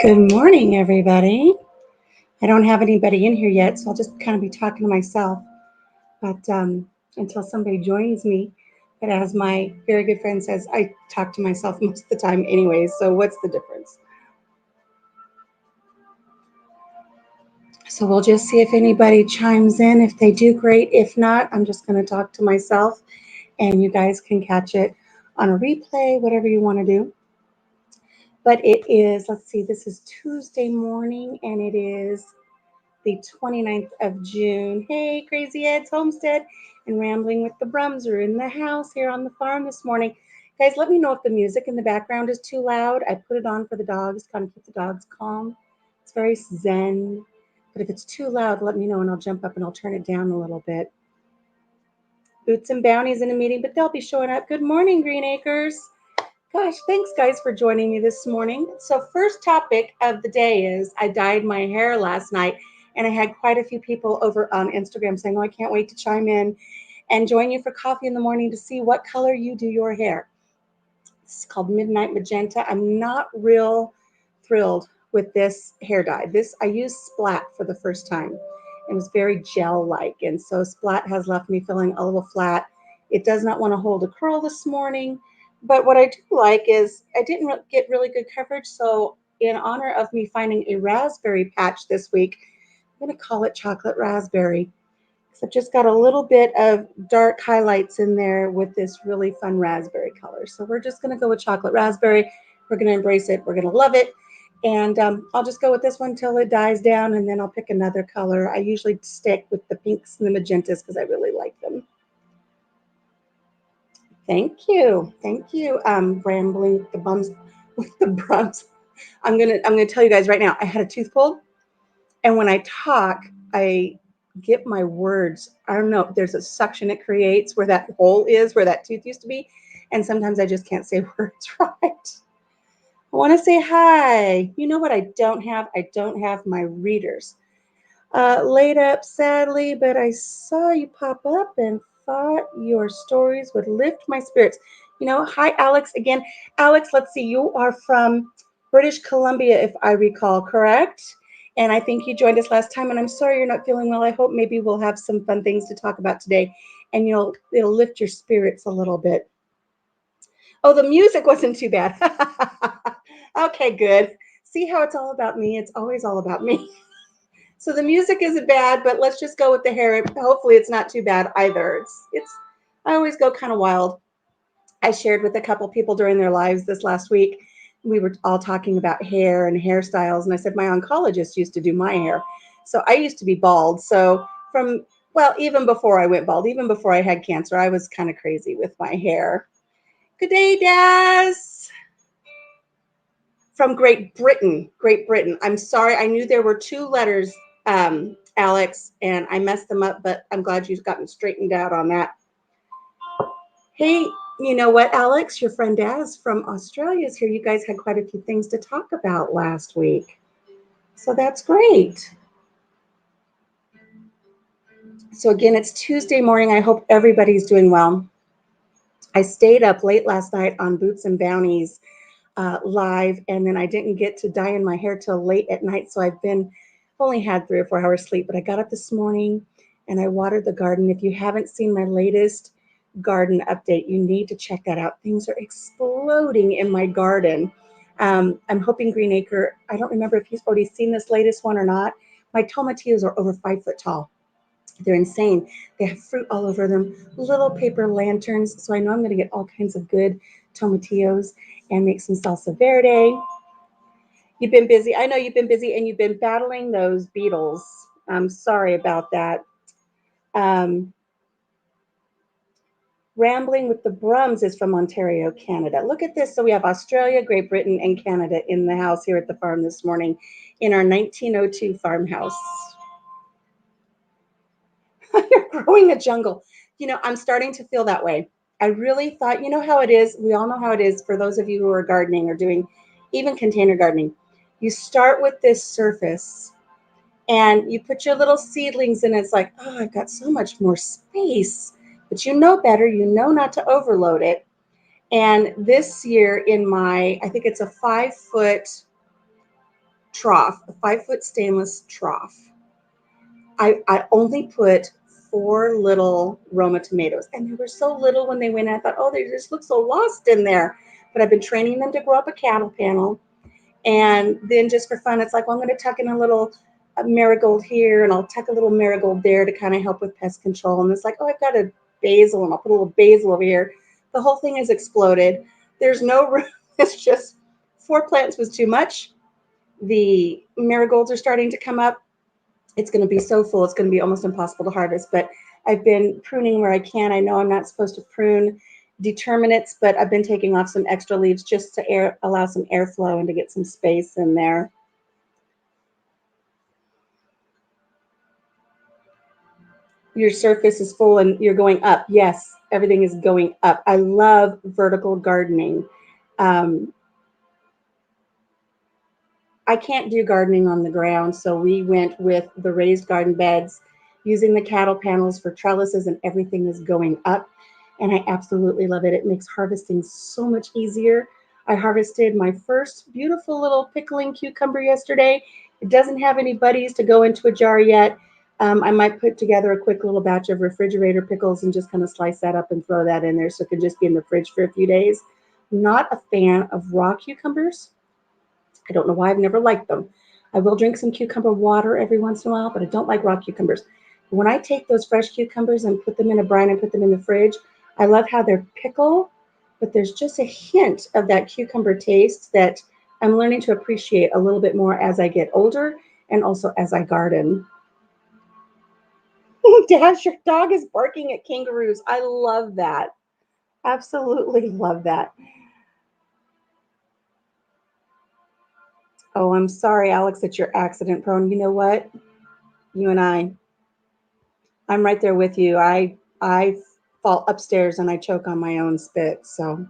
Good morning, everybody. I don't have anybody in here yet, so I'll just kind of be talking to myself. But until somebody joins me, but as my very good friend says, I talk to myself most of the time anyways, so what's the difference? So we'll just see if anybody chimes in. If they do, great. If not, I'm just going to talk to myself, and you guys can catch it on a replay, whatever you want to do. But it is, let's see, this is Tuesday morning, and it is the 29th of June. Hey, Crazy Ed's Homestead and Rambling with the Brums are in the house here on the farm this morning. Guys, let me know if the music in the background is too loud. I put it on for the dogs, kind of keep the dogs calm. It's very zen. But if it's too loud, let me know and I'll jump up and I'll turn it down a little bit. Boots and Bounty's in a meeting, but they'll be showing up. Good morning, Green Acres. Gosh, thanks guys for joining me this morning. So first topic of the day is I dyed my hair last night, and I had quite a few people over on Instagram saying, oh, I can't wait to chime in and join you for coffee in the morning to see what color you do your hair. It's called Midnight Magenta. I'm not real thrilled with this hair dye. I used Splat for the first time. It was very gel-like, and so Splat has left me feeling a little flat. It does not want to hold a curl this morning. But what I do like is I didn't get really good coverage, so in honor of me finding a raspberry patch this week, I'm going to call it chocolate raspberry. So I've just got a little bit of dark highlights in there with this really fun raspberry color. So we're just going to go with chocolate raspberry. We're going to embrace it. We're going to love it. And I'll just go with this one till it dies down, and then I'll pick another color. I usually stick with the pinks and the magentas because I really like them. Thank you. Thank you. Rambling with the brums. I'm gonna tell you guys right now, I had a tooth pulled, and when I talk, I get my words. I don't know, there's a suction it creates where that hole is, where that tooth used to be, and sometimes I just can't say words right. I want to say hi. You know what I don't have? I don't have my readers. Laid up sadly, but I saw you pop up and thought your stories would lift my spirits. Hi, Alex. Again, Alex, let's see. You are from British Columbia, if I recall, correct? And I think you joined us last time, and I'm sorry you're not feeling well. I hope maybe we'll have some fun things to talk about today, and it'll lift your spirits a little bit. Oh, the music wasn't too bad. Okay, good. See how it's all about me? It's always all about me. So the music isn't bad, but let's just go with the hair. Hopefully it's not too bad either. I always go kind of wild. I shared with a couple people during their lives this last week. We were all talking about hair and hairstyles, and I said my oncologist used to do my hair. So I used to be bald. So even before I went bald, even before I had cancer, I was kind of crazy with my hair. Good day, Daz. From Great Britain. Great Britain. I'm sorry. I knew there were two letters, Alex, and I messed them up, but I'm glad you've gotten straightened out on that. Hey, you know what, Alex? Your friend Daz from Australia is here. You guys had quite a few things to talk about last week. So that's great. So again, it's Tuesday morning. I hope everybody's doing well. I stayed up late last night on Boots and Bounties live, and then I didn't get to dye in my hair till late at night, so I've only had 3 or 4 hours sleep, but I got up this morning and I watered the garden. If you haven't seen my latest garden update, you need to check that out. Things are exploding in my garden. I'm hoping Greenacre, I don't remember if he's already seen this latest one or not. My tomatillos are over 5 foot tall. They're insane. They have fruit all over them, little paper lanterns. So I know I'm going to get all kinds of good tomatillos and make some salsa verde. You've been busy. I know you've been busy, and you've been battling those beetles. I'm sorry about that. Rambling with the Brums is from Ontario, Canada. Look at this. So we have Australia, Great Britain, and Canada in the house here at the farm this morning in our 1902 farmhouse. You're growing a jungle. I'm starting to feel that way. I really thought, how it is. We all know how it is for those of you who are gardening or doing even container gardening. You start with this surface and you put your little seedlings in. It's like, oh, I've got so much more space. But you know better. You know not to overload it. And this year in I think it's a 5-foot trough, a 5-foot stainless trough, I only put 4 little Roma tomatoes, and they were so little when they went in. I thought, oh, they just look so lost in there. But I've been training them to grow up a cattle panel. And then just for fun, it's like, well, I'm going to tuck in a little marigold here, and I'll tuck a little marigold there to kind of help with pest control. And it's like, oh, I've got a basil, and I'll put a little basil over here. The whole thing has exploded. There's no room. It's just 4 plants was too much. The marigolds are starting to come up. It's going to be so full, it's going to be almost impossible to harvest. But I've been pruning where I can. I know I'm not supposed to prune determinates, but I've been taking off some extra leaves just to allow some airflow and to get some space in there. Your surface is full and you're going up. Yes, everything is going up. I love vertical gardening. Um, I can't do gardening on the ground, so we went with the raised garden beds using the cattle panels for trellises, and everything is going up. And I absolutely love it. It makes harvesting so much easier. I harvested my first beautiful little pickling cucumber yesterday. It doesn't have any buddies to go into a jar yet. I might put together a quick little batch of refrigerator pickles and just kind of slice that up and throw that in there so it can just be in the fridge for a few days. Not a fan of raw cucumbers. I don't know why. I've never liked them. I will drink some cucumber water every once in a while, but I don't like raw cucumbers. When I take those fresh cucumbers and put them in a brine and put them in the fridge, I love how they're pickle, but there's just a hint of that cucumber taste that I'm learning to appreciate a little bit more as I get older and also as I garden. Dash, your dog is barking at kangaroos. I love that. Absolutely love that. Oh, I'm sorry, Alex, that you're accident prone. You know what? You and I'm right there with you. I fall upstairs and I choke on my own spit. So,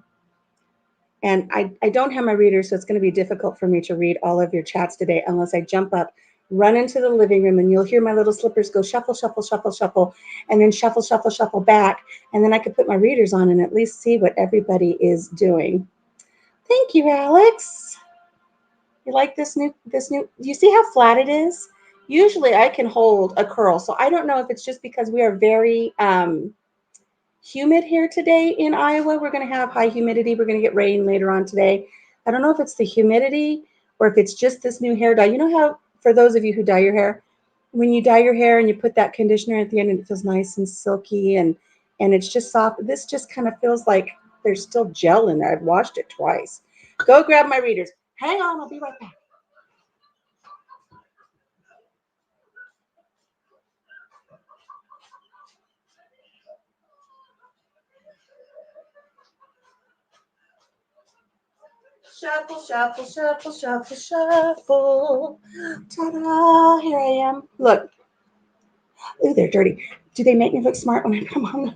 and I don't have my reader, so it's going to be difficult for me to read all of your chats today unless I jump up, run into the living room, and you'll hear my little slippers go shuffle, shuffle, shuffle, shuffle, and then shuffle, shuffle, shuffle back, and then I could put my readers on and at least see what everybody is doing. Thank you, Alex. You like this new? Do you see how flat it is? Usually I can hold a curl, so I don't know if it's just because we are very humid here today in Iowa. We're going to have high humidity. We're going to get rain later on today. I don't know if it's the humidity or if it's just this new hair dye. You know how, for those of you who dye your hair, when you dye your hair and you put that conditioner at the end and it feels nice and silky and it's just soft. This just kind of feels like there's still gel in there. I've washed it twice. Go grab my readers. Hang on, I'll be right back. Shuffle, shuffle, shuffle, shuffle, shuffle. Ta-da! Here I am. Look. Ooh, they're dirty. Do they make me look smart when I put them on?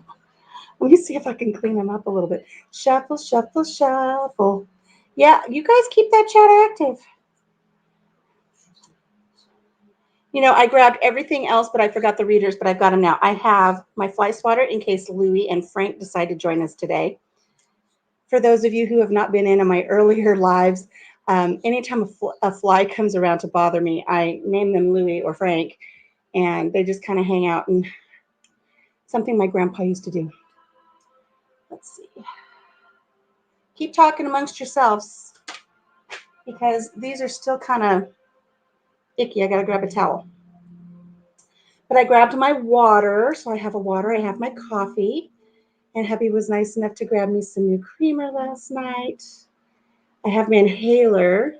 Let me see if I can clean them up a little bit. Shuffle, shuffle, shuffle. Yeah, you guys keep that chat active. You know, I grabbed everything else, but I forgot the readers, but I've got them now. I have my fly swatter in case Louie and Frank decide to join us today. For those of you who have not been in on my earlier lives, anytime a fly comes around to bother me, I name them Louie or Frank, and they just kind of hang out, and something my grandpa used to do. Let's see. Keep talking amongst yourselves because these are still kind of icky. I got to grab a towel. But I grabbed my water. So I have a water. I have my coffee. And hubby was nice enough to grab me some new creamer last night. I have my inhaler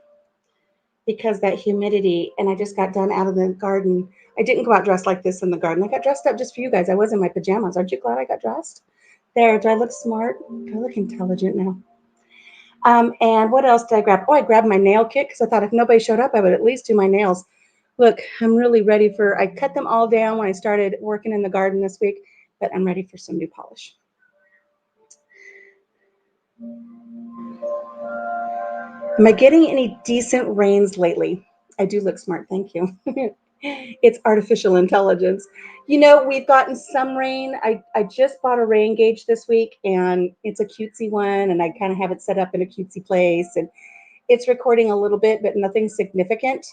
because that humidity. And I just got done out of the garden. I didn't go out dressed like this in the garden. I got dressed up just for you guys. I was in my pajamas. Aren't you glad I got dressed? There. Do I look smart? Do I look intelligent now? And what else did I grab? Oh, I grabbed my nail kit because I thought if nobody showed up, I would at least do my nails. Look, I'm really ready I cut them all down when I started working in the garden this week, but I'm ready for some new polish. Am I getting any decent rains lately? I do look smart, thank you. It's artificial intelligence. You know, we've gotten some rain. I just bought a rain gauge this week, and it's a cutesy one, and I kind of have it set up in a cutesy place, and it's recording a little bit, but nothing significant.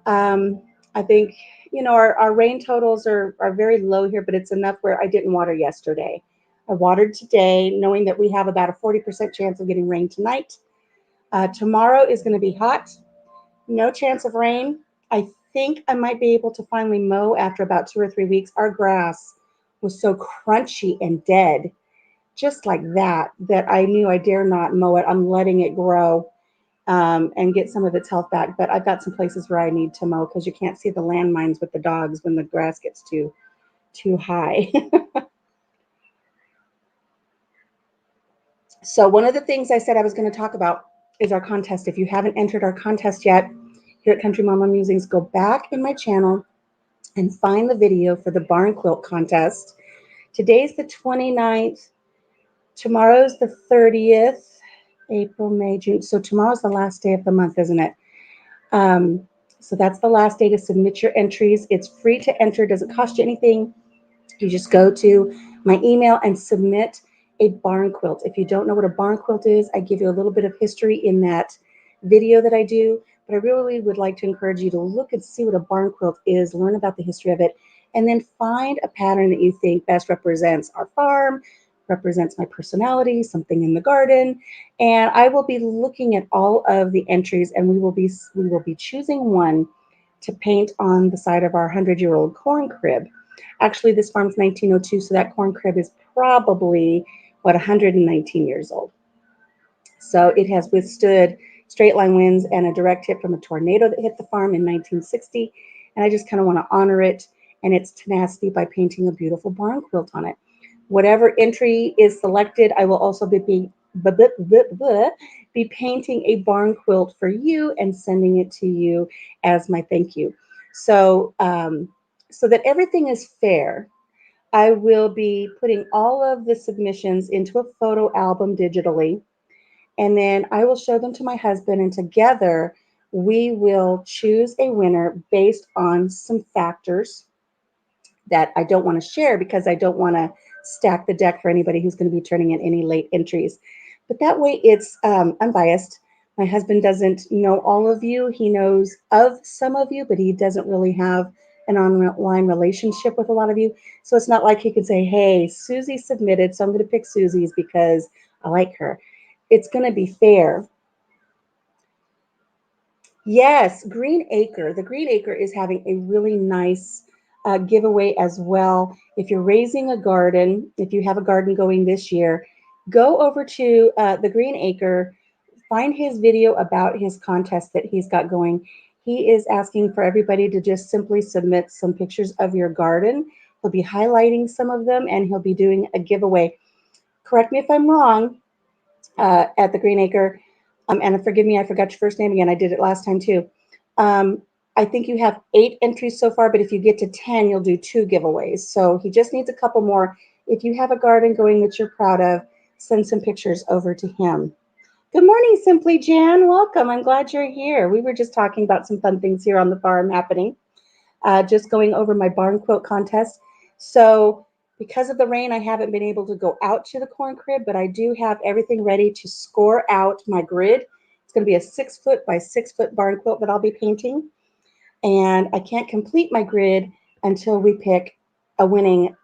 Um, I think, you know, our rain totals are very low here, but it's enough where I didn't water yesterday. I watered today, knowing that we have about a 40% chance of getting rain tonight. Tomorrow is going to be hot, no chance of rain. I think I might be able to finally mow after about 2 or 3 weeks. Our grass was so crunchy and dead, just like that, that I knew I dare not mow it. I'm letting it grow and get some of its health back. But I've got some places where I need to mow because you can't see the landmines with the dogs when the grass gets too high. So one of the things I said I was going to talk about is our contest. If you haven't entered our contest yet, here at Country Mama Musings, go back in my channel and find the video for the barn quilt contest. Today's the 29th. Tomorrow's the 30th. April, May, June. So tomorrow's the last day of the month, isn't it? Um, so that's the last day to submit your entries. It's free to enter. Doesn't cost you anything. You just go to my email and submit a barn quilt. If you don't know what a barn quilt is, I give you a little bit of history in that video that I do, but I really would like to encourage you to look and see what a barn quilt is, learn about the history of it, and then find a pattern that you think best represents our farm, represents my personality, something in the garden, and I will be looking at all of the entries, and we will be choosing one to paint on the side of our 100-year-old corn crib. Actually, this farm's 1902, so that corn crib is probably, what, 119 years old. So it has withstood straight line winds and a direct hit from a tornado that hit the farm in 1960. And I just kind of want to honor it and its tenacity by painting a beautiful barn quilt on it. Whatever entry is selected, I will also be painting a barn quilt for you and sending it to you as my thank you. So, so that everything is fair, I will be putting all of the submissions into a photo album digitally, and then I will show them to my husband, and together we will choose a winner based on some factors that I don't want to share because I don't want to stack the deck for anybody who's going to be turning in any late entries. But that way it's unbiased. My husband doesn't know all of you. He knows of some of you, but he doesn't really have an online relationship with a lot of you. So it's not like he could say, hey, Susie submitted, so I'm going to pick Susie's because I like her. It's going to be fair. Yes, Green Acre. The Green Acre is having a really nice giveaway as well. If you're raising a garden, if you have a garden going this year, go over to the Green Acre, find his video about his contest that he's got going. He is asking for everybody to just simply submit some pictures of your garden. He'll be highlighting some of them and he'll be doing a giveaway. Correct me if I'm wrong, at the Green Acre. And forgive me, I forgot your first name again. I did it last time too. Um, I think you have 8 entries so far, but if you get to 10, you'll do 2 giveaways. So he just needs a couple more. If you have a garden going that you're proud of, send some pictures over to him. Good morning, Simply Jan. Welcome. I'm glad you're here. We were just talking about some fun things here on the farm happening. Just going over my barn quilt contest. So because of the rain, I haven't been able to go out to the corn crib, but I do have everything ready to score out my grid. It's going to be a 6-foot by 6-foot barn quilt that I'll be painting. And I can't complete my grid until we pick a winning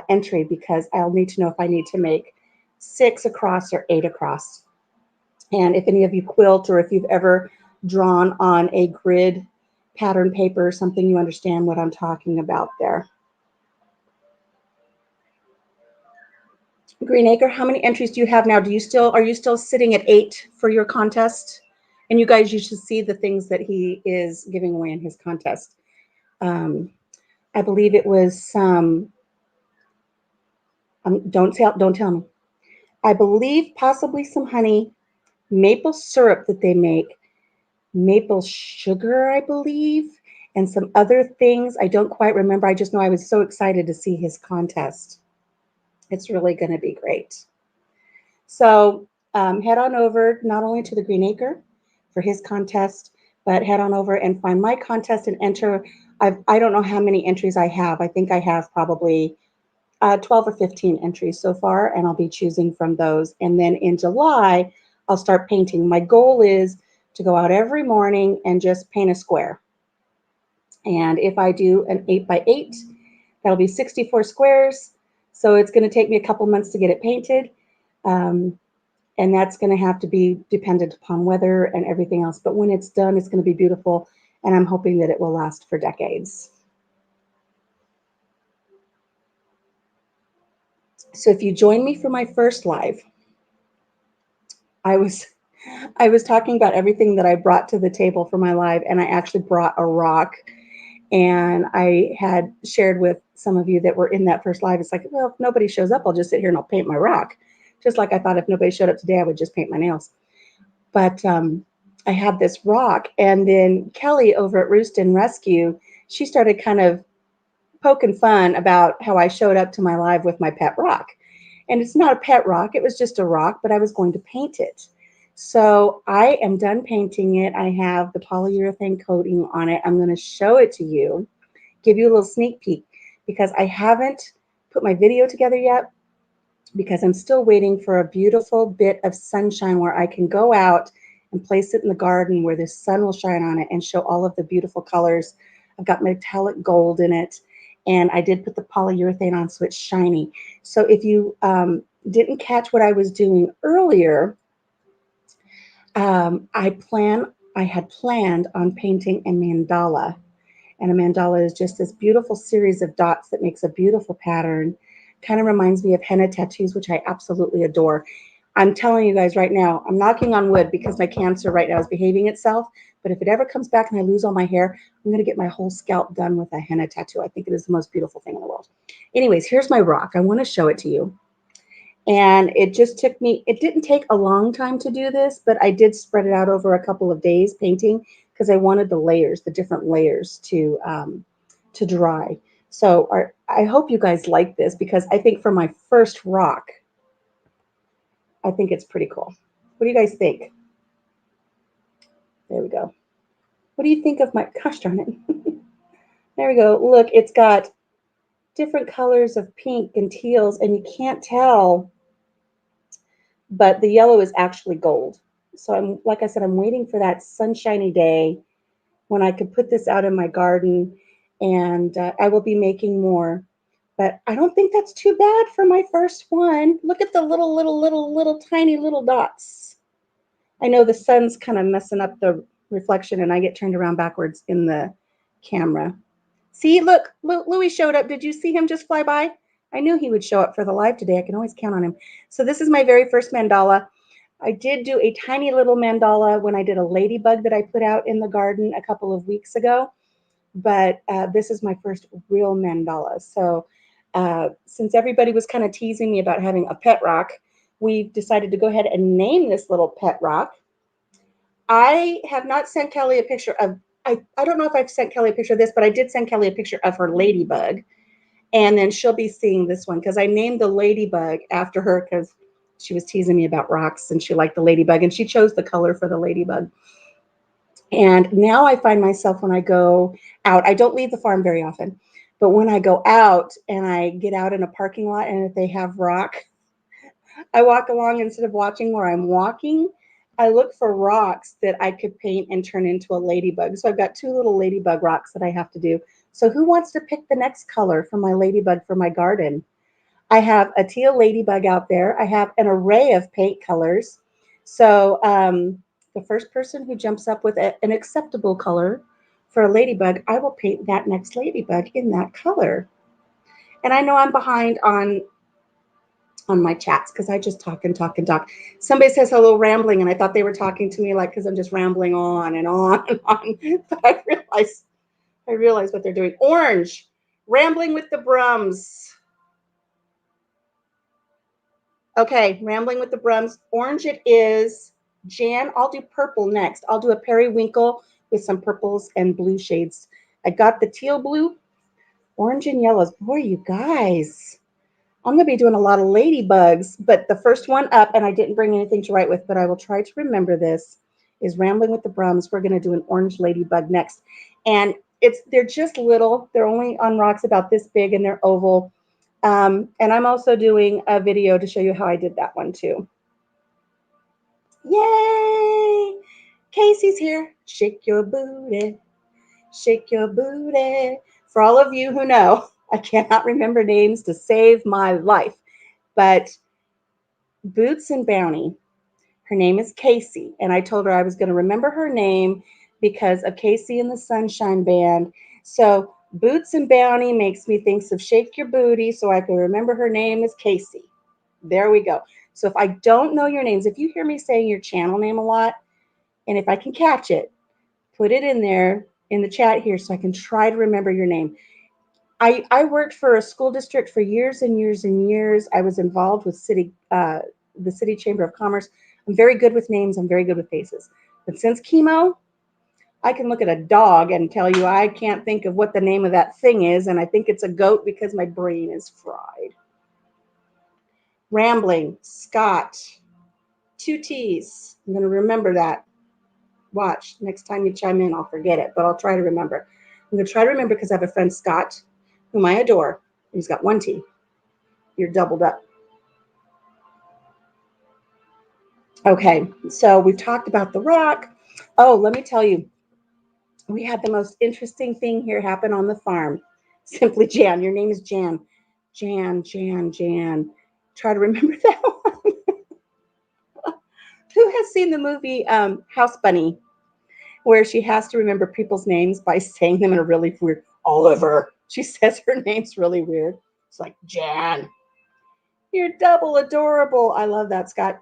entry because I'll need to know if I need to make 6 across or 8 across. And if any of you quilt or if you've ever drawn on a grid pattern paper or something, you understand what I'm talking about there. Greenacre, how many entries do you have now? Are you still sitting at 8 for your contest? And you guys, you should see the things that he is giving away in his contest. I believe it was some. Don't tell me. I believe possibly some honey, maple syrup that they make, maple sugar, I believe, and some other things. I don't quite remember. I just know I was so excited to see his contest. It's really going to be great. So head on over not only to the Green Acre for his contest, but head on over and find my contest and enter. I don't know how many entries I have. I think I have probably 12 or 15 entries so far, and I'll be choosing from those. And then in July, I'll start painting. My goal is to go out every morning and just paint a square. And if I do an 8x8, that'll be 64 squares. So it's going to take me a couple months to get it painted. Um, and that's going to have to be dependent upon weather and everything else. But when it's done, it's going to be beautiful. And I'm hoping that it will last for decades. So if you join me for my first live, I was I was talking about everything that I brought to the table for my live, and I actually brought a rock. And I had shared with some of you that were in that first live. It's like, well, if nobody shows up, I'll just sit here and I'll paint my rock. Just like I thought if nobody showed up today, I would just paint my nails. But I had this rock, and then Kelly over at Roost and Rescue, she started kind of poking fun about how I showed up to my live with my pet rock. And it's not a pet rock, it was just a rock, but I was going to paint it. So I am done painting it. I have the polyurethane coating on it. I'm going to show it to you, give you a little sneak peek, because I haven't put my video together yet, because I'm still waiting for a beautiful bit of sunshine where I can go out and place it in the garden where the sun will shine on it and show all of the beautiful colors. I've got metallic gold in it, and I did put the polyurethane on so it's shiny. So if you didn't catch what I was doing earlier, I had planned on painting a mandala. And a mandala is just this beautiful series of dots that makes a beautiful pattern. Kind of reminds me of henna tattoos, which I absolutely adore. I'm telling you guys right now, I'm knocking on wood because my cancer right now is behaving itself. But if it ever comes back and I lose all my hair, I'm going to get my whole scalp done with a henna tattoo. I think it is the most beautiful thing in the world. Anyways, here's my rock. I want to show it to you. And it just took me, it didn't take a long time to do this, but I did spread it out over a couple of days painting because I wanted the layers, the different layers to dry. So I hope you guys like this, because I think for my first rock, I think it's pretty cool. What do you guys think? There we go. What do you think of my, gosh darn it. There we go. Look, it's got different colors of pink and teals, and you can't tell, but the yellow is actually gold. So I'm, like I said, I'm waiting for that sunshiny day when I could put this out in my garden, and I will be making more. But I don't think that's too bad for my first one. Look at the little tiny little dots. I know the sun's kind of messing up the reflection, and I get turned around backwards in the camera. See, look, Louis showed up. Did you see him just fly by? I knew he would show up for the live today. I can always count on him. So this is my very first mandala. I did do a tiny little mandala when I did a ladybug that I put out in the garden a couple of weeks ago, but this is my first real mandala. So since everybody was kind of teasing me about having a pet rock, we decided to go ahead and name this little pet rock. I have not sent Kelly a picture of, I don't know if I've sent Kelly a picture of this, but I did send Kelly a picture of her ladybug. And then she'll be seeing this one because I named the ladybug after her because she was teasing me about rocks and she liked the ladybug and she chose the color for the ladybug. And now I find myself when I go out, I don't leave the farm very often, but when I go out and I get out in a parking lot and if they have rock, I walk along instead of watching where I'm walking. I look for rocks that I could paint and turn into a ladybug. So I've got two little ladybug rocks that I have to do. So who wants to pick the next color for my ladybug for my garden? I have a teal ladybug out there. I have an array of paint colors. So the first person who jumps up with an acceptable color for a ladybug, I will paint that next ladybug in that color. And I know I'm behind on my chats because I just talk and talk and talk. Somebody says hello rambling, and I thought they were talking to me like because I'm just rambling on and on and on. But I realize what they're doing. Orange, rambling with the Brums. Okay, rambling with the Brums. Orange it is. Jan, I'll do purple next. I'll do a periwinkle with some purples and blue shades. I got the teal blue, orange and yellows. Boy, you guys. I'm going to be doing a lot of ladybugs, but the first one up, and I didn't bring anything to write with, but I will try to remember this, is Rambling with the Brums. We're going to do an orange ladybug next. And They're just little. They're only on rocks about this big and they're oval. And I'm also doing a video to show you how I did that one too. Yay! Casey's here. Shake your booty. Shake your booty. For all of you who know, I cannot remember names to save my life. But Boots and Bounty, her name is Casey. And I told her I was going to remember her name because of Casey and the Sunshine Band. So Boots and Bounty makes me think of Shake Your Booty, so I can remember her name is Casey. There we go. So if I don't know your names, if you hear me saying your channel name a lot, and if I can catch it, put it in there in the chat here so I can try to remember your name. I worked for a school district for years and years and years. I was involved with the City Chamber of Commerce. I'm very good with names. I'm very good with faces. But since chemo, I can look at a dog and tell you I can't think of what the name of that thing is, and I think it's a goat because my brain is fried. Rambling, Scott, 2 T's. I'm going to remember that. Watch. Next time you chime in, I'll forget it, but I'll try to remember. I'm going to try to remember because I have a friend, Scott, whom I adore. He's got 1 T. You're doubled up. Okay, so we've talked about the rock. Oh, let me tell you, we had the most interesting thing here happen on the farm. Simply Jan. Your name is Jan. Jan. Try to remember that one. Who has seen the movie House Bunny, where she has to remember people's names by saying them in a really weird Oliver. She says her name's really weird. It's like Jan. You're double adorable. I love that, Scott.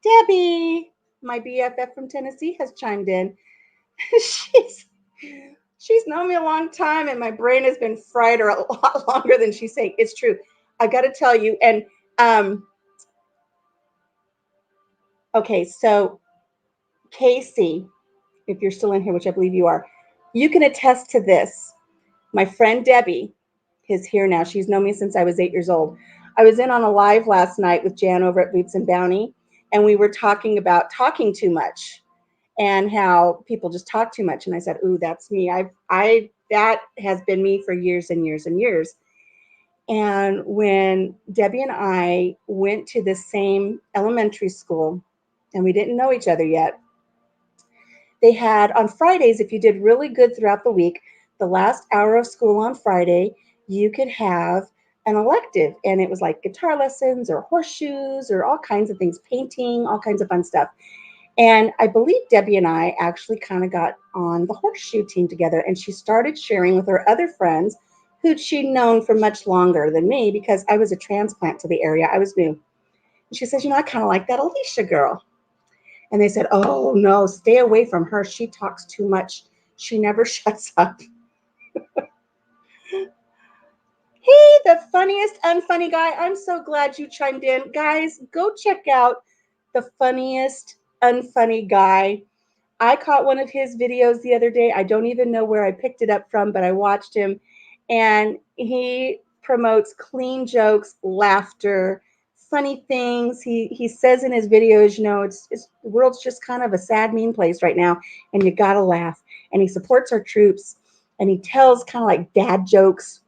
Debbie, my BFF from Tennessee, has chimed in. she's known me a long time, and my brain has been fried a lot longer than she's saying. It's true. I got to tell you. And okay, so Casey, if you're still in here, which I believe you are, you can attest to this. My friend Debbie is here now. She's known me since I was 8 years old. I was in on a live last night with Jan over at Boots and Bounty, and we were talking about talking too much and how people just talk too much. And I said, "Ooh, that's me. That has been me for years and years and years." And when Debbie and I went to the same elementary school, and we didn't know each other yet, they had on Fridays, if you did really good throughout the week, the last hour of school on Friday, you could have an elective. And it was like guitar lessons or horseshoes or all kinds of things, painting, all kinds of fun stuff. And I believe Debbie and I actually kind of got on the horseshoe team together. And she started sharing with her other friends who she'd known for much longer than me because I was a transplant to the area. I was new. And she says, I kind of like that Alicia girl. And they said, "Oh, no, stay away from her. She talks too much. She never shuts up." Hey, the funniest unfunny guy. I'm so glad you chimed in. Guys, go check out the funniest unfunny guy. I caught one of his videos the other day. I don't even know where I picked it up from, but I watched him. And he promotes clean jokes, laughter, funny things. He says in his videos, it's the world's just kind of a sad, mean place right now, and you gotta laugh. And he supports our troops, and he tells kind of like dad jokes,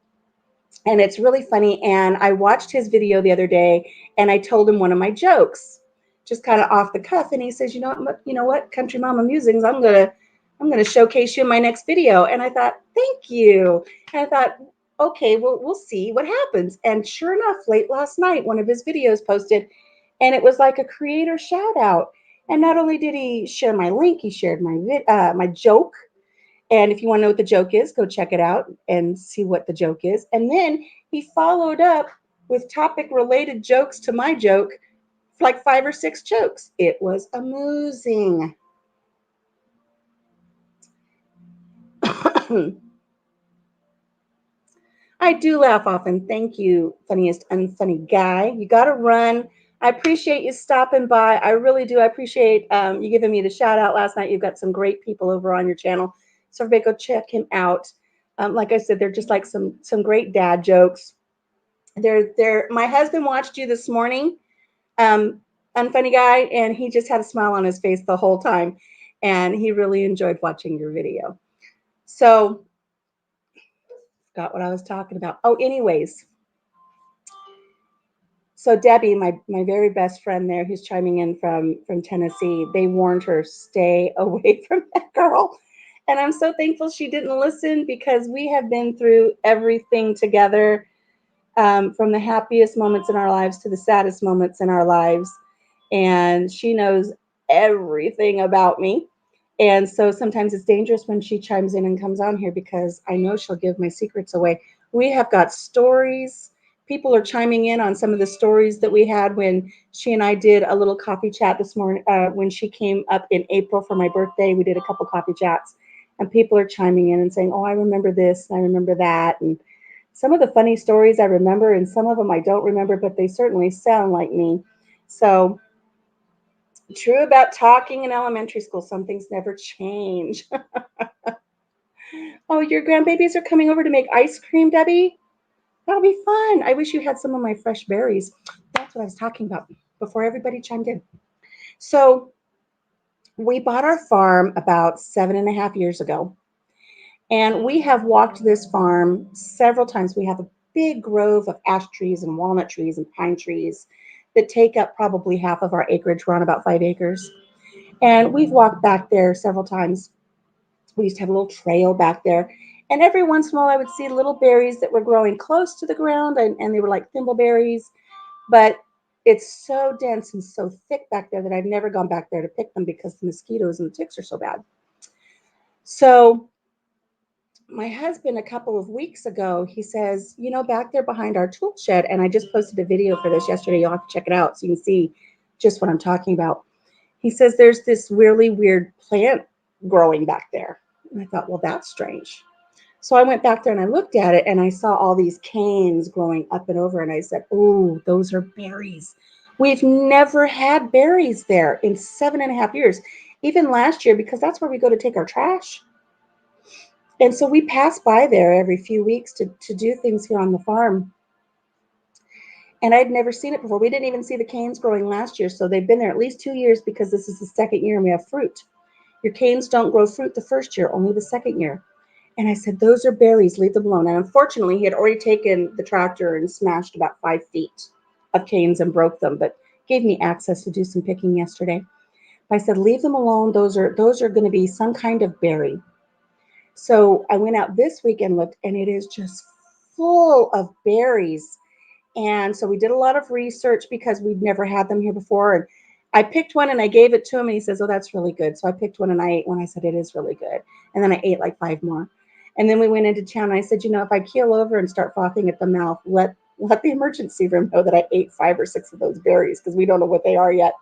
and it's really funny. And I watched his video the other day, and I told him one of my jokes, just kind of off the cuff, and he says, "You know what, Country Mama Musings, I'm gonna showcase you in my next video." And I thought, thank you. And I thought, okay, well, we'll see what happens. And sure enough, late last night, one of his videos posted, and it was like a creator shout out. And not only did he share my link, he shared my joke. And if you want to know what the joke is, go check it out and see what the joke is. And then he followed up with topic related jokes to my joke, like 5 or 6 jokes. It was amusing. I do laugh often. Thank you, funniest unfunny guy. You got to run. I appreciate you stopping by. I really do. I appreciate you giving me the shout out last night. You've got some great people over on your channel, so everybody go check him out. Like I said, they're just like some great dad jokes. My husband watched you this morning, unfunny guy, and he just had a smile on his face the whole time, and he really enjoyed watching your video. So, forgot what I was talking about. Oh, anyways, so Debbie, my very best friend there, who's chiming in from Tennessee, they warned her stay away from that girl, and I'm so thankful she didn't listen because we have been through everything together, from the happiest moments in our lives to the saddest moments in our lives, and she knows everything about me. And so sometimes it's dangerous when she chimes in and comes on here because I know she'll give my secrets away. We have got stories. People are chiming in on some of the stories that we had when she and I did a little coffee chat this morning. When she came up in April for my birthday, we did a couple coffee chats, and people are chiming in and saying, "Oh, I remember this, and I remember that." And some of the funny stories I remember, and some of them I don't remember, but they certainly sound like me. So, true about talking in elementary school, some things never change. Oh, your grandbabies are coming over to make ice cream, Debbie? That'll be fun. I wish you had some of my fresh berries. That's what I was talking about before everybody chimed in. So, we bought our farm about 7.5 years ago, and we have walked this farm several times. We have a big grove of ash trees and walnut trees and pine trees that take up probably half of our acreage. We're on about 5 acres. And we've walked back there several times. We used to have a little trail back there. And every once in a while, I would see little berries that were growing close to the ground, and they were like thimbleberries. But it's so dense and so thick back there that I've never gone back there to pick them because the mosquitoes and the ticks are so bad. So my husband, a couple of weeks ago, he says, back there behind our tool shed, and I just posted a video for this yesterday. You'll have to check it out so you can see just what I'm talking about. He says there's this really weird plant growing back there. And I thought, well, that's strange. So I went back there and I looked at it and I saw all these canes growing up and over. And I said, oh, those are berries. We've never had berries there in 7.5 years, even last year, because that's where we go to take our trash. And so we pass by there every few weeks to do things here on the farm. And I'd never seen it before. We didn't even see the canes growing last year. So they've been there at least 2 years because this is the second year and we have fruit. Your canes don't grow fruit the first year, only the second year. And I said, those are berries, leave them alone. And unfortunately, he had already taken the tractor and smashed about 5 feet of canes and broke them, but gave me access to do some picking yesterday. I said, leave them alone. Those are going to be some kind of berry. So I went out this week and looked, and it is just full of berries. And so we did a lot of research because we'd never had them here before. And I picked one and I gave it to him, and he says, oh, that's really good. So I picked one and I ate one. I said, it is really good. And then I ate like 5 more. And then we went into town, and I said, if I keel over and start frothing at the mouth, let the emergency room know that I ate 5 or 6 of those berries because we don't know what they are yet.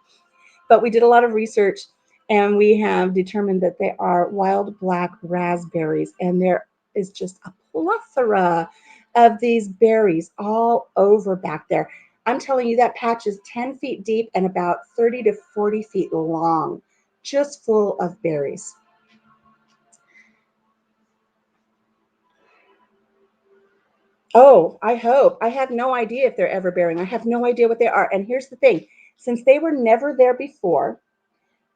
But we did a lot of research, and we have determined that they are wild black raspberries. And there is just a plethora of these berries all over back there. I'm telling you, that patch is 10 feet deep and about 30 to 40 feet long, just full of berries. Oh, I hope. I have no idea if they're ever bearing. I have no idea what they are. And here's the thing, since they were never there before,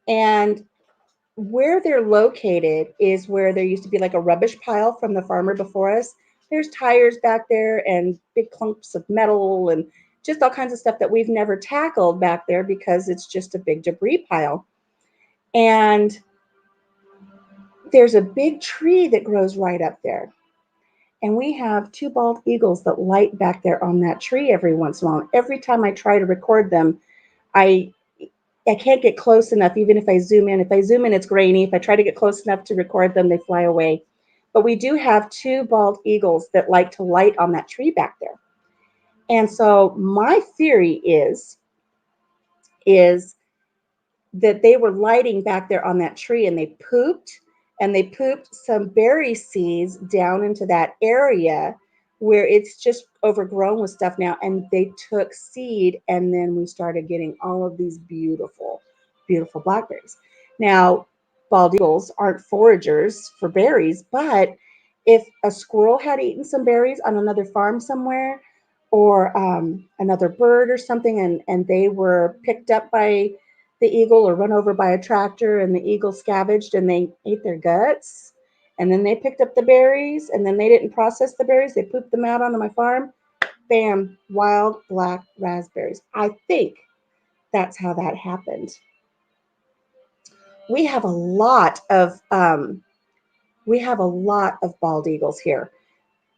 and where they're located is where there used to be like a rubbish pile from the farmer before us. There's tires back there and big clumps of metal and just all kinds of stuff that we've never tackled back there because it's just a big debris pile. And there's a big tree that grows right up there. And we have two bald eagles that light back there on that tree every once in a while. Every time I try to record them, I I can't get close enough, even if I zoom in. If I zoom in, it's grainy. If I try to get close enough to record them, they fly away. But we do have two bald eagles that like to light on that tree back there. And so my theory is that they were lighting back there on that tree, and they pooped some berry seeds down into that area where it's just overgrown with stuff now, and they took seed, and then we started getting all of these beautiful, beautiful blackberries. Now, bald eagles aren't foragers for berries, but if a squirrel had eaten some berries on another farm somewhere, or another bird or something, and they were picked up by the eagle or run over by a tractor, and the eagle scavenged and they ate their guts And then they picked up the berries, and then they didn't process the berries. They pooped them out onto my farm. Bam, wild black raspberries. I think that's how that happened. We have a lot of bald eagles here,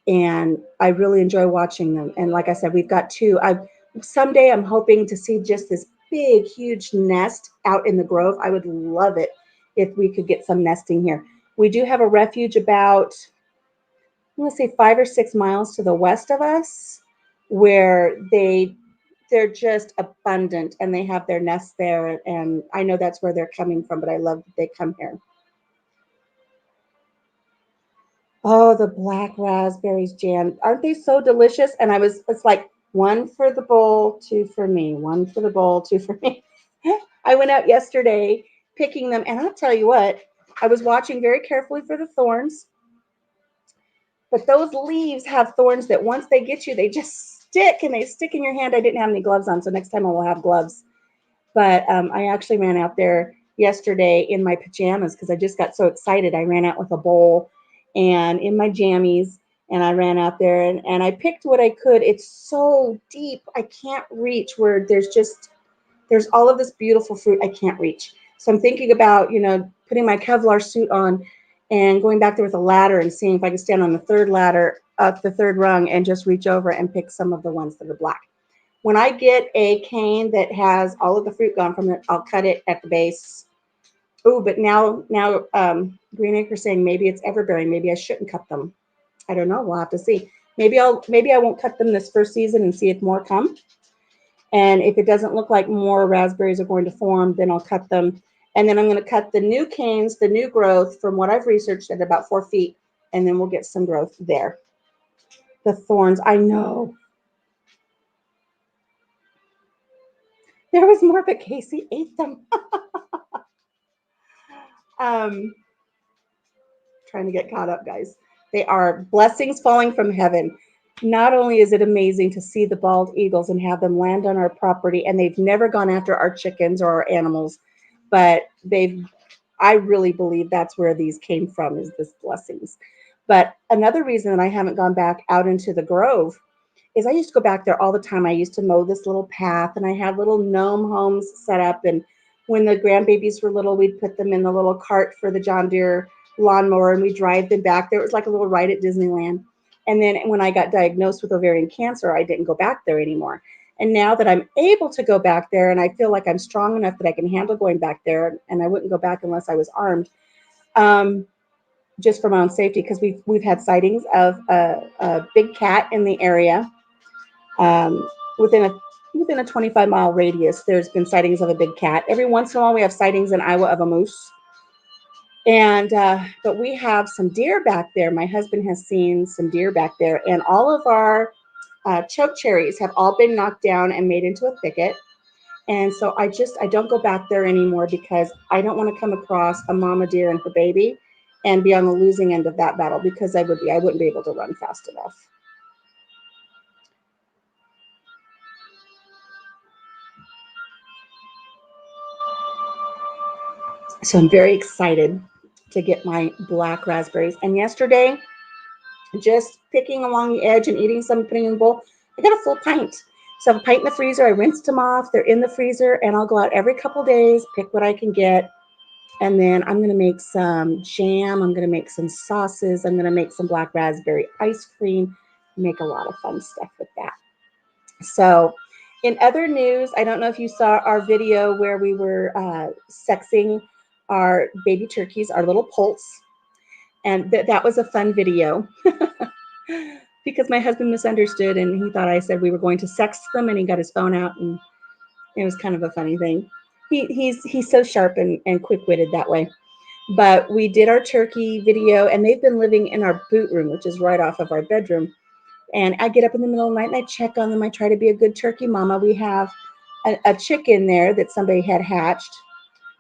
and I really enjoy watching them. And like I said, we've got two. I someday I'm hoping to see just this big, huge nest out in the grove. I would love it if we could get some nesting here. We do have a refuge about, let's say, 5 or 6 miles to the west of us, where they're just abundant and they have their nests there. And I know that's where they're coming from, but I love that they come here. Oh, the black raspberries, Jan. Aren't they so delicious? And it's like one for the bowl, two for me, one for the bowl, two for me. I went out yesterday picking them, and I'll tell you what, I was watching very carefully for the thorns, but those leaves have thorns that once they get you, they just stick and they stick in your hand. I didn't have any gloves on, so next time I will have gloves. But I actually ran out there yesterday in my pajamas because I just got so excited. I ran out with a bowl and in my jammies, and I ran out there and I picked what I could. It's so deep, I can't reach where there's all of this beautiful fruit I can't reach. So I'm thinking about, putting my Kevlar suit on and going back there with a ladder and seeing if I can stand on the third ladder up the third rung and just reach over and pick some of the ones that are black. When I get a cane that has all of the fruit gone from it, I'll cut it at the base. Oh, but now Green Acre saying maybe it's everbearing. Maybe I shouldn't cut them. I don't know. We'll have to see. Maybe I won't cut them this first season and see if more come. And if it doesn't look like more raspberries are going to form, then I'll cut them. And then I'm going to cut the new canes, the new growth, from what I've researched, at about 4 feet, and then we'll get some growth there. The thorns, I know. There was more, but Casey ate them. um, Trying to get caught up, guys. They are blessings falling from heaven. Not only is it amazing to see the bald eagles and have them land on our property, and they've never gone after our chickens or our animals, but I really believe that's where these came from, is this blessings. But another reason that I haven't gone back out into the grove is I used to go back there all the time. I used to mow this little path, and I had little gnome homes set up. And when the grandbabies were little, we'd put them in the little cart for the John Deere lawnmower, and we'd drive them back there. It was like a little ride at Disneyland. And then when I got diagnosed with ovarian cancer, I didn't go back there anymore. And now that I'm able to go back there, and I feel like I'm strong enough that I can handle going back there, and I wouldn't go back unless I was armed, just for my own safety, because we've had sightings of a big cat in the area. Um, within a 25-mile radius, there's been sightings of a big cat. Every once in a while, we have sightings in Iowa of a moose. And but we have some deer back there. My husband has seen some deer back there, and all of our choke cherries have all been knocked down and made into a thicket. And so I don't go back there anymore because I don't want to come across a mama deer and her baby and be on the losing end of that battle, because I wouldn't be able to run fast enough. So I'm very excited to get my black raspberries. And yesterday, just picking along the edge and eating some, putting in the bowl, I got a full pint. So I have a pint in the freezer. I rinsed them off. They're in the freezer, and I'll go out every couple days, pick what I can get. And then I'm going to make some jam. I'm going to make some sauces. I'm going to make some black raspberry ice cream, make a lot of fun stuff with that. So, in other news, I don't know if you saw our video where we were sexing our baby turkeys, our little poults. And that was a fun video because my husband misunderstood, and he thought I said we were going to sex them, and he got his phone out, and it was kind of a funny thing. He's so sharp and quick-witted that way. But we did our turkey video, and they've been living in our boot room, which is right off of our bedroom. And I get up in the middle of the night and I check on them. I try to be a good turkey mama. We have a chick in there that somebody had hatched.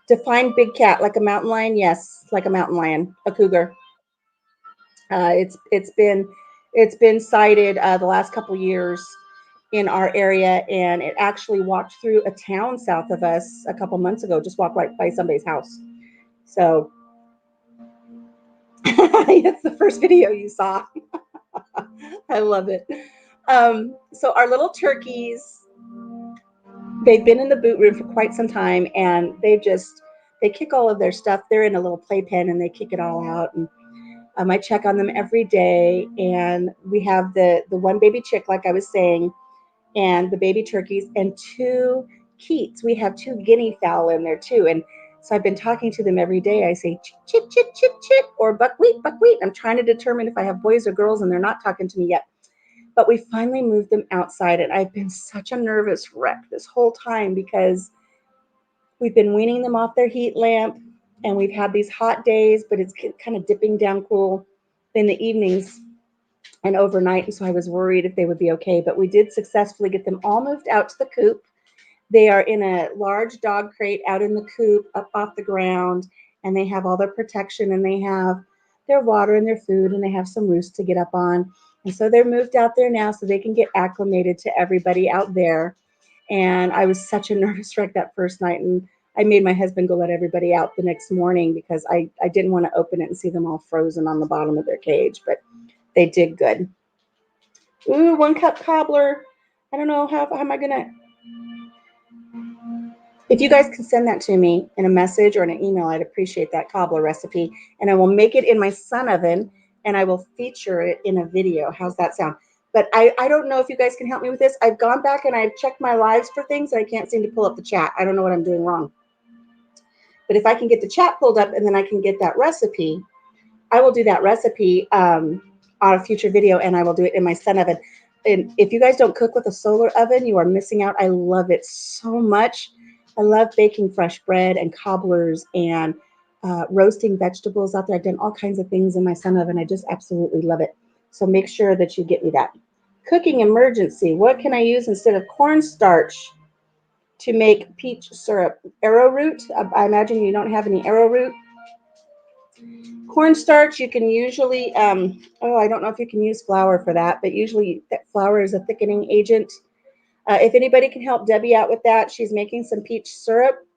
Define big cat, like a mountain lion? Yes, like a mountain lion, a cougar. It's been sighted the last couple years in our area, and it actually walked through a town south of us a couple months ago. Just walked right by somebody's house. So It's the first video you saw. I love it. So our little turkeys, they've been in the boot room for quite some time, and they kick all of their stuff. They're in a little playpen, and they kick it all out. And I check on them every day, and we have the one baby chick, like I was saying, and the baby turkeys, and two keats. We have two guinea fowl in there too, and so I've been talking to them every day. I say chit chit chit chit or buckwheat buckwheat. I'm trying to determine if I have boys or girls, and they're not talking to me yet. But we finally moved them outside, and I've been such a nervous wreck this whole time because we've been weaning them off their heat lamp, and we've had these hot days, but it's kind of dipping down cool in the evenings and overnight. And so I was worried if they would be okay, but we did successfully get them all moved out to the coop. They are in a large dog crate out in the coop up off the ground, and they have all their protection, and they have their water and their food, and they have some roost to get up on. And so they're moved out there now so they can get acclimated to everybody out there. And I was such a nervous wreck that first night, and I made my husband go let everybody out the next morning because I didn't want to open it and see them all frozen on the bottom of their cage, but they did good. Ooh, 1 cup cobbler. I don't know how am I gonna. If you guys can send that to me in a message or in an email, I'd appreciate that cobbler recipe, and I will make it in my sun oven, and I will feature it in a video. How's that sound? But I don't know if you guys can help me with this. I've gone back and I've checked my lives for things, and I can't seem to pull up the chat. I don't know what I'm doing wrong. But if I can get the chat pulled up and then I can get that recipe, I will do that recipe on a future video, and I will do it in my sun oven. And if you guys don't cook with a solar oven, you are missing out. I love it so much. I love baking fresh bread and cobblers and roasting vegetables out there. I've done all kinds of things in my sun oven. I just absolutely love it. So make sure that you get me that. Cooking emergency. What can I use instead of cornstarch to make peach syrup? Arrowroot. I imagine you don't have any arrowroot. Cornstarch, you can usually, I don't know if you can use flour for that, but usually that flour is a thickening agent. If anybody can help Debbie out with that, she's making some peach syrup.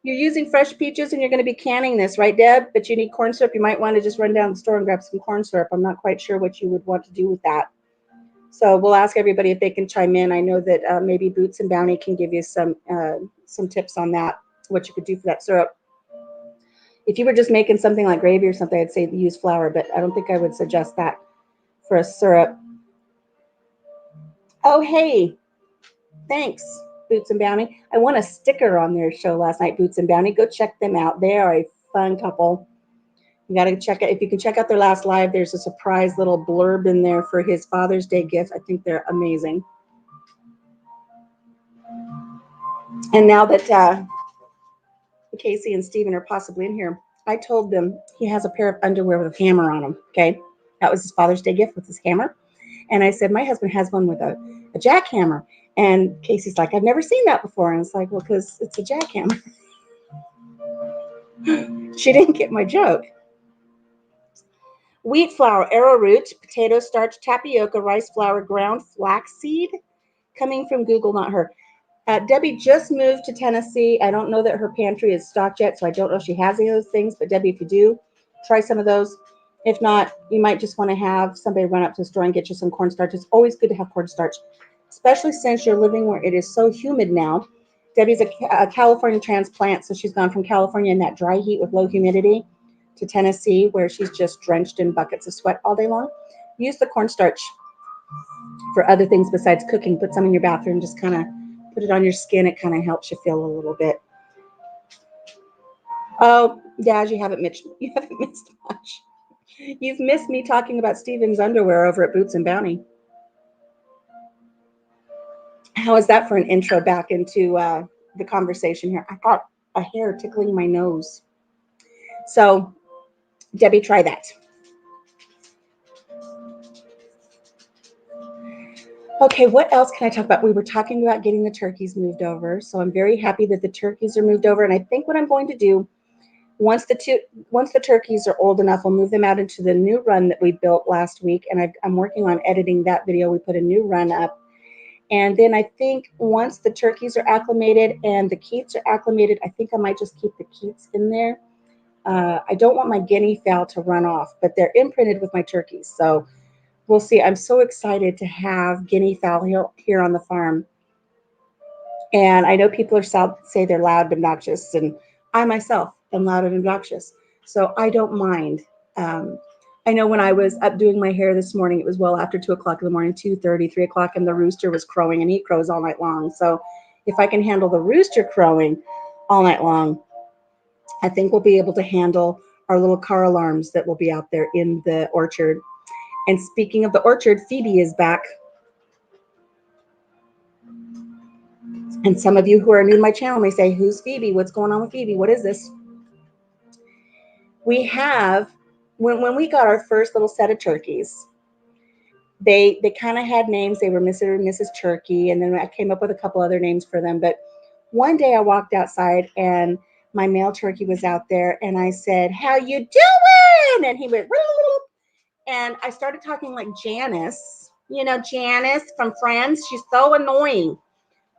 You're using fresh peaches and you're going to be canning this, right, Deb? But you need corn syrup. You might want to just run down the store and grab some corn syrup. I'm not quite sure what you would want to do with that. So we'll ask everybody if they can chime in. I know that maybe Boots and Bounty can give you some tips on that, what you could do for that syrup. If you were just making something like gravy or something, I'd say use flour, but I don't think I would suggest that for a syrup. Oh, hey, thanks, Boots and Bounty. I won a sticker on their show last night, Boots and Bounty. Go check them out. They are a fun couple. You got to check it. If you can check out their last live, there's a surprise little blurb in there for his Father's Day gift. I think they're amazing. And now that Casey and Steven are possibly in here, I told them he has a pair of underwear with a hammer on them. Okay. That was his Father's Day gift with his hammer. And I said, my husband has one with a jackhammer. And Casey's like, I've never seen that before. And it's like, well, because it's a jackhammer. She didn't get my joke. Wheat flour, arrowroot, potato starch, tapioca, rice flour, ground flaxseed. Coming from Google, not her. Debbie just moved to Tennessee. I don't know that her pantry is stocked yet, so I don't know if she has any of those things. But Debbie, if you do, try some of those. If not, you might just want to have somebody run up to the store and get you some cornstarch. It's always good to have cornstarch, especially since you're living where it is so humid now. Debbie's a California transplant, so she's gone from California in that dry heat with low humidity to Tennessee, where she's just drenched in buckets of sweat all day long. Use the cornstarch for other things besides cooking. Put some in your bathroom, just kind of put it on your skin. It kind of helps you feel a little bit. Oh, Dad, you haven't missed much. You've missed me talking about Steven's underwear over at Boots and Bounty. How is that for an intro back into the conversation here? I got a hair tickling my nose. So, Debbie, try that. Okay, what else can I talk about? We were talking about getting the turkeys moved over. So I'm very happy that the turkeys are moved over. And I think what I'm going to do, once the turkeys are old enough, we'll move them out into the new run that we built last week. And I'm working on editing that video. We put a new run up. And then I think once the turkeys are acclimated and the keats are acclimated, I think I might just keep the keats in there. I don't want my guinea fowl to run off, but they're imprinted with my turkeys. So we'll see. I'm so excited to have guinea fowl here on the farm. And I know people are say they're loud and obnoxious, and I myself am loud and obnoxious. So I don't mind. Um, I know when I was up doing my hair this morning, it was well after 2 o'clock in the morning, 2:30, 3 o'clock, and the rooster was crowing, and he crows all night long. So if I can handle the rooster crowing all night long, I think we'll be able to handle our little car alarms that will be out there in the orchard. And speaking of the orchard, Phoebe is back. And some of you who are new to my channel may say, who's Phoebe? What's going on with Phoebe? What is this? We have, when we got our first little set of turkeys, they kind of had names. They were Mr. and Mrs. Turkey, and then I came up with a couple other names for them. But one day I walked outside and my male turkey was out there, and I said, "How you doing?" And he went, and I started talking like Janice. You know, Janice from Friends. She's so annoying.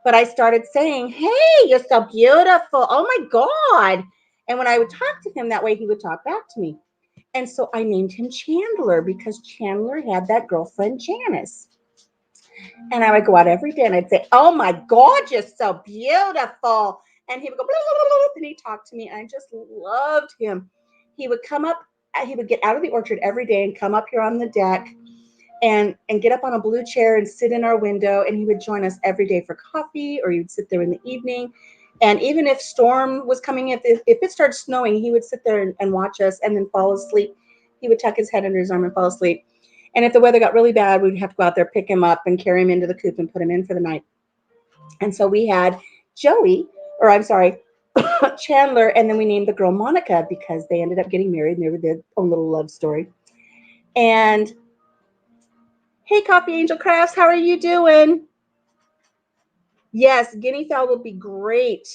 But I started saying, "Hey, you're so beautiful. Oh my God." And when I would talk to him that way, he would talk back to me. And so I named him Chandler because Chandler had that girlfriend, Janice. And I would go out every day and I'd say, "Oh my God, you're so beautiful." And he would go, blah, blah, blah, and he'd talk to me. And I just loved him. He would come up, he would get out of the orchard every day and come up here on the deck and get up on a blue chair and sit in our window, and he would join us every day for coffee, or he would sit there in the evening. And even if storm was coming, if it started snowing, he would sit there and watch us and then fall asleep. He would tuck his head under his arm and fall asleep. And if the weather got really bad, we'd have to go out there, pick him up and carry him into the coop and put him in for the night. And so we had Joey, or I'm sorry, Chandler, and then we named the girl Monica because they ended up getting married and they were their own little love story. And hey, Coffee Angel Crafts, how are you doing? Yes, guinea fowl will be great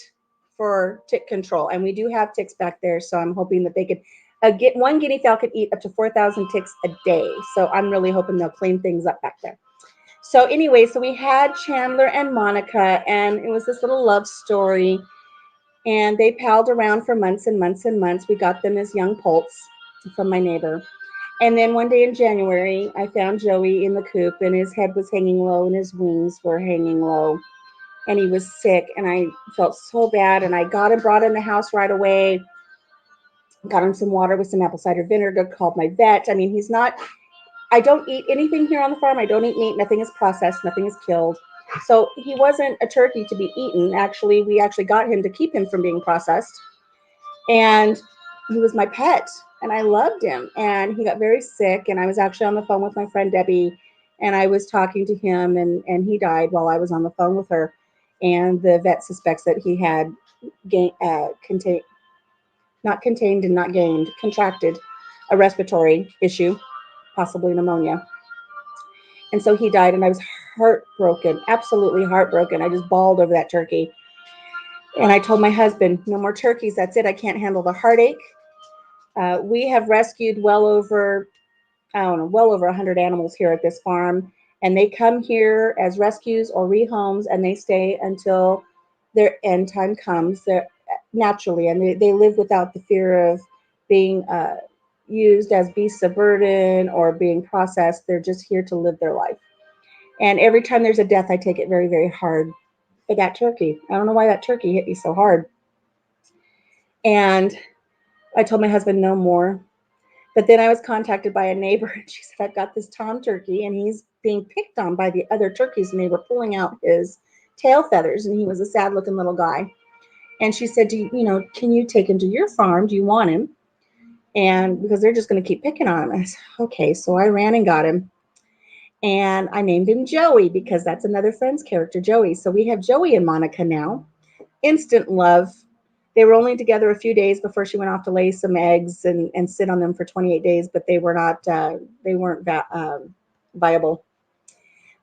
for tick control, and we do have ticks back there, so I'm hoping that they could get one guinea fowl could eat up to 4,000 ticks a day. So I'm really hoping they'll clean things up back there. So anyway, so we had Chandler and Monica, and it was this little love story, and they palled around for months and months and months. We got them as young poults from my neighbor. And then one day in January, I found Joey in the coop, and his head was hanging low and his wings were hanging low. And he was sick, and I felt so bad. And I got him, brought him in the house right away, got him some water with some apple cider vinegar, called my vet. I mean, I don't eat anything here on the farm. I don't eat meat. Nothing is processed. Nothing is killed. So he wasn't a turkey to be eaten. Actually, we actually got him to keep him from being processed. And he was my pet, and I loved him. And he got very sick, and I was actually on the phone with my friend Debbie, and I was talking to him, and he died while I was on the phone with her. And the vet suspects that he had not contained and not gained, contracted a respiratory issue, possibly pneumonia. And so he died, and I was heartbroken, absolutely heartbroken. I just bawled over that turkey. And I told my husband, no more turkeys. That's it. I can't handle the heartache. We have rescued well over 100 animals here at this farm. And they come here as rescues or rehomes, and they stay until their end time comes. They're naturally, and they live without the fear of being used as beasts of burden or being processed. They're just here to live their life. And every time there's a death, I take it very, very hard. But that turkey, I don't know why that turkey hit me so hard. And I told my husband no more. But then I was contacted by a neighbor, and she said, I've got this tom turkey, and he's being picked on by the other turkeys, and they were pulling out his tail feathers, and he was a sad-looking little guy. And she said, can you take him to your farm? Do you want him? And because they're just going to keep picking on him. And I said, okay. So I ran and got him. And I named him Joey because that's another Friends character, Joey. So we have Joey and Monica now. Instant love. They were only together a few days before she went off to lay some eggs and sit on them for 28 days, but they weren't viable.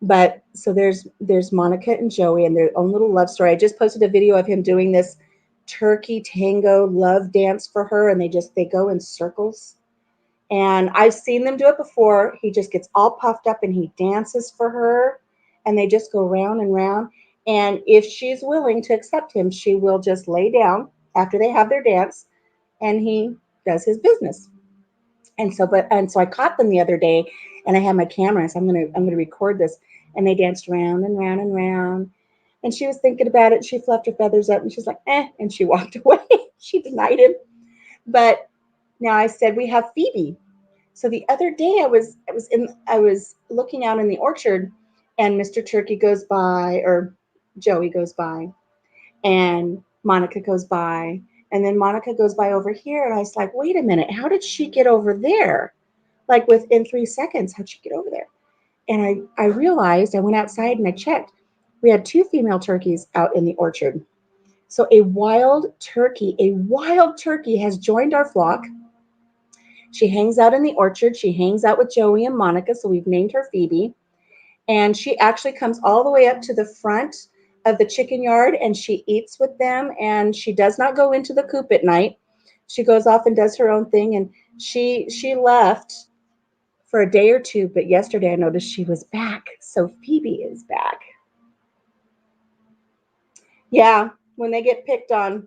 But so there's Monica and Joey and their own little love story. I just posted a video of him doing this turkey tango love dance for her, and they go in circles. And I've seen them do it before. He just gets all puffed up and he dances for her, and they just go round and round. And if she's willing to accept him, she will just lay down after they have their dance, and he does his business. And so I caught them the other day, and I had my camera, so I'm gonna record this. And they danced round and round and round. And she was thinking about it. She fluffed her feathers up, and she's like, eh, and she walked away. She denied him. But now I said we have Phoebe. So the other day I was looking out in the orchard, and Mr. Turkey goes by, or Joey goes by, and Monica goes by, and then Monica goes by over here, and I was like, wait a minute, how did she get over there? Like within 3 seconds, how'd she get over there? And I realized, I went outside and I checked. We had two female turkeys out in the orchard. So a wild turkey has joined our flock. She hangs out in the orchard. She hangs out with Joey and Monica, so we've named her Phoebe. And she actually comes all the way up to the front of the chicken yard, and she eats with them, and she does not go into the coop at night. She goes off and does her own thing, and she left for a day or two, but yesterday I noticed she was back. So Phoebe is back. Yeah, when they get picked on,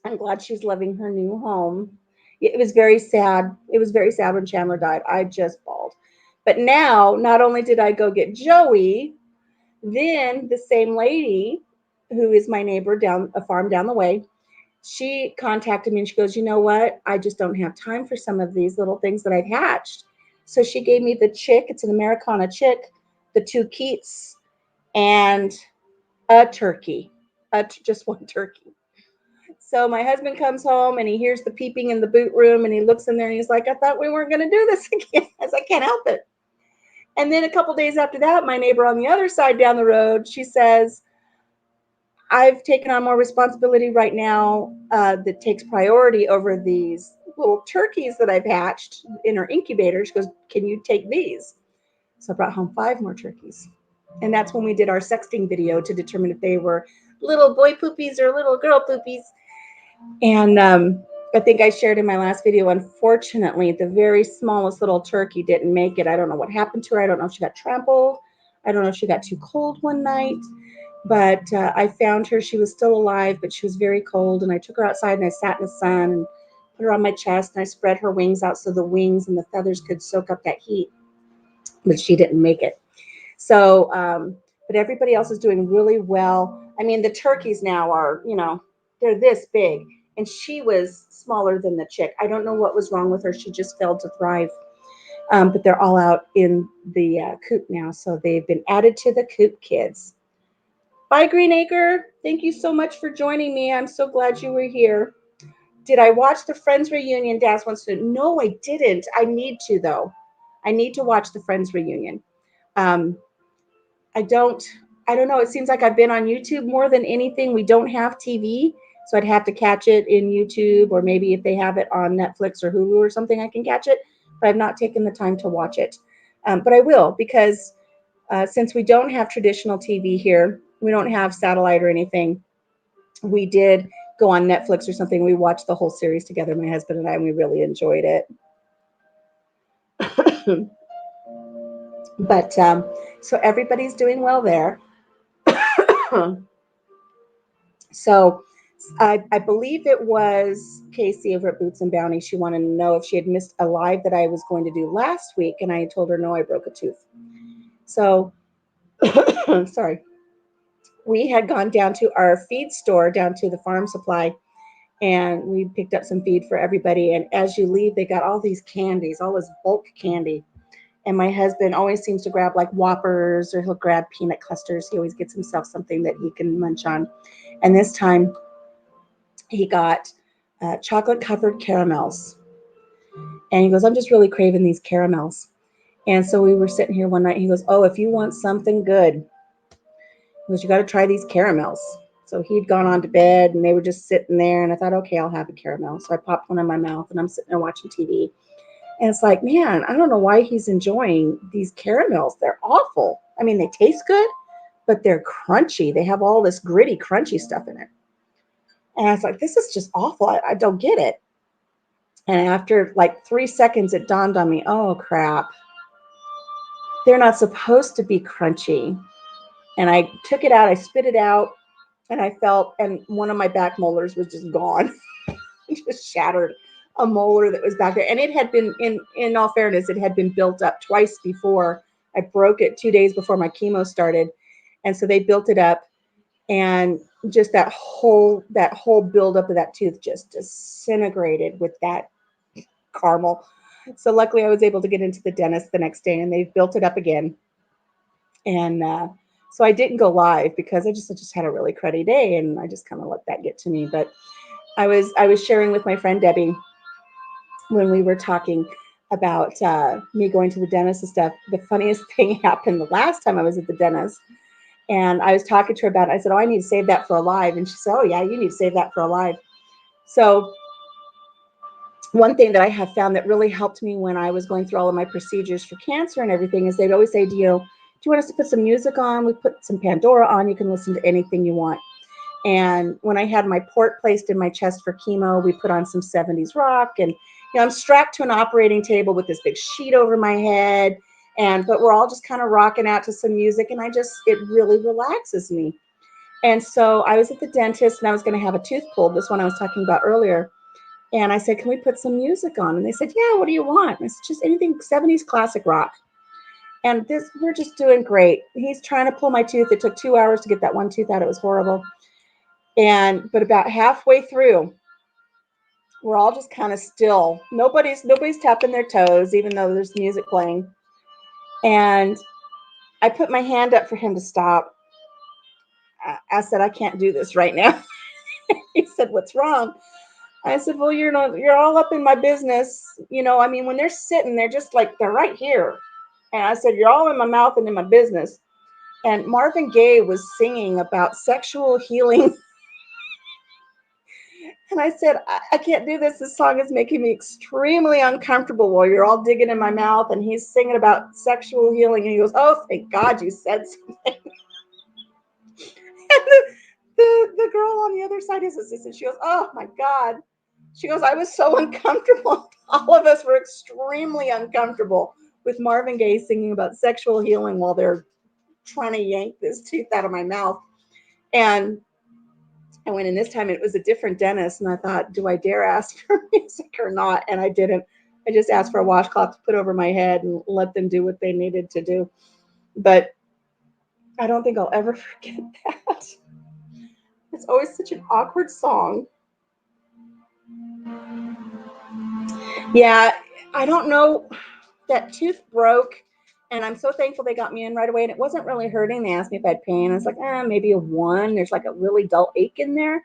I'm glad she's loving her new home. It was very sad. It was very sad when Chandler died. I just bawled. But now, not only did I go get Joey, then the same lady who is my neighbor down a farm down the way, she contacted me and she goes, you know what? I just don't have time for some of these little things that I've hatched. So she gave me the chick. It's an Americana chick, the two Keats, and a turkey, just one turkey. So my husband comes home and he hears the peeping in the boot room and he looks in there and he's like, I thought we weren't going to do this again. I was like, I can't help it. And then a couple days after that, my neighbor on the other side down the road, she says, I've taken on more responsibility right now that takes priority over these little turkeys that I've hatched in her incubator. She goes, can you take these? So I brought home 5 more turkeys. And that's when we did our sexting video to determine if they were little boy poopies or little girl poopies. And I think I shared in my last video, unfortunately, the very smallest little turkey didn't make it. I don't know what happened to her. I don't know if she got trampled. I don't know if she got too cold one night. But I found her. She was still alive, but she was very cold. And I took her outside and I sat in the sun and put her on my chest. And I spread her wings out so the wings and the feathers could soak up that heat. But she didn't make it. So, but everybody else is doing really well. I mean, the turkeys now are, they're this big. And she was smaller than the chick. I don't know what was wrong with her. She just failed to thrive. But they're all out in the coop now. So they've been added to the coop kids. Bye, Greenacre. Thank you so much for joining me. I'm so glad you were here. Did I watch the Friends reunion? Daz wants to. No, I didn't. I need to, though. I need to watch the Friends reunion. I don't know. It seems like I've been on YouTube more than anything. We don't have TV, so I'd have to catch it in YouTube, or maybe if they have it on Netflix or Hulu or something, I can catch it. But I've not taken the time to watch it. But I will, because since we don't have traditional TV here, we don't have satellite or anything. We did go on Netflix or something. We watched the whole series together, my husband and I, and we really enjoyed it. But so everybody's doing well there. So I believe it was Casey over at Boots and Bounty. She wanted to know if she had missed a live that I was going to do last week, and I told her no, I broke a tooth. So sorry. We had gone down to our feed store, down to the farm supply, and we picked up some feed for everybody. And as you leave, they got all these candies, all this bulk candy. And my husband always seems to grab like Whoppers, or he'll grab peanut clusters. He always gets himself something that he can munch on. And this time he got chocolate covered caramels. And he goes, I'm just really craving these caramels. And so we were sitting here one night. He goes, oh, if you want something good, he goes, you got to try these caramels. So he'd gone on to bed and they were just sitting there. And I thought, okay, I'll have a caramel. So I popped one in my mouth and I'm sitting there watching TV. And it's like, man, I don't know why he's enjoying these caramels. They're awful. I mean, they taste good, but they're crunchy. They have all this gritty, crunchy stuff in it. And I was like, this is just awful. I don't get it. And after like 3 seconds, it dawned on me, oh, crap. They're not supposed to be crunchy. And I took it out. I spit it out. And I felt, and one of my back molars was just gone. It just shattered. a molar that was back there. And it had been, in all fairness, it had been built up twice before. I broke it 2 days before my chemo started. And so they built it up, and just that whole buildup of that tooth just disintegrated with that caramel. So luckily I was able to get into the dentist the next day, and they've built it up again. And so I didn't go live because I just had a really cruddy day, and I just kind of let that get to me. But I was sharing with my friend Debbie when we were talking about me going to the dentist and stuff. The funniest thing happened the last time I was at the dentist, and I was talking to her about it. I said, "Oh, I need to save that for a live," and she said, "Oh yeah, you need to save that for a live." So one thing that I have found that really helped me when I was going through all of my procedures for cancer and everything is they'd always say, "Do you want us to put some music on? We put some Pandora on. You can listen to anything you want." And when I had my port placed in my chest for chemo, we put on some 70s rock. And I'm strapped to an operating table with this big sheet over my head. But we're all just kind of rocking out to some music. And it really relaxes me. And so I was at the dentist, and I was going to have a tooth pulled, this one I was talking about earlier. And I said, "Can we put some music on?" And they said, "Yeah, what do you want?" And I said, "Just anything 70s classic rock." And we're just doing great. He's trying to pull my tooth. It took 2 hours to get that one tooth out. It was horrible. But about halfway through, we're all just kind of still. Nobody's tapping their toes, even though there's music playing. And I put my hand up for him to stop. I said, "I can't do this right now." He said, "What's wrong?" I said, "Well, you're all up in my business. I mean, when they're sitting, they're just like, they're right here." And I said, "You're all in my mouth and in my business." And Marvin Gaye was singing about sexual healing. And I said, I can't do this. This song is making me extremely uncomfortable while you're all digging in my mouth. And he's singing about sexual healing. And he goes, "Oh, thank God you said something." And the girl on the other side, his assistant, she goes, "Oh, my God." She goes, "I was so uncomfortable." All of us were extremely uncomfortable with Marvin Gaye singing about sexual healing while they're trying to yank this tooth out of my mouth. And I went in this time, it was a different dentist, and I thought, do I dare ask for music or not? And I didn't. I just asked for a washcloth to put over my head and let them do what they needed to do. But I don't think I'll ever forget that. It's always such an awkward song. Yeah, I don't know. That tooth broke, and I'm so thankful they got me in right away. And it wasn't really hurting. They asked me if I had pain. I was like, maybe a 1. There's like a really dull ache in there.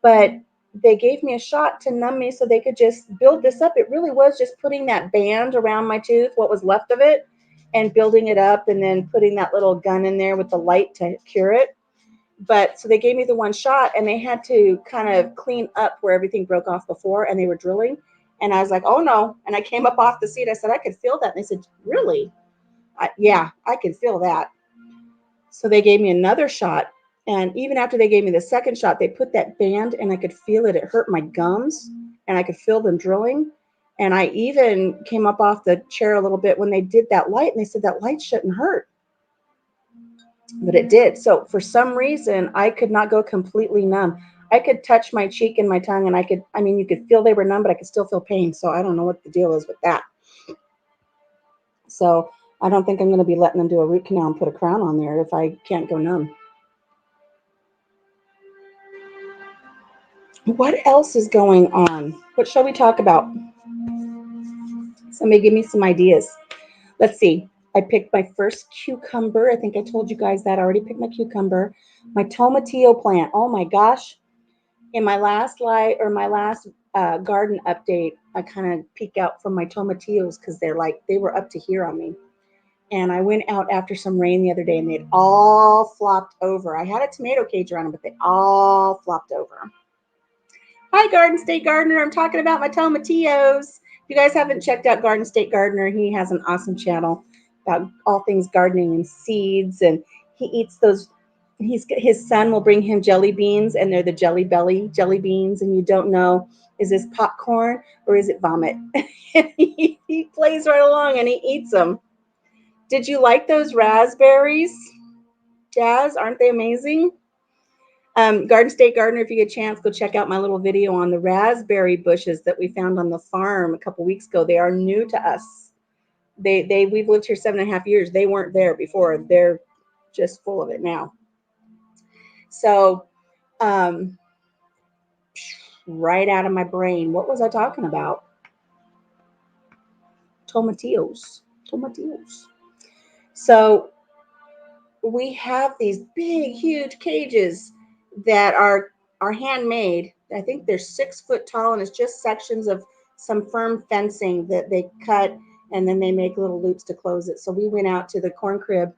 But they gave me a shot to numb me so they could just build this up. It really was just putting that band around my tooth, what was left of it, and building it up, and then putting that little gun in there with the light to cure it. But so they gave me the one shot, and they had to kind of clean up where everything broke off before, and they were drilling. And I was like, "Oh no." And I came up off the seat. I said, "I could feel that." And they said, "Really?" Yeah, I could feel that. So they gave me another shot. And even after they gave me the second shot, they put that band, and I could feel it. It hurt my gums, and I could feel them drilling. And I even came up off the chair a little bit when they did that light, and they said that light shouldn't hurt. But it did. So for some reason, I could not go completely numb. I could touch my cheek and my tongue, and you could feel they were numb, but I could still feel pain. So I don't know what the deal is with that. So I don't think I'm going to be letting them do a root canal and put a crown on there if I can't go numb. What else is going on? What shall we talk about? Somebody give me some ideas. Let's see. I picked my first cucumber. I think I told you guys that I already picked my cucumber. My tomatillo plant. Oh my gosh. In my last garden update, I kind of peek out from my tomatillos because they were up to here on me. And I went out after some rain the other day, and they'd all flopped over. I had a tomato cage around them, but they all flopped over. Hi, Garden State Gardener. I'm talking about my tomatillos. If you guys haven't checked out Garden State Gardener, he has an awesome channel about all things gardening and seeds. And he eats those. His son will bring him jelly beans, and they're the Jelly Belly jelly beans. And you don't know, is this popcorn or is it vomit? And he plays right along and he eats them. Did you like those raspberries, Jazz? Aren't they amazing? Garden State Gardener, if you get a chance, go check out my little video on the raspberry bushes that we found on the farm a couple weeks ago. They are new to us. We've lived here 7.5 years. They weren't there before. They're just full of it now. So, um, right out of my brain, what was I talking about? Tomatillos. Tomatillos. So we have these big, huge cages that are handmade. I think they're 6 foot tall, and it's just sections of some firm fencing that they cut, and then they make little loops to close it. So we went out to the corn crib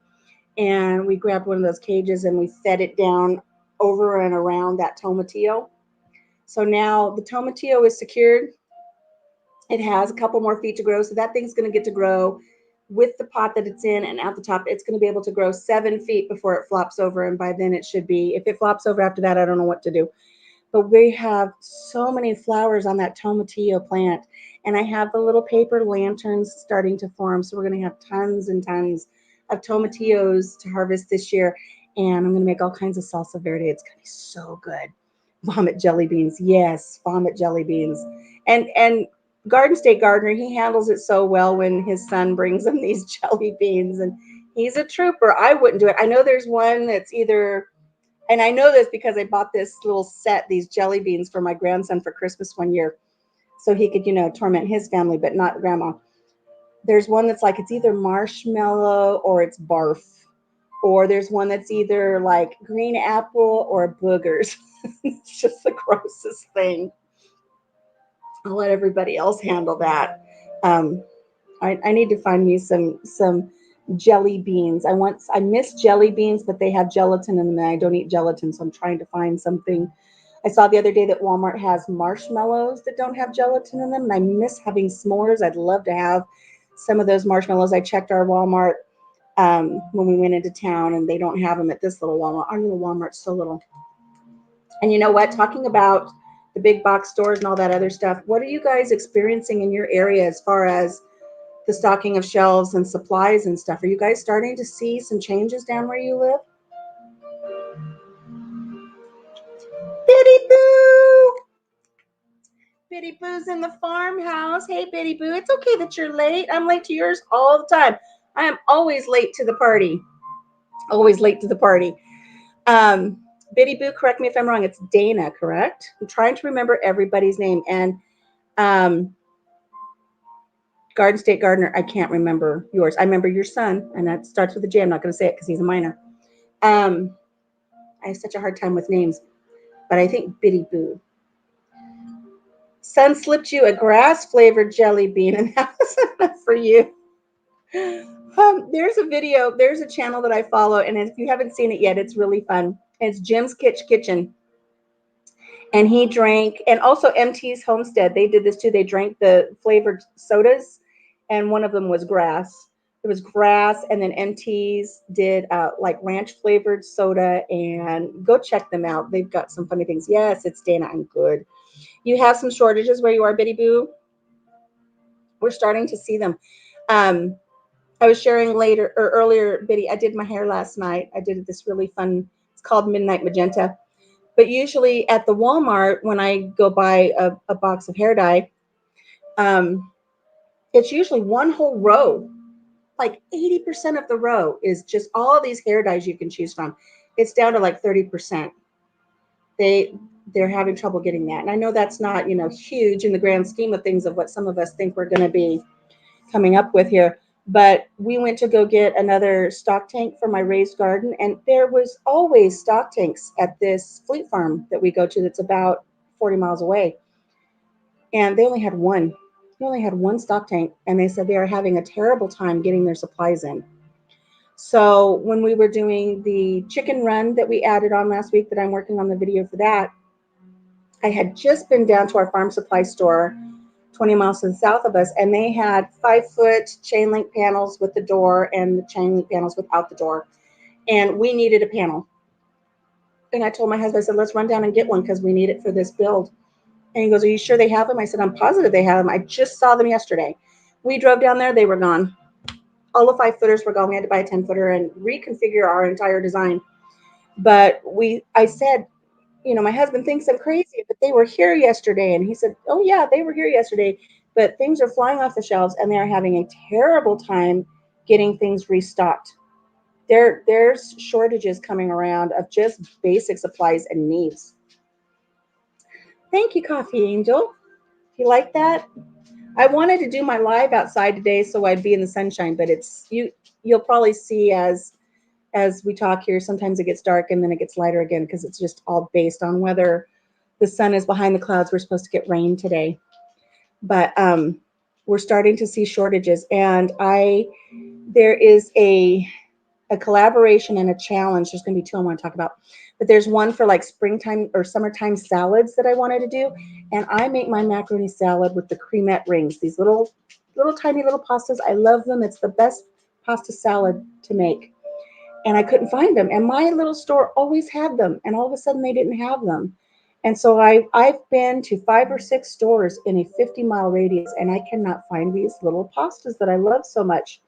and we grabbed one of those cages and we fed it down over and around that tomatillo. So now the tomatillo is secured. It has a couple more feet to grow, so that thing's going to get to grow with the pot that it's in, and at the top it's going to be able to grow 7 feet before it flops over, and by then it should be, if it flops over after that, I don't know what to do. But we have so many flowers on that tomatillo plant, and I have the little paper lanterns starting to form, so we're going to have tons and tons of tomatillos to harvest this year, and I'm going to make all kinds of salsa verde. It's going to be so good. Vomit jelly beans, yes, vomit jelly beans. And Garden State Gardener, he handles it so well when his son brings him these jelly beans, and he's a trooper. I wouldn't do it. I know there's one that's either, and I know this because I bought this little set, these jelly beans for my grandson for Christmas one year, so he could, torment his family, but not grandma. There's one that's like, it's either marshmallow or it's barf, or there's one that's either like green apple or boogers. It's just the grossest thing. I'll let everybody else handle that. Um, I need to find me some jelly beans. I miss jelly beans, but they have gelatin in them, and I don't eat gelatin, so I'm trying to find something. I saw the other day that Walmart has marshmallows that don't have gelatin in them, and I miss having s'mores. I'd love to have some of those marshmallows. I checked our Walmart when we went into town, and they don't have them at this little Walmart. Our little Walmart's so little. And you know what? Talking about the big box stores and all that other stuff, what are you guys experiencing in your area as far as the stocking of shelves and supplies and stuff? Are you guys starting to see some changes down where you live? Biddy Boo! Biddy Boo's in the farmhouse. Hey, Biddy Boo. It's okay that you're late. I'm late to yours all the time. I am always late to the party. Always late to the party. Biddy Boo, correct me if I'm wrong. It's Dana, correct? I'm trying to remember everybody's name. And Garden State Gardener, I can't remember yours. I remember your son, and that starts with a J. I'm not going to say it because he's a minor. I have such a hard time with names, but I think Biddy Boo. Son slipped you a grass-flavored jelly bean, and that was enough for you. There's a video, there's a channel that I follow, and if you haven't seen it yet, it's really fun. It's Jim's Kitchen. And he drank, and also MT's Homestead, they did this too. They drank the flavored sodas, and one of them was grass. It was grass, and then MT's did like ranch flavored soda, and go check them out. They've got some funny things. Yes, it's Dana. I'm good. You have some shortages where you are, Biddy Boo? We're starting to see them. I was sharing earlier, Biddy, I did my hair last night. I did this really fun, it's called Midnight Magenta. But usually at the Walmart, when I go buy a box of hair dye, it's usually one whole row. Like 80% of the row is just all these hair dyes you can choose from. It's down to like 30%. They're having trouble getting that. And I know that's not, huge in the grand scheme of things of what some of us think we're going to be coming up with here. But we went to go get another stock tank for my raised garden, and there was always stock tanks at this Fleet Farm that we go to that's about 40 miles away. And they only had one. They only had one stock tank, and they said they are having a terrible time getting their supplies in. So when we were doing the chicken run that we added on last week, that I'm working on the video for that, I had just been down to our farm supply store 20 miles to the south of us, and they had 5-foot chain link panels with the door and the chain link panels without the door. And we needed a panel. And I told my husband, I said, let's run down and get one because we need it for this build. And he goes, are you sure they have them? I said, I'm positive they have them. I just saw them yesterday. We drove down there. They were gone. All the 5-footers were gone. We had to buy a 10-footer and reconfigure our entire design. But I said, my husband thinks I'm crazy, but they were here yesterday. And he said, oh, yeah, they were here yesterday. But things are flying off the shelves and they're having a terrible time getting things restocked. There's shortages coming around of just basic supplies and needs. Thank you, Coffee Angel. You like that? I wanted to do my live outside today so I'd be in the sunshine, but you'll probably see as we talk here, sometimes it gets dark and then it gets lighter again because it's just all based on whether the sun is behind the clouds. We're supposed to get rain today, but we're starting to see shortages, and there is a collaboration and a challenge. There's going to be two I want to talk about, but there's one for like springtime or summertime salads that I wanted to do, and I make my macaroni salad with the cremette rings. These little tiny little pastas. I love them. It's the best pasta salad to make, and I couldn't find them. And my little store always had them, and all of a sudden they didn't have them. And so I've been to 5 or 6 stores in a 50-mile radius, and I cannot find these little pastas that I love so much.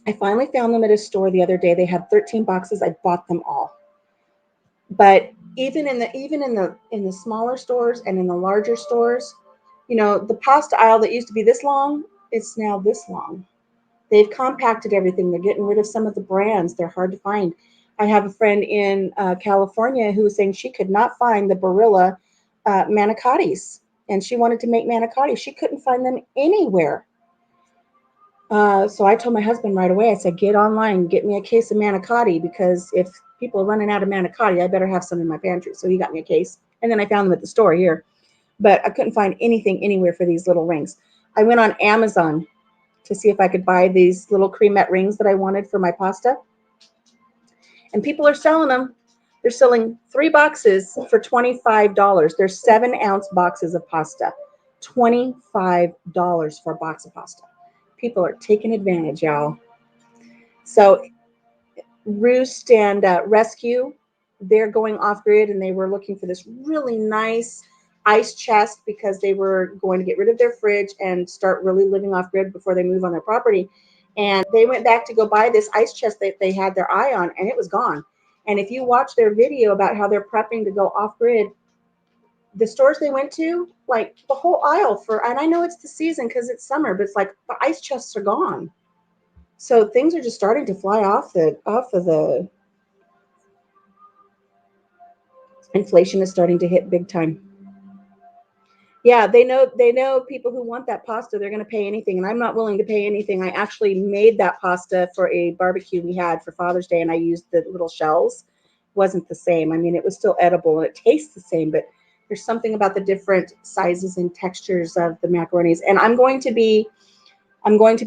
I finally found them at a store the other day. They had 13 boxes. I bought them all. But even in the smaller stores and in the larger stores, the pasta aisle that used to be this long, it's now this long. They've compacted everything. They're getting rid of some of the brands. They're hard to find. I have a friend in California who was saying she could not find the Barilla manicottis, and she wanted to make manicotti. She couldn't find them anywhere. So I told my husband right away, I said, get online, get me a case of manicotti, because if people are running out of manicotti, I better have some in my pantry. So he got me a case. And then I found them at the store here. But I couldn't find anything anywhere for these little rings. I went on Amazon to see if I could buy these little cremette rings that I wanted for my pasta. And people are selling them. They're selling 3 boxes for $25. They're 7-ounce boxes of pasta. $25 for a box of pasta. People are taking advantage, y'all. So Roost and Rescue, they're going off grid, and they were looking for this really nice ice chest because they were going to get rid of their fridge and start really living off grid before they move on their property. And they went back to go buy this ice chest that they had their eye on, and it was gone. And if you watch their video about how they're prepping to go off grid, the stores they went to, like the whole aisle and I know it's the season because it's summer, but it's like the ice chests are gone. So things are just starting to fly off of the inflation is starting to hit big time. Yeah, they know people who want that pasta, they're going to pay anything, and I'm not willing to pay anything. I actually made that pasta for a barbecue we had for Father's Day, and I used the little shells. It wasn't the same. I mean, it was still edible and it tastes the same, but there's something about the different sizes and textures of the macaronis. And I'm going to be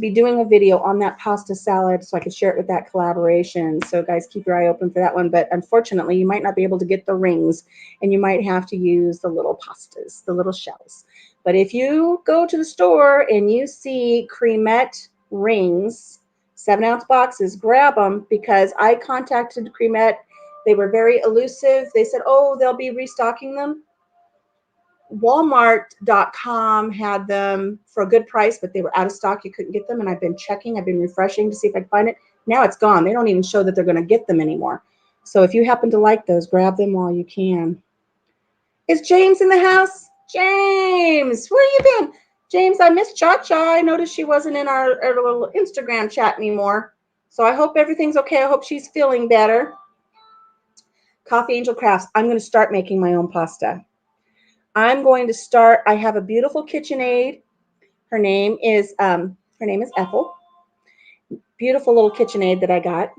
doing a video on that pasta salad so I can share it with that collaboration. So guys, keep your eye open for that one. But unfortunately, you might not be able to get the rings, and you might have to use the little pastas, the little shells. But if you go to the store and you see cremette rings, 7-ounce boxes, grab them, because I contacted Cremette. They were very elusive. They said, oh, they'll be restocking them. Walmart.com had them for a good price, but they were out of stock. You couldn't get them. And I've been checking, I've been refreshing to see if I can find it. Now it's gone. They don't even show that they're going to get them anymore. So if you happen to like those, grab them while you can. Is James in the house? James, where you been? James, I missed Cha-Cha. I noticed she wasn't in our little Instagram chat anymore. So I hope everything's okay. I hope she's feeling better. Coffee Angel Crafts. I'm going to start making my own pasta. I have a beautiful KitchenAid. Her name is Ethel. Beautiful little KitchenAid that I got.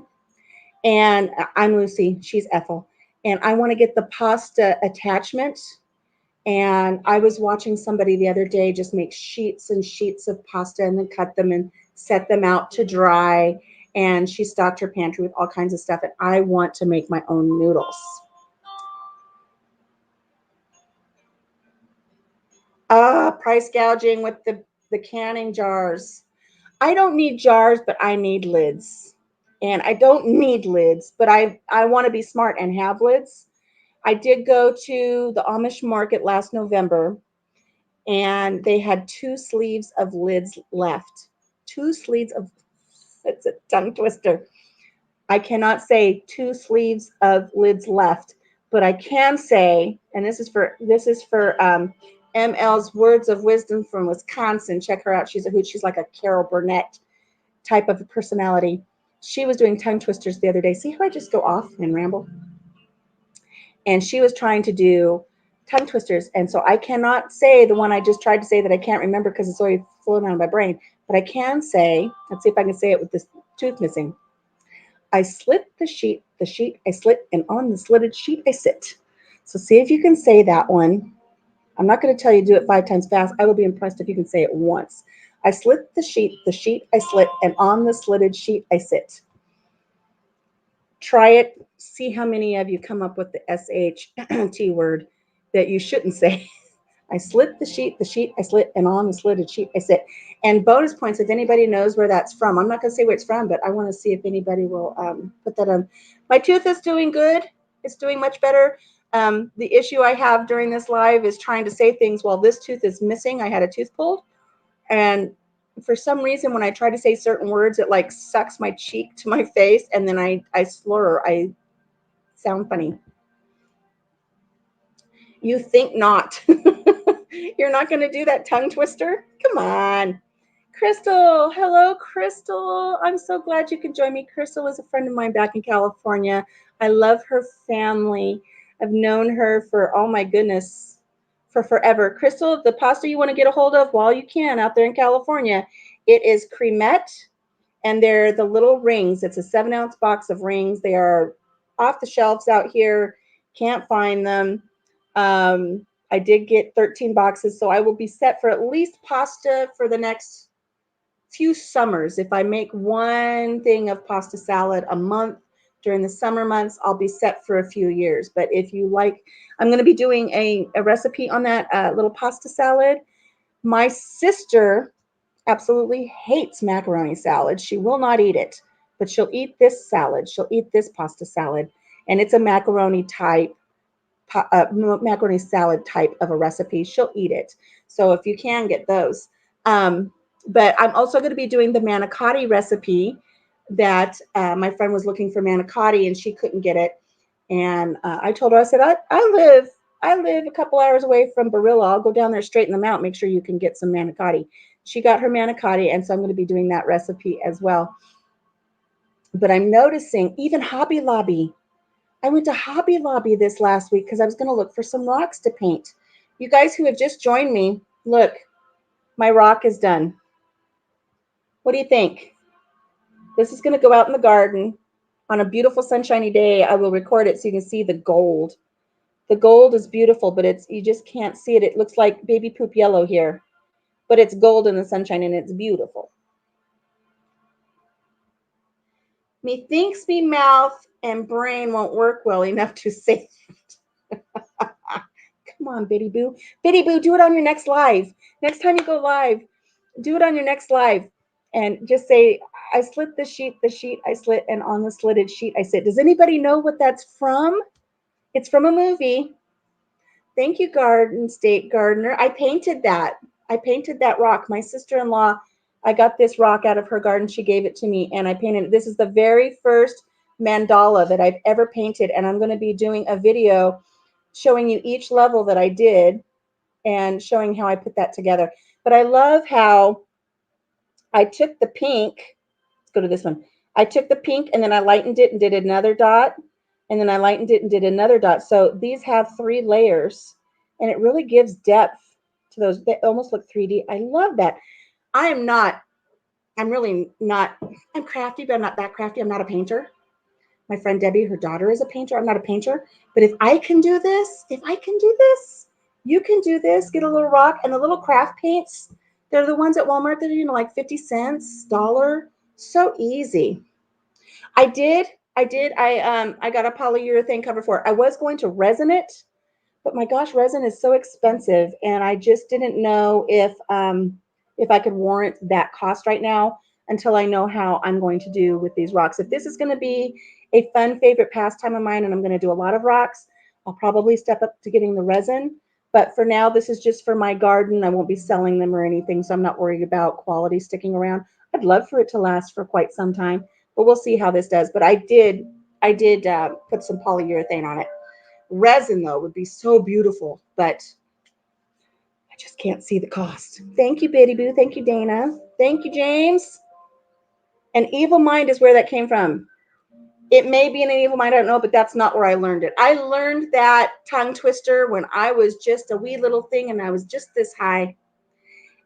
And I'm Lucy. She's Ethel. And I want to get the pasta attachment. And I was watching somebody the other day just make sheets and sheets of pasta and then cut them and set them out to dry. And she stocked her pantry with all kinds of stuff. And I want to make my own noodles. Price gouging with the canning jars. I don't need jars, but I need lids. And I don't need lids, but I want to be smart and have lids. I did go to the Amish market last November, and they had 2 sleeves of lids left. 2 sleeves of, it's a tongue twister. I cannot say 2 sleeves of lids left, But I can say, and this is for ML's Words of Wisdom from Wisconsin. Check her out. She's a hoot. She's like a Carol Burnett type of personality. She was doing tongue twisters the other day. See how I just go off and ramble? And she was trying to do tongue twisters. And so I cannot say the one I just tried to say that I can't remember because it's already floating out of my brain. But I can say, let's see if I can say it with this tooth missing. I slit the sheet I slit, and on the slitted sheet I sit. So see if you can say that one. I'm not going to tell you to do it 5 times fast. I will be impressed if you can say it once. I slit the sheet I slit, and on the slitted sheet I sit. Try it. See how many of you come up with the SHT word that you shouldn't say. I slit the sheet I slit, and on the slitted sheet I sit. And bonus points if anybody knows where that's from. I'm not going to say where it's from, but I want to see if anybody will put that on. My tooth is doing good. It's doing much better. The issue I have during this live is trying to say things while this tooth is missing. I had a tooth pulled, and for some reason, when I try to say certain words, it like sucks my cheek to my face, and then I slur. I sound funny. You think not. You're not going to do that tongue twister? Come on. Crystal. Hello, Crystal. I'm so glad you could join me. Crystal is a friend of mine back in California. I love her family. I've known her for, oh my goodness, for forever. Crystal, the pasta you want to get a hold of while you can out there in California, it is cremette, and they're the little rings. It's a 7-ounce box of rings. They are off the shelves out here. Can't find them. I did get 13 boxes, so I will be set for at least pasta for the next few summers. If I make one thing of pasta salad a month during the summer months, I'll be set for a few years. But if you like, I'm going to be doing a recipe on that little pasta salad. My sister absolutely hates macaroni salad. She will not eat it, but she'll eat this salad. She'll eat this pasta salad, and it's a macaroni type macaroni salad type of a recipe. She'll eat it. So if you can get those. But I'm also going to be doing the manicotti recipe that my friend was looking for manicotti and she couldn't get it. And I told her, I said, I live a couple hours away from Barilla. I'll go down there, straighten them out, make sure you can get some manicotti. She got her manicotti, and so I'm going to be doing that recipe as well. But I'm noticing even Hobby Lobby. I went to Hobby Lobby this last week because I was going to look for some rocks to paint. You guys who have just joined me, look, my rock is done. What do you think? This is going to go out in the garden on a beautiful sunshiny day. I will record it so you can see the gold. The gold is beautiful, but you just can't see it. It looks like baby poop yellow here, but it's gold in the sunshine and it's beautiful. Methinks me mouth and brain won't work well enough to say it. Come on, Biddy Boo. Biddy Boo, do it on your next live. Next time you go live, do it on your next live. And just say, I slit the sheet I slit, and on the slitted sheet I sit. Does anybody know what that's from? It's from a movie. Thank you, Garden State Gardener. I painted that. I painted that rock. My sister-in-law, I got this rock out of her garden. She gave it to me, and I painted it. This is the very first mandala that I've ever painted, and I'm going to be doing a video showing you each level that I did and showing how I put that together. But I love how I took the pink. Let's go to this one. I took the pink and then I lightened it and did another dot. And then I lightened it and did another dot. So these have 3 layers and it really gives depth to those. They almost look 3D. I love that. I'm really not, I'm crafty, but I'm not that crafty. I'm not a painter. My friend Debbie, her daughter is a painter. I'm not a painter. But if I can do this, you can do this. Get a little rock and the little craft paints. They're the ones at Walmart that are, like 50 cents, dollar. So easy. I got a polyurethane cover for it. I was going to resin it, but my gosh, resin is so expensive, and I just didn't know if I could warrant that cost right now until I know how I'm going to do with these rocks. If this is going to be a fun favorite pastime of mine and I'm going to do a lot of rocks, I'll probably step up to getting the resin. But for now, this is just for my garden. I won't be selling them or anything, so I'm not worried about quality sticking around. I'd love for it to last for quite some time, but we'll see how this does. But I did put some polyurethane on it. Resin, though, would be so beautiful, but I just can't see the cost. Thank you, Biddy Boo. Thank you, Dana. Thank you, James. An evil mind is where that came from. It may be an evil mind, I don't know, but that's not where I learned it. I learned that tongue twister when I was just a wee little thing and I was just this high.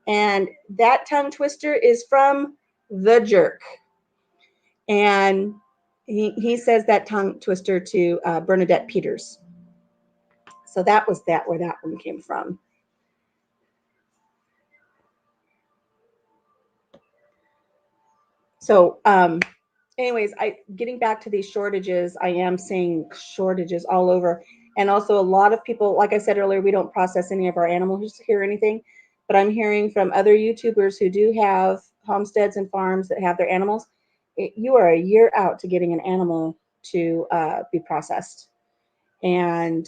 And that tongue twister is from The Jerk. And he says that tongue twister to Bernadette Peters. So that was where that one came from. So anyways, getting back to these shortages, I am seeing shortages all over. And also a lot of people, like I said earlier, we don't process any of our animals here or anything, but I'm hearing from other YouTubers who do have homesteads and farms that have their animals, you are a year out to getting an animal to be processed. And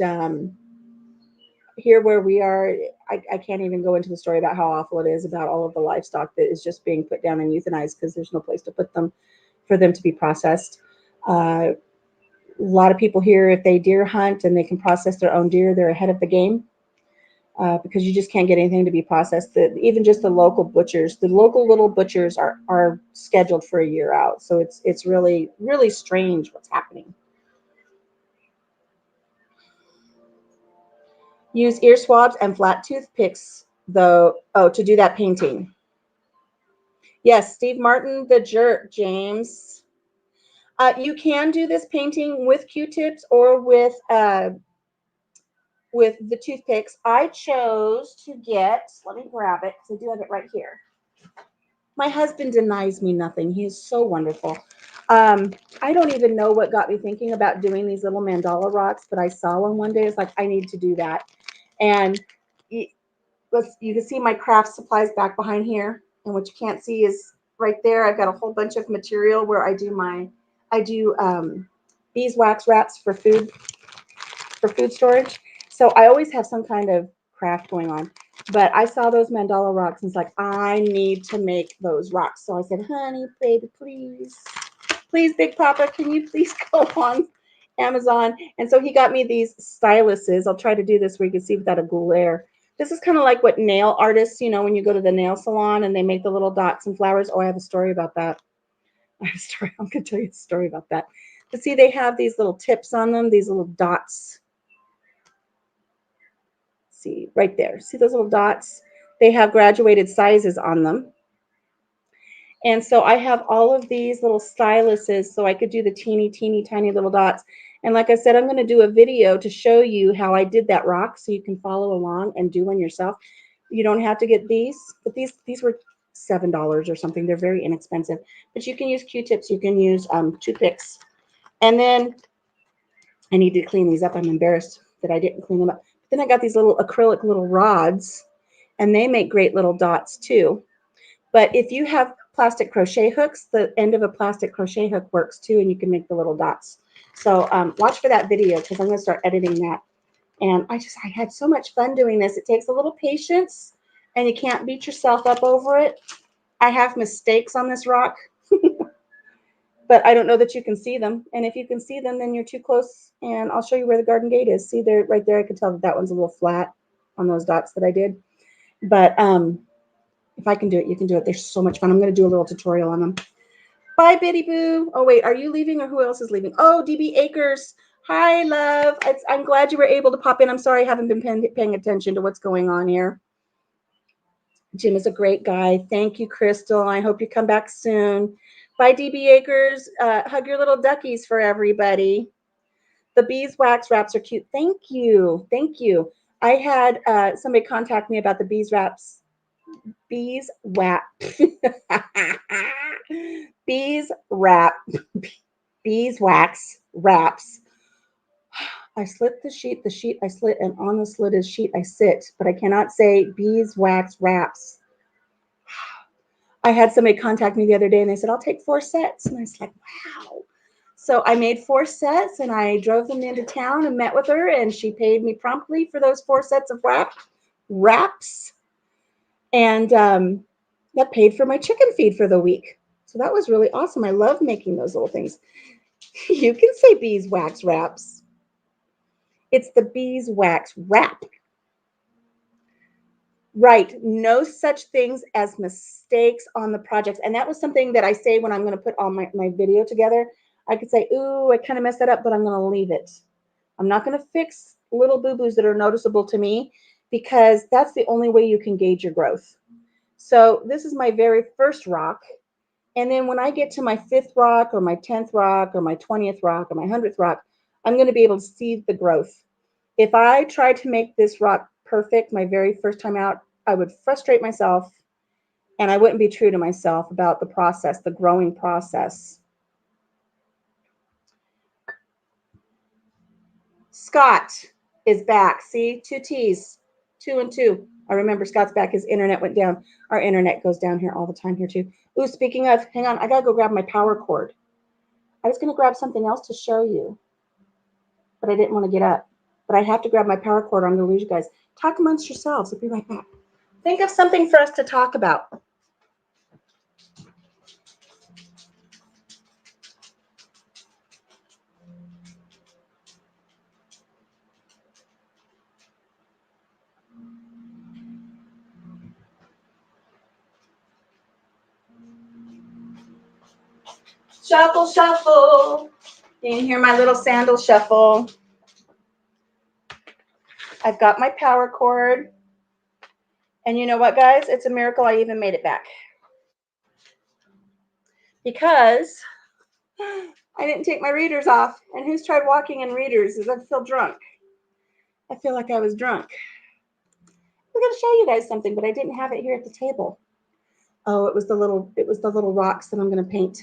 here where we are, I can't even go into the story about how awful it is about all of the livestock that is just being put down and euthanized because there's no place to put them for them to be processed. A lot of people here, if they deer hunt and they can process their own deer, they're ahead of the game because you just can't get anything to be processed. Even just the local butchers, the local little butchers are scheduled for a year out. So it's really, really strange what's happening. Use ear swabs and flat toothpicks, though, to do that painting. Yes, Steve Martin, The Jerk, James. You can do this painting with Q-tips or with the toothpicks. I chose to get, let me grab it because I do have it right here. My husband denies me nothing. He is so wonderful. I don't even know what got me thinking about doing these little mandala rocks, but I saw one day. It's like, I need to do that. And you can see my craft supplies back behind here. And what you can't see is right there. I've got a whole bunch of material where I do beeswax wraps for food storage. So I always have some kind of craft going on. But I saw those mandala rocks and it's like, I need to make those rocks. So I said, honey, baby, please, Big Papa, can you please go on Amazon? And so he got me these styluses. I'll try to do this where you can see without a glare. This is kind of like what nail artists, when you go to the nail salon and they make the little dots and flowers. Oh, I have a story about that. I'm going to tell you a story about that. But see, they have these little tips on them, these little dots. See, right there. See those little dots? They have graduated sizes on them. And so I have all of these little styluses so I could do the teeny, tiny little dots. And like I said, I'm going to do a video to show you how I did that rock so you can follow along and do one yourself. You don't have to get these, but these were $7 or something. They're very inexpensive. But you can use Q-tips. You can use toothpicks. And then I need to clean these up. I'm embarrassed that I didn't clean them up. Then I got these little acrylic little rods, and they make great little dots too. But if you have plastic crochet hooks, the end of a plastic crochet hook works too, and you can make the little dots. So watch for that video because I'm going to start editing that. And I had so much fun doing this. It takes a little patience, and you can't beat yourself up over it. I have mistakes on this rock, but I don't know that you can see them. And if you can see them, then you're too close. And I'll show you where the garden gate is. See there, right there, I can tell that that one's a little flat on those dots that I did. But if I can do it, you can do it. They're so much fun. I'm going to do a little tutorial on them. Bye, Biddy Boo. Oh, wait, are you leaving or who else is leaving? Oh, DB Acres. Hi, love. I'm glad you were able to pop in. I'm sorry I haven't been paying attention to what's going on here. Jim is a great guy. Thank you, Crystal. I hope you come back soon. Bye, DB Acres. Hug your little duckies for everybody. The beeswax wraps are cute. Thank you. Thank you. I had somebody contact me about the beeswax beeswax wraps. I slit the sheet I slit, and on the slitted sheet I sit, but I cannot say beeswax wraps. I had somebody contact me the other day and they said, I'll take 4 sets. And I was like, wow. So I made 4 sets and I drove them into town and met with her, and she paid me promptly for those 4 sets of wraps. And that paid for my chicken feed for the week. So that was really awesome. I love making those little things. You can say beeswax wraps. It's the beeswax wrap. Right. No such things as mistakes on the projects. And that was something that I say when I'm going to put all my video together. I could say, ooh, I kind of messed that up, but I'm going to leave it. I'm not going to fix little boo-boos that are noticeable to me because that's the only way you can gauge your growth. So this is my very first rock. And then when I get to my 5th rock or my 10th rock or my 20th rock or my 100th rock, I'm going to be able to see the growth. If I tried to make this rock perfect my very first time out, I would frustrate myself and I wouldn't be true to myself about the process, the growing process. Scott is back. See, 2 T's, 2 and 2. I remember Scott's back. His internet went down. Our internet goes down here all the time here too. Ooh, speaking of, hang on, I gotta go grab my power cord. I was gonna grab something else to show you, but I didn't want to get up. But I have to grab my power cord or I'm gonna lose you guys. Talk amongst yourselves. I'll be right back. Think of something for us to talk about. Shuffle, shuffle. You can hear my little sandal shuffle. I've got my power cord. And you know what, guys? It's a miracle I even made it back. Because I didn't take my readers off. And who's tried walking in readers? Is I feel drunk. I feel like I was drunk. I'm going to show you guys something, but I didn't have it here at the table. Oh, it was the little rocks that I'm going to paint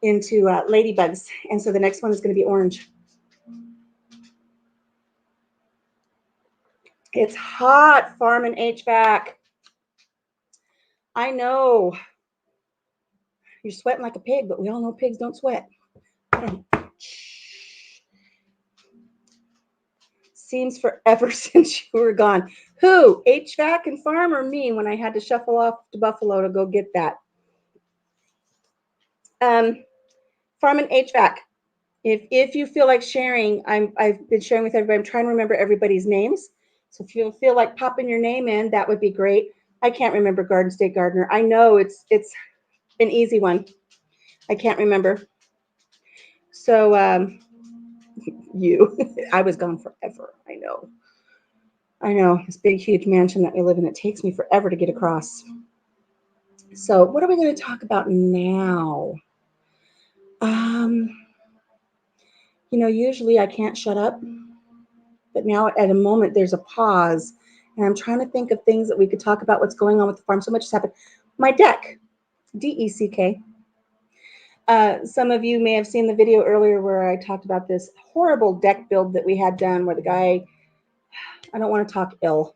into ladybugs. And so the next one is going to be orange. It's hot, farm and HVAC. I know. You're sweating like a pig, but we all know pigs don't sweat. Seems forever since you were gone. Who? HVAC and farm or me when I had to shuffle off to Buffalo to go get that? Farm and HVAC. If you feel like sharing, I've been sharing with everybody. I'm trying to remember everybody's names. So if you feel like popping your name in, that would be great. I can't remember Garden State Gardener. I know it's an easy one. I can't remember. So I was gone forever. I know this big huge mansion that we live in. It takes me forever to get across. So what are we going to talk about now? Usually I can't shut up, but now at a moment there's a pause, and I'm trying to think of things that we could talk about. What's going on with the farm? So much has happened. My deck, DECK. Some of you may have seen the video earlier where I talked about this horrible deck build that we had done where the guy, I don't want to talk ill,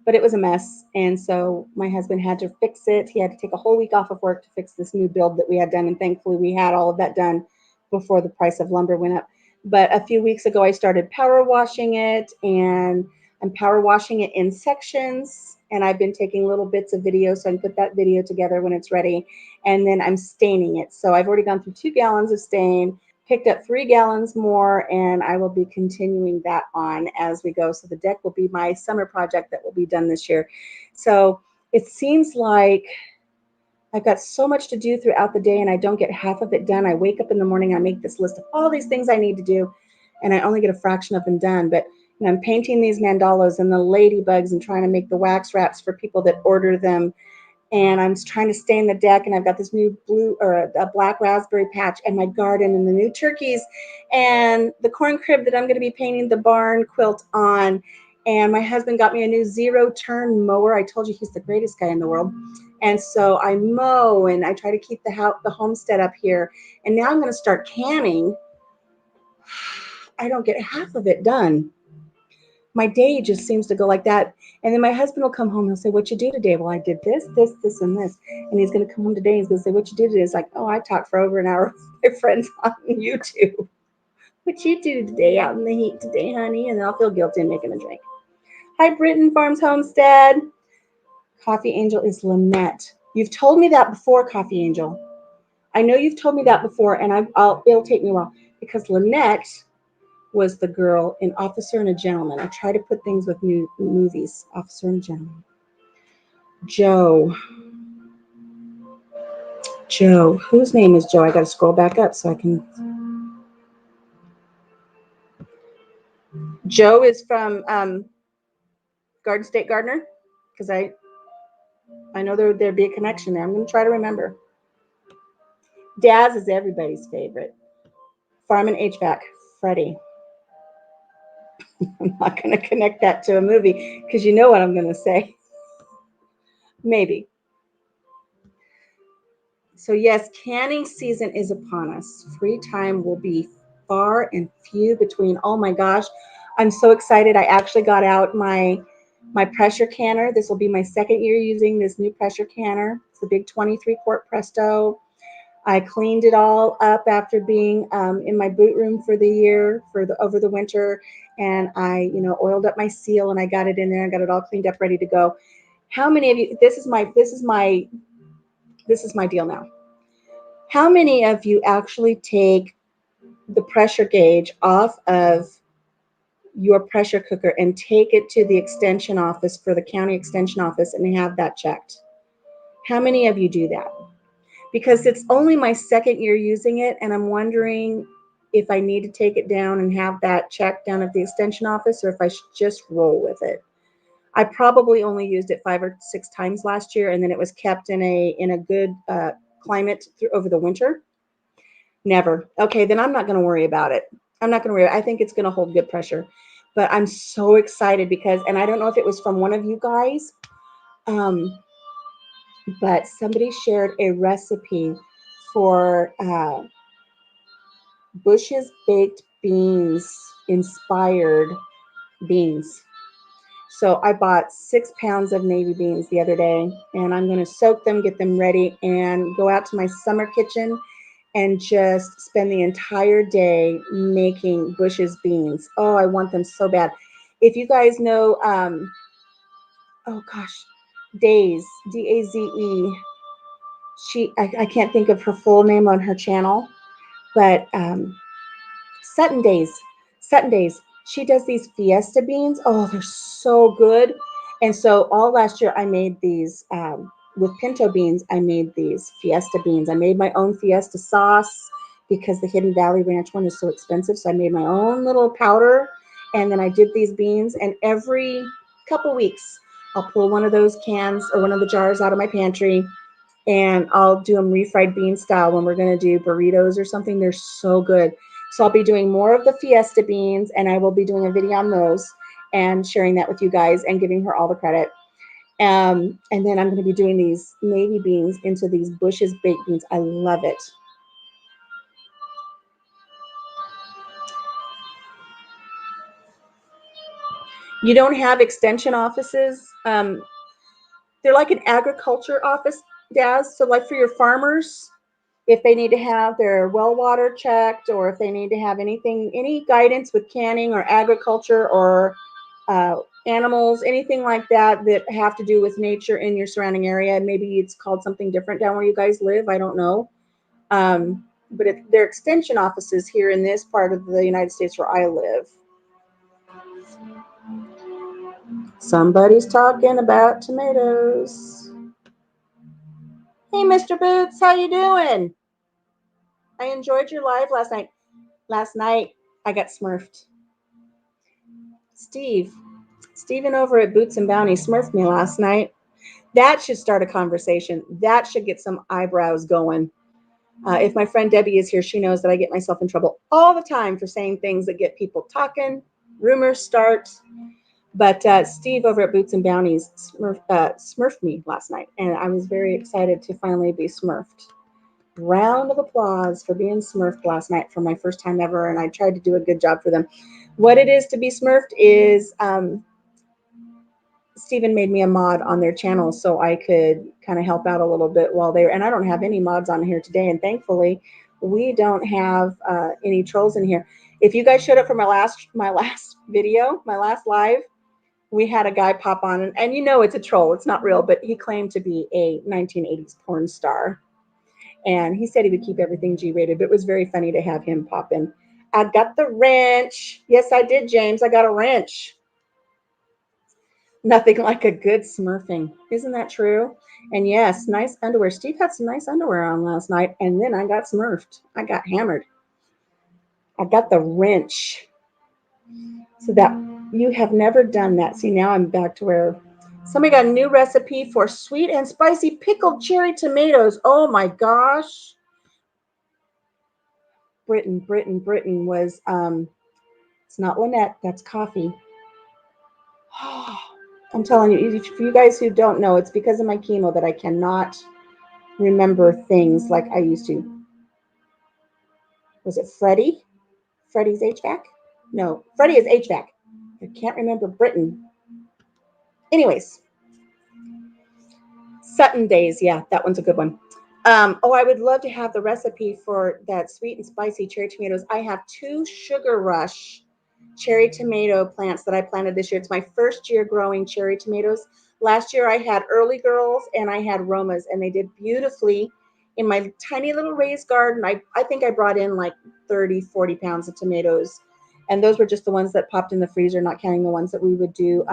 but it was a mess. And so my husband had to fix it. He had to take a whole week off of work to fix this new build that we had done. And thankfully we had all of that done before the price of lumber went up. But a few weeks ago, I started power washing it, and I'm power washing it in sections. And I've been taking little bits of video so I can put that video together when it's ready. And then I'm staining it. So I've already gone through 2 gallons of stain, picked up 3 gallons more, and I will be continuing that on as we go. So the deck will be my summer project that will be done this year. So it seems like I've got so much to do throughout the day and I don't get half of it done. I wake up in the morning, I make this list of all these things I need to do, and I only get a fraction of them done. But I'm painting these mandalas and the ladybugs and trying to make the wax wraps for people that order them. And I'm trying to stain the deck, and I've got this new blue or a black raspberry patch and my garden and the new turkeys and the corn crib that I'm going to be painting the barn quilt on. And my husband got me a new 0-turn mower. I told you he's the greatest guy in the world. And so I mow and I try to keep the homestead up here. And now I'm going to start canning. I don't get half of it done. My day just seems to go like that. And then my husband will come home and he'll say, "What you do today?" Well, I did this, this, this, and this. And he's going to come home today and he's going to say, "What you did today?" It's like, "Oh, I talked for over an hour with my friends on YouTube." "What you do today out in the heat today, honey?" And then I'll feel guilty and making a drink. Hi, Britton Farms Homestead. Coffee Angel is Lynette. You've told me that before, Coffee Angel. I know you've told me that before, and it'll take me a while because Lynette was the girl in Officer and a Gentleman. I try to put things with new movies. Officer and a Gentleman. Joe. Joe. Whose name is Joe? I got to scroll back up so I can. Joe is from Garden State Gardener, because I know there'd be a connection there. I'm going to try to remember. Daz is everybody's favorite. Farm and HVAC. Freddie. I'm not going to connect that to a movie because you know what I'm going to say. Maybe. So yes, canning season is upon us. Free time will be far and few between. Oh my gosh, I'm so excited. I actually got out my pressure canner. This will be my second year using this new pressure canner. It's a big 23-quart Presto. I cleaned it all up after being in my boot room for the year, over the winter, and I, oiled up my seal and I got it in there. I got it all cleaned up, ready to go. How many of you? This is my deal now. How many of you actually take the pressure gauge off of your pressure cooker and take it to the extension office, for the county extension office, and have that checked? How many of you do that? Because it's only my second year using it, and I'm wondering if I need to take it down and have that checked down at the extension office, or if I should just roll with it. I probably only used it 5 or 6 times last year, and then it was kept in a good climate over the winter. Never. Okay, then I'm not going to worry about it. I'm not going to worry. I think it's going to hold good pressure. But I'm so excited because, and I don't know if it was from one of you guys, but somebody shared a recipe for Bush's baked beans inspired beans. So I bought 6 pounds of navy beans the other day, and I'm going to soak them, get them ready, and go out to my summer kitchen and just spend the entire day making Bush's beans. Oh, I want them so bad. If you guys know, oh gosh, Daze, D-A-Z-E. I can't think of her full name on her channel, but Sutton Days. She does these Fiesta beans. Oh, they're so good. And so all last year I made these with pinto beans. I made these Fiesta beans. I made my own Fiesta sauce because the Hidden Valley Ranch one is so expensive. So I made my own little powder, and then I did these beans. And every couple weeks I'll pull one of those cans or one of the jars out of my pantry, and I'll do them refried bean style when we're going to do burritos or something. They're so good. So I'll be doing more of the Fiesta beans, and I will be doing a video on those and sharing that with you guys and giving her all the credit. And then I'm going to be doing these navy beans into these Bush's baked beans. I love it. You don't have extension offices. They're like an agriculture office, Daz. So like for your farmers, if they need to have their well water checked, or if they need to have any guidance with canning or agriculture or animals, anything like that have to do with nature in your surrounding area. Maybe it's called something different down where you guys live. I don't know. But they're extension offices here in this part of the United States where I live. Somebody's talking about tomatoes. Hey, Mr. Boots, how you doing? I enjoyed your live last night. Last night, I got smurfed. Steven over at Boots and Bounty smurfed me last night. That should start a conversation. That should get some eyebrows going. If my friend Debbie is here, she knows that I get myself in trouble all the time for saying things that get people talking. Rumors start. But Steve over at Boots and Bounties smurfed me last night, and I was very excited to finally be smurfed. Round of applause for being smurfed last night for my first time ever, and I tried to do a good job for them. What it is to be smurfed is Stephen made me a mod on their channel so I could kind of help out a little bit while they were, and I don't have any mods on here today, and thankfully we don't have any trolls in here. If you guys showed up for my last video, my last live, we had a guy pop on, and you know it's a troll, it's not real, but he claimed to be a 1980s porn star. And he said he would keep everything G-rated, but it was very funny to have him pop in. I got the wrench. Yes, I did, James. I got a wrench. Nothing like a good smurfing. Isn't that true? And yes, nice underwear. Steve had some nice underwear on last night, and then I got smurfed. I got hammered. I got the wrench. So that you have never done that. See, now I'm back to where somebody got a new recipe for sweet and spicy pickled cherry tomatoes. Oh my gosh. Britain was it's not Lynette, that's coffee. I'm telling you, for you guys who don't know, it's because of my chemo that I cannot remember things like I used to. Was it Freddie? Freddie's HVAC? No, Freddie is HVAC. I can't remember Britain. Anyways, Sutton Days. Yeah, that one's a good one. Oh, I would love to have the recipe for that sweet and spicy cherry tomatoes. I have 2 Sugar Rush cherry tomato plants that I planted this year. It's my first year growing cherry tomatoes. Last year I had early girls and I had Romas, and they did beautifully in my tiny little raised garden. I think I brought in like 30, 40 pounds of tomatoes. And those were just the ones that popped in the freezer, not counting the ones that we would do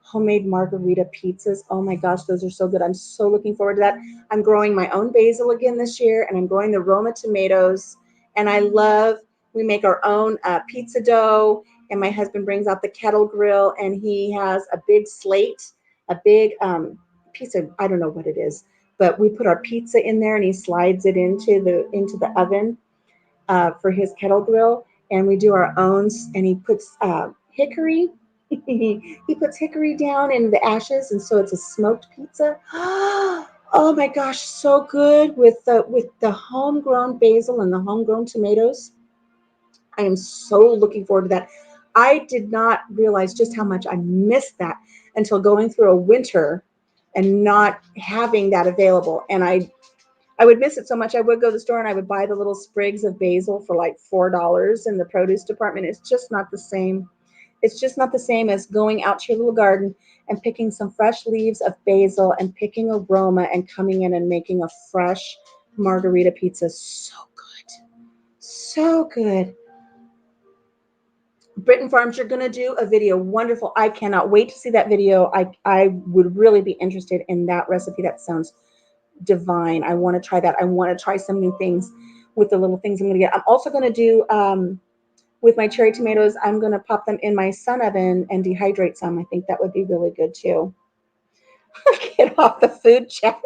homemade margarita pizzas. Oh my gosh, those are so good. I'm so looking forward to that. I'm growing my own basil again this year, and I'm growing the Roma tomatoes. And I love, we make our own pizza dough, and my husband brings out the kettle grill, and he has a big slate, a big piece of, I don't know what it is, but we put our pizza in there, and he slides it into the oven for his kettle grill, and we do our own. And he puts hickory. He puts hickory down in the ashes, and so it's a smoked pizza. Oh my gosh, so good with the homegrown basil and the homegrown tomatoes. I am so looking forward to that. I did not realize just how much I missed that until going through a winter and not having that available. And I would miss it so much. I would go to the store and I would buy the little sprigs of basil for like $4 in the produce department. It's just not the same. It's just not the same as going out to your little garden and picking some fresh leaves of basil and picking aroma and coming in and making a fresh margarita pizza. So good. So good. Britain Farms, you're going to do a video. Wonderful. I cannot wait to see that video. I would really be interested in that recipe. That sounds divine. I want to try that. I want to try some new things with the little things I'm going to get. I'm also going to do with my cherry tomatoes, I'm going to pop them in my sun oven and dehydrate some. I think that would be really good too. Get off the food chat.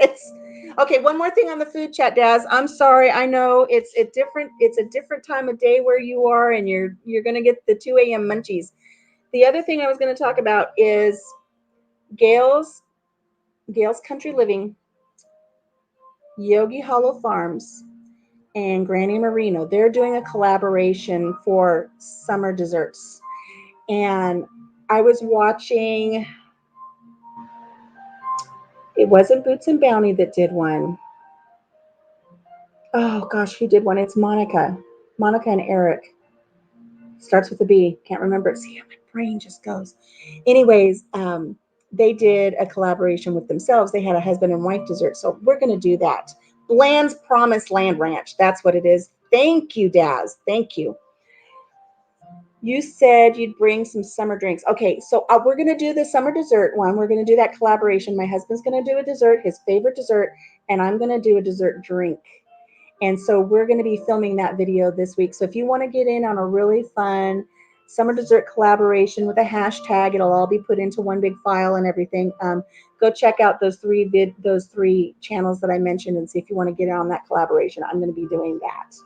Okay, one more thing on the food chat, Daz. I'm sorry. I know it's a different time of day where you are, and you're going to get the 2 a.m. munchies. The other thing I was going to talk about is Gail's Country Living, Yogi Hollow Farms, and Granny Marino. They're doing a collaboration for summer desserts. And I was watching, it wasn't Boots and Bounty that did one. Oh gosh, who did one? It's Monica. Monica and Eric. Starts with a B. Can't remember it. See how my brain just goes. Anyways, they did a collaboration with themselves. They had a husband and wife dessert. So we're going to do that. Bland's Promised Land Ranch. That's what it is. Thank you, Daz. Thank you. You said you'd bring some summer drinks. Okay, so we're going to do the summer dessert one. We're going to do that collaboration. My husband's going to do a dessert, his favorite dessert, and I'm going to do a dessert drink. And so we're going to be filming that video this week. So if you want to get in on a really fun summer dessert collaboration with a hashtag, it'll all be put into one big file and everything. Go check out those three channels that I mentioned and see if you want to get in on that collaboration. I'm going to be doing that.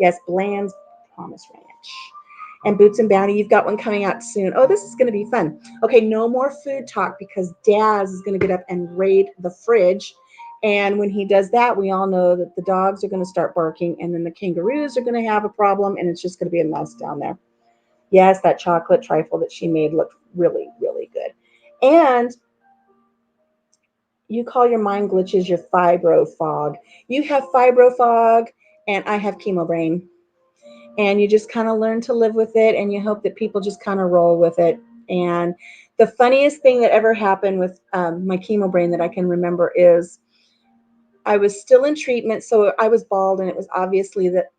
Yes, Bland's Promise Ranch. And Boots and Bounty, you've got one coming out soon. Oh, this is going to be fun. Okay, no more food talk because Daz is going to get up and raid the fridge. And when he does that, we all know that the dogs are going to start barking, and then the kangaroos are going to have a problem, and it's just going to be a mess down there. Yes, that chocolate trifle that she made looked really, really good. And you call your mind glitches your fibro fog. You have fibro fog, and I have chemo brain. And you just kind of learn to live with it, and you hope that people just kind of roll with it. And the funniest thing that ever happened with my chemo brain that I can remember is I was still in treatment, so I was bald, and it was obviously that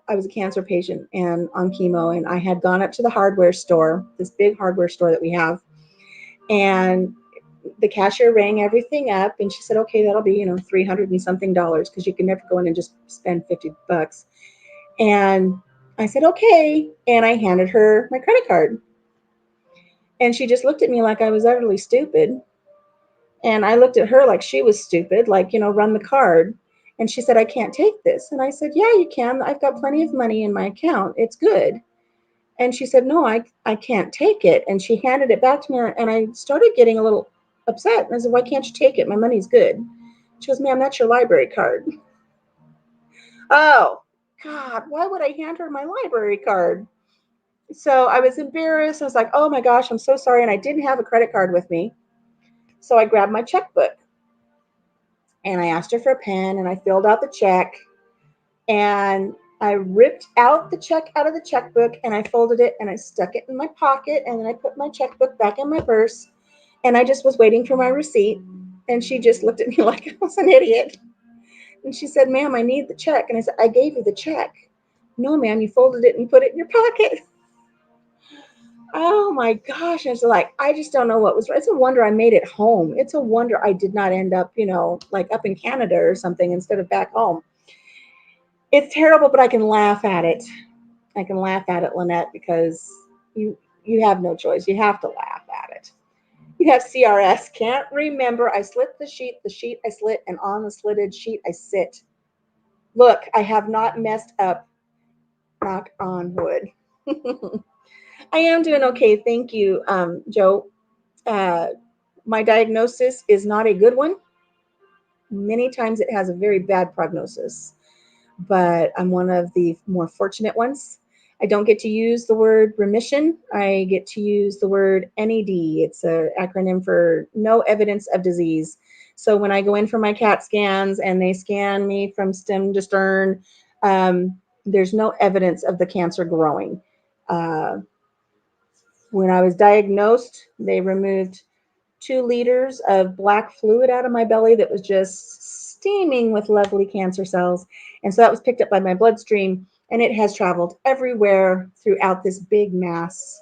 I was a cancer patient and on chemo, and I had gone up to the hardware store, this big hardware store that we have, and the cashier rang everything up, and she said, okay, that'll be, 300 and something dollars, because you can never go in and just spend $50. And I said, okay. And I handed her my credit card. And she just looked at me like I was utterly stupid. And I looked at her like she was stupid, like, run the card. And she said, I can't take this. And I said, yeah, you can. I've got plenty of money in my account. It's good. And she said, no, I can't take it. And she handed it back to me. And I started getting a little upset. And I said, why can't you take it? My money's good. She goes, ma'am, that's your library card. Oh, God, why would I hand her my library card? So I was embarrassed. I was like, oh my gosh, I'm so sorry. And I didn't have a credit card with me. So I grabbed my checkbook and I asked her for a pen and I filled out the check and I ripped out the check out of the checkbook and I folded it and I stuck it in my pocket and then I put my checkbook back in my purse and I just was waiting for my receipt. And she just looked at me like I was an idiot. And she said, ma'am, I need the check. And I said, I gave you the check. No, ma'am, you folded it and put it in your pocket. Oh my gosh. And it's like, I just don't know what was right. It's a wonder I made it home. It's a wonder I did not end up, like up in Canada or something instead of back home. It's terrible, but I can laugh at it. I can laugh at it, Lynette, because you have no choice. You have to laugh at it. You have CRS. Can't remember. I slit the sheet I slit, and on the slitted sheet I sit. Look, I have not messed up. Knock on wood. I am doing okay. Thank you, Joe. Uh, my diagnosis is not a good one. Many times it has a very bad prognosis, but I'm one of the more fortunate ones. I don't get to use the word remission. I get to use the word NED. It's an acronym for no evidence of disease. So when I go in for my CAT scans and they scan me from stem to stern, there's no evidence of the cancer growing. When I was diagnosed, they removed 2 liters of black fluid out of my belly that was just steaming with lovely cancer cells. And so that was picked up by my bloodstream and it has traveled everywhere throughout this big mass.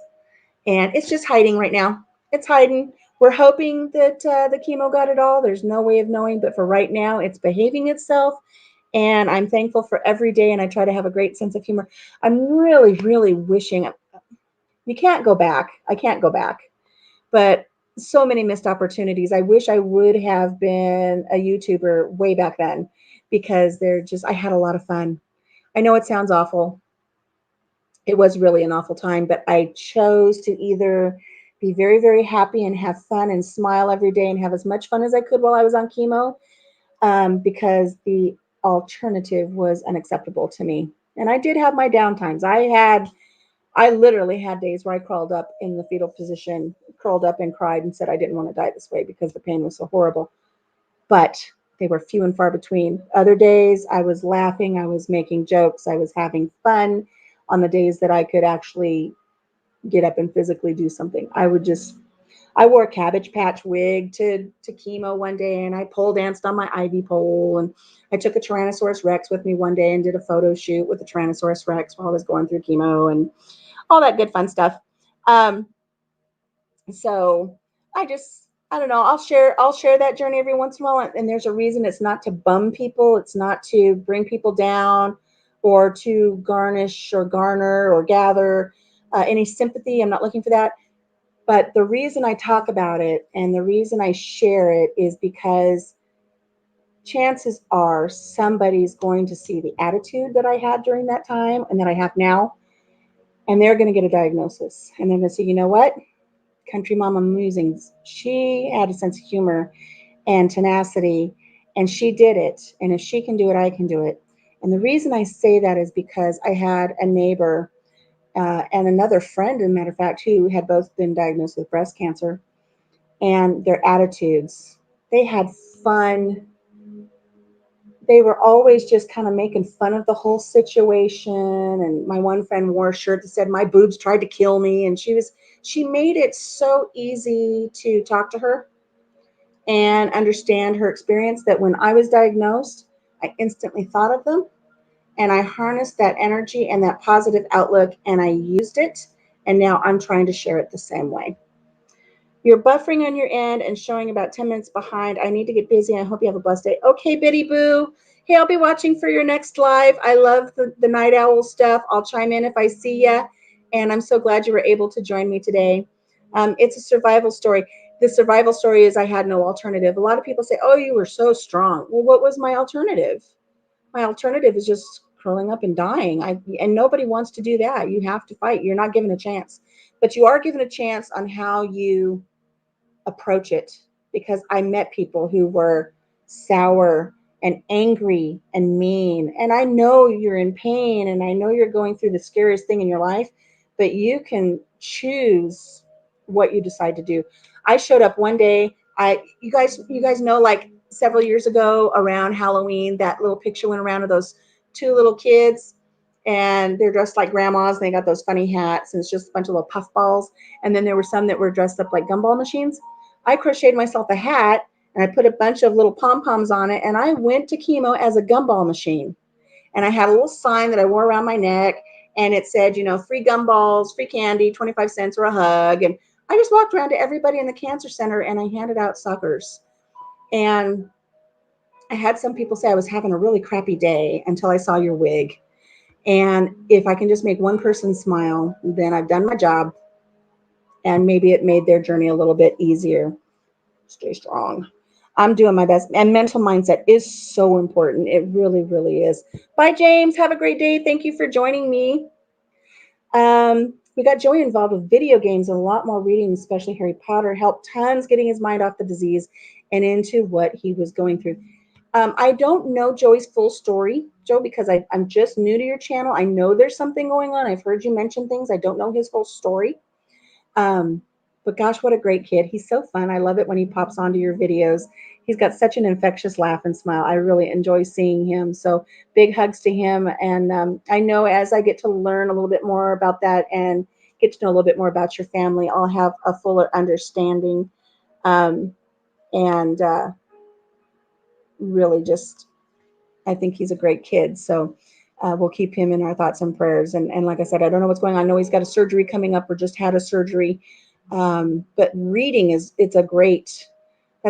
And it's just hiding right now. It's hiding. We're hoping that the chemo got it all. There's no way of knowing, but for right now, it's behaving itself. And I'm thankful for every day, and I try to have a great sense of humor. I'm really, really wishing you can't go back. I can't go back. But so many missed opportunities. I wish I would have been a YouTuber way back then because I had a lot of fun. I know it sounds awful. It was really an awful time, but I chose to either be very, very happy and have fun and smile every day and have as much fun as I could while I was on chemo, because the alternative was unacceptable to me. And I did have my downtimes. I literally had days where I crawled up in the fetal position, curled up and cried and said I didn't want to die this way because the pain was so horrible. But they were few and far between. Other days I was laughing, I was making jokes, I was having fun on the days that I could actually get up and physically do something. I wore a Cabbage Patch wig to chemo one day, and I pole danced on my ivy pole, and I took a Tyrannosaurus Rex with me one day and did a photo shoot with the Tyrannosaurus Rex while I was going through chemo and all that good fun stuff. Um, so I don't know. I'll share that journey every once in a while, and there's a reason. It's not to bum people. It's not to bring people down, or to garnish or garner or gather any sympathy. I'm not looking for that. But the reason I talk about it and the reason I share it is because chances are somebody's going to see the attitude that I had during that time and that I have now, and they're going to get a diagnosis. And they're going to say, you know what? Country Mama Musings, she had a sense of humor and tenacity, and she did it. And if she can do it, I can do it. And the reason I say that is because I had a neighbor and another friend, as a matter of fact, who had both been diagnosed with breast cancer, and their attitudes. They had fun. They were always just kind of making fun of the whole situation. And my one friend wore a shirt that said, "My boobs tried to kill me." And she made it so easy to talk to her and understand her experience that when I was diagnosed, I instantly thought of them And I harnessed that energy and that positive outlook and I used it. And now I'm trying to share it the same way. You're buffering on your end and showing about 10 minutes behind. I need to get busy. I hope you have a blessed day. Okay, Biddy Boo. Hey, I'll be watching for your next live. I love the night owl stuff. I'll chime in if I see you. And I'm so glad you were able to join me today. It's a survival story. The survival story is I had no alternative. A lot of people say, oh, you were so strong. Well, what was my alternative? My alternative is just curling up and dying. And nobody wants to do that. You have to fight. You're not given a chance. But you are given a chance on how you approach it, because I met people who were sour and angry and mean. And I know you're in pain and I know you're going through the scariest thing in your life, but you can choose what you decide to do. I showed up one day. You guys know, like several years ago around Halloween, that little picture went around of those two little kids and they're dressed like grandmas and they got those funny hats and it's just a bunch of little puff balls. And then there were some that were dressed up like gumball machines. I crocheted myself a hat and I put a bunch of little pom-poms on it and I went to chemo as a gumball machine. And I had a little sign that I wore around my neck and it said, free gumballs, free candy, 25 cents or a hug. And I just walked around to everybody in the cancer center and I handed out suckers. And I had some people say I was having a really crappy day until I saw your wig. And if I can just make one person smile, then I've done my job. And maybe it made their journey a little bit easier. Stay strong. I'm doing my best. And mental mindset is so important. It really, really is. Bye, James. Have a great day. Thank you for joining me. We got Joey involved with video games and a lot more reading, especially Harry Potter. Helped tons getting his mind off the disease and into what he was going through. I don't know Joey's full story, Joe, because I'm just new to your channel. I know there's something going on. I've heard you mention things. I don't know his whole story. Um, but gosh, what a great kid. He's so fun. I love it when he pops onto your videos. He's got such an infectious laugh and smile. I really enjoy seeing him. So big hugs to him. And I know as I get to learn a little bit more about that and get to know a little bit more about your family, I'll have a fuller understanding. And really just, I think he's a great kid. So we'll keep him in our thoughts and prayers. And like I said, I don't know what's going on. I know he's got a surgery coming up or just had a surgery. But reading that's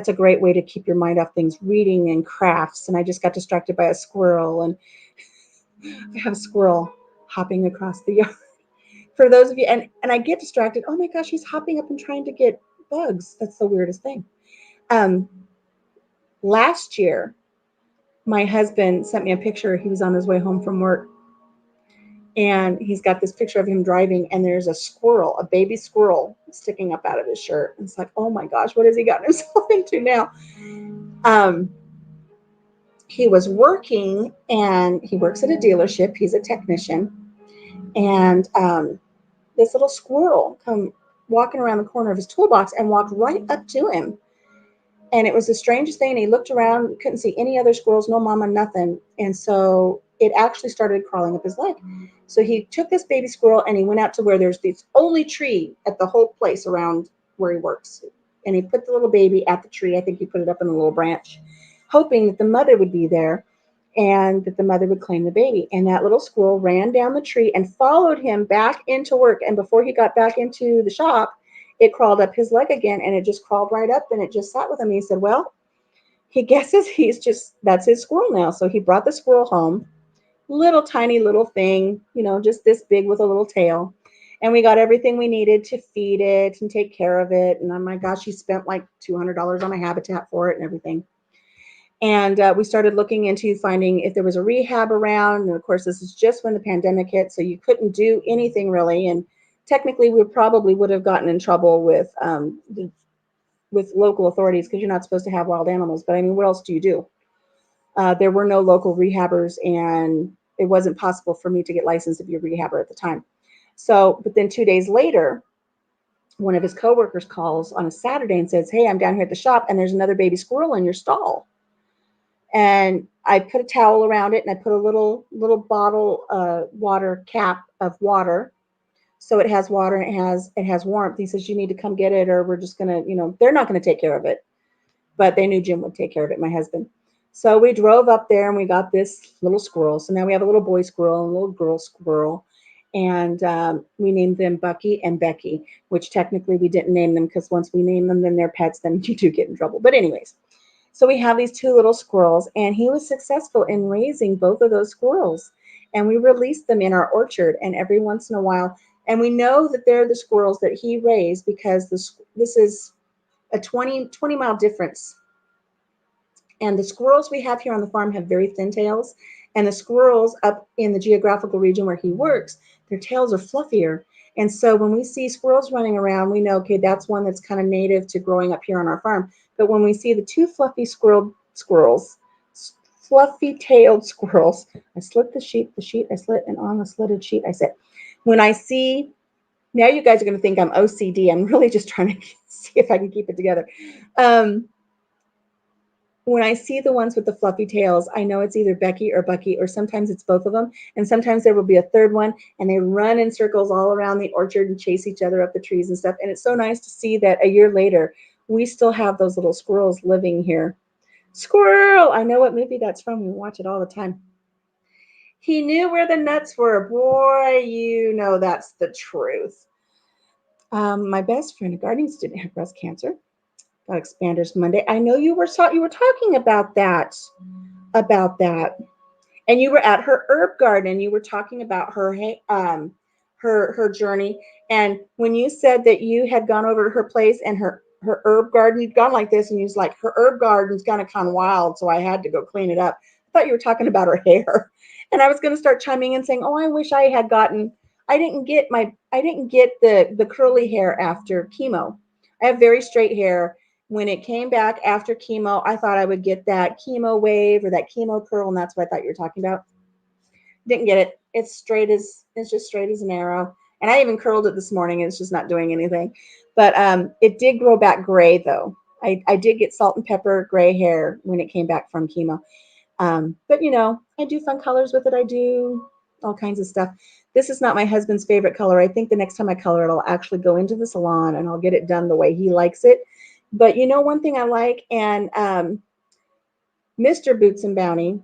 a great way to keep your mind off things. Reading and crafts. And I just got distracted by a squirrel and I have a squirrel hopping across the yard. For those of you, and I get distracted. Oh my gosh, he's hopping up and trying to get bugs. That's the weirdest thing. Um, Last year, my husband sent me a picture. He was on his way home from work and he's got this picture of him driving and there's a squirrel, a baby squirrel sticking up out of his shirt. And it's like, oh my gosh, what has he gotten himself into now? He was working and he works at a dealership. He's a technician. And this little squirrel come walking around the corner of his toolbox and walked right up to him. And it was the strangest thing. And he looked around, couldn't see any other squirrels, no mama, nothing. And so it actually started crawling up his leg. So he took this baby squirrel and he went out to where there's this only tree at the whole place around where he works. And he put the little baby at the tree. I think he put it up in a little branch, hoping that the mother would be there and that the mother would claim the baby. And that little squirrel ran down the tree and followed him back into work. And before he got back into the shop, it crawled up his leg again and it just crawled right up and it just sat with him. He said, well, he guesses that's his squirrel now. So he brought the squirrel home, little tiny little thing, just this big with a little tail. And we got everything we needed to feed it and take care of it. And oh my gosh, he spent like $200 on a habitat for it and everything. And we started looking into finding if there was a rehab around. And of course, this is just when the pandemic hit, so you couldn't do anything really. And technically, we probably would have gotten in trouble with local authorities because you're not supposed to have wild animals. But I mean, what else do you do? There were no local rehabbers, and it wasn't possible for me to get licensed to be a rehabber at the time. So, but then 2 days later, one of his coworkers calls on a Saturday and says, hey, I'm down here at the shop, and there's another baby squirrel in your stall. And I put a towel around it and I put a little bottle water cap of water so it has water and it has warmth. He says, you need to come get it or we're just gonna, they're not gonna take care of it. But they knew Jim would take care of it, my husband. So we drove up there and we got this little squirrel. So now we have a little boy squirrel and a little girl squirrel. And we named them Bucky and Becky, which technically we didn't name them because once we name them, then they're pets, then you do get in trouble. But, anyways, so we have these two little squirrels, and he was successful in raising both of those squirrels. And we released them in our orchard, and every once in a while, and we know that they're the squirrels that he raised because this is a 20 mile difference, and the squirrels we have here on the farm have very thin tails. And the squirrels up in the geographical region where he works, their tails are fluffier. And so when we see squirrels running around, we know, okay, that's one that's kind of native to growing up here on our farm. But when we see the two squirrels, fluffy tailed squirrels, I slit the sheet I slit, and on the slitted sheet I sit. When I see, now you guys are going to think I'm OCD. I'm really just trying to see if I can keep it together. When I see the ones with the fluffy tails, I know it's either Becky or Bucky, or sometimes it's both of them. And sometimes there will be a third one, and they run in circles all around the orchard and chase each other up the trees and stuff. And it's so nice to see that a year later, we still have those little squirrels living here. Squirrel! I know what movie that's from. We watch it all the time. He knew where the nuts were. Boy, you know that's the truth. My best friend, a gardening student, had breast cancer. Got expanders Monday. I know you were talking about that, and you were at her herb garden. You were talking about her journey, and when you said that you had gone over to her place and her herb garden, you'd gone like this, and you was like, her herb garden's kind of wild, so I had to go clean it up. I thought you were talking about her hair, and I was going to start chiming in saying, oh, I wish I had gotten. I didn't get the curly hair after chemo. I have very straight hair. When it came back after chemo, I thought I would get that chemo wave or that chemo curl, and that's what I thought you were talking about. Didn't get it. It's just straight as an arrow. And I even curled it this morning, and it's just not doing anything. But it did grow back gray though. I did get salt and pepper gray hair when it came back from chemo. But I do fun colors with it. I do all kinds of stuff. This is not my husband's favorite color. I think the next time I color it, I'll actually go into the salon and I'll get it done the way he likes it. But one thing I like, and Mr. Boots and Bounty,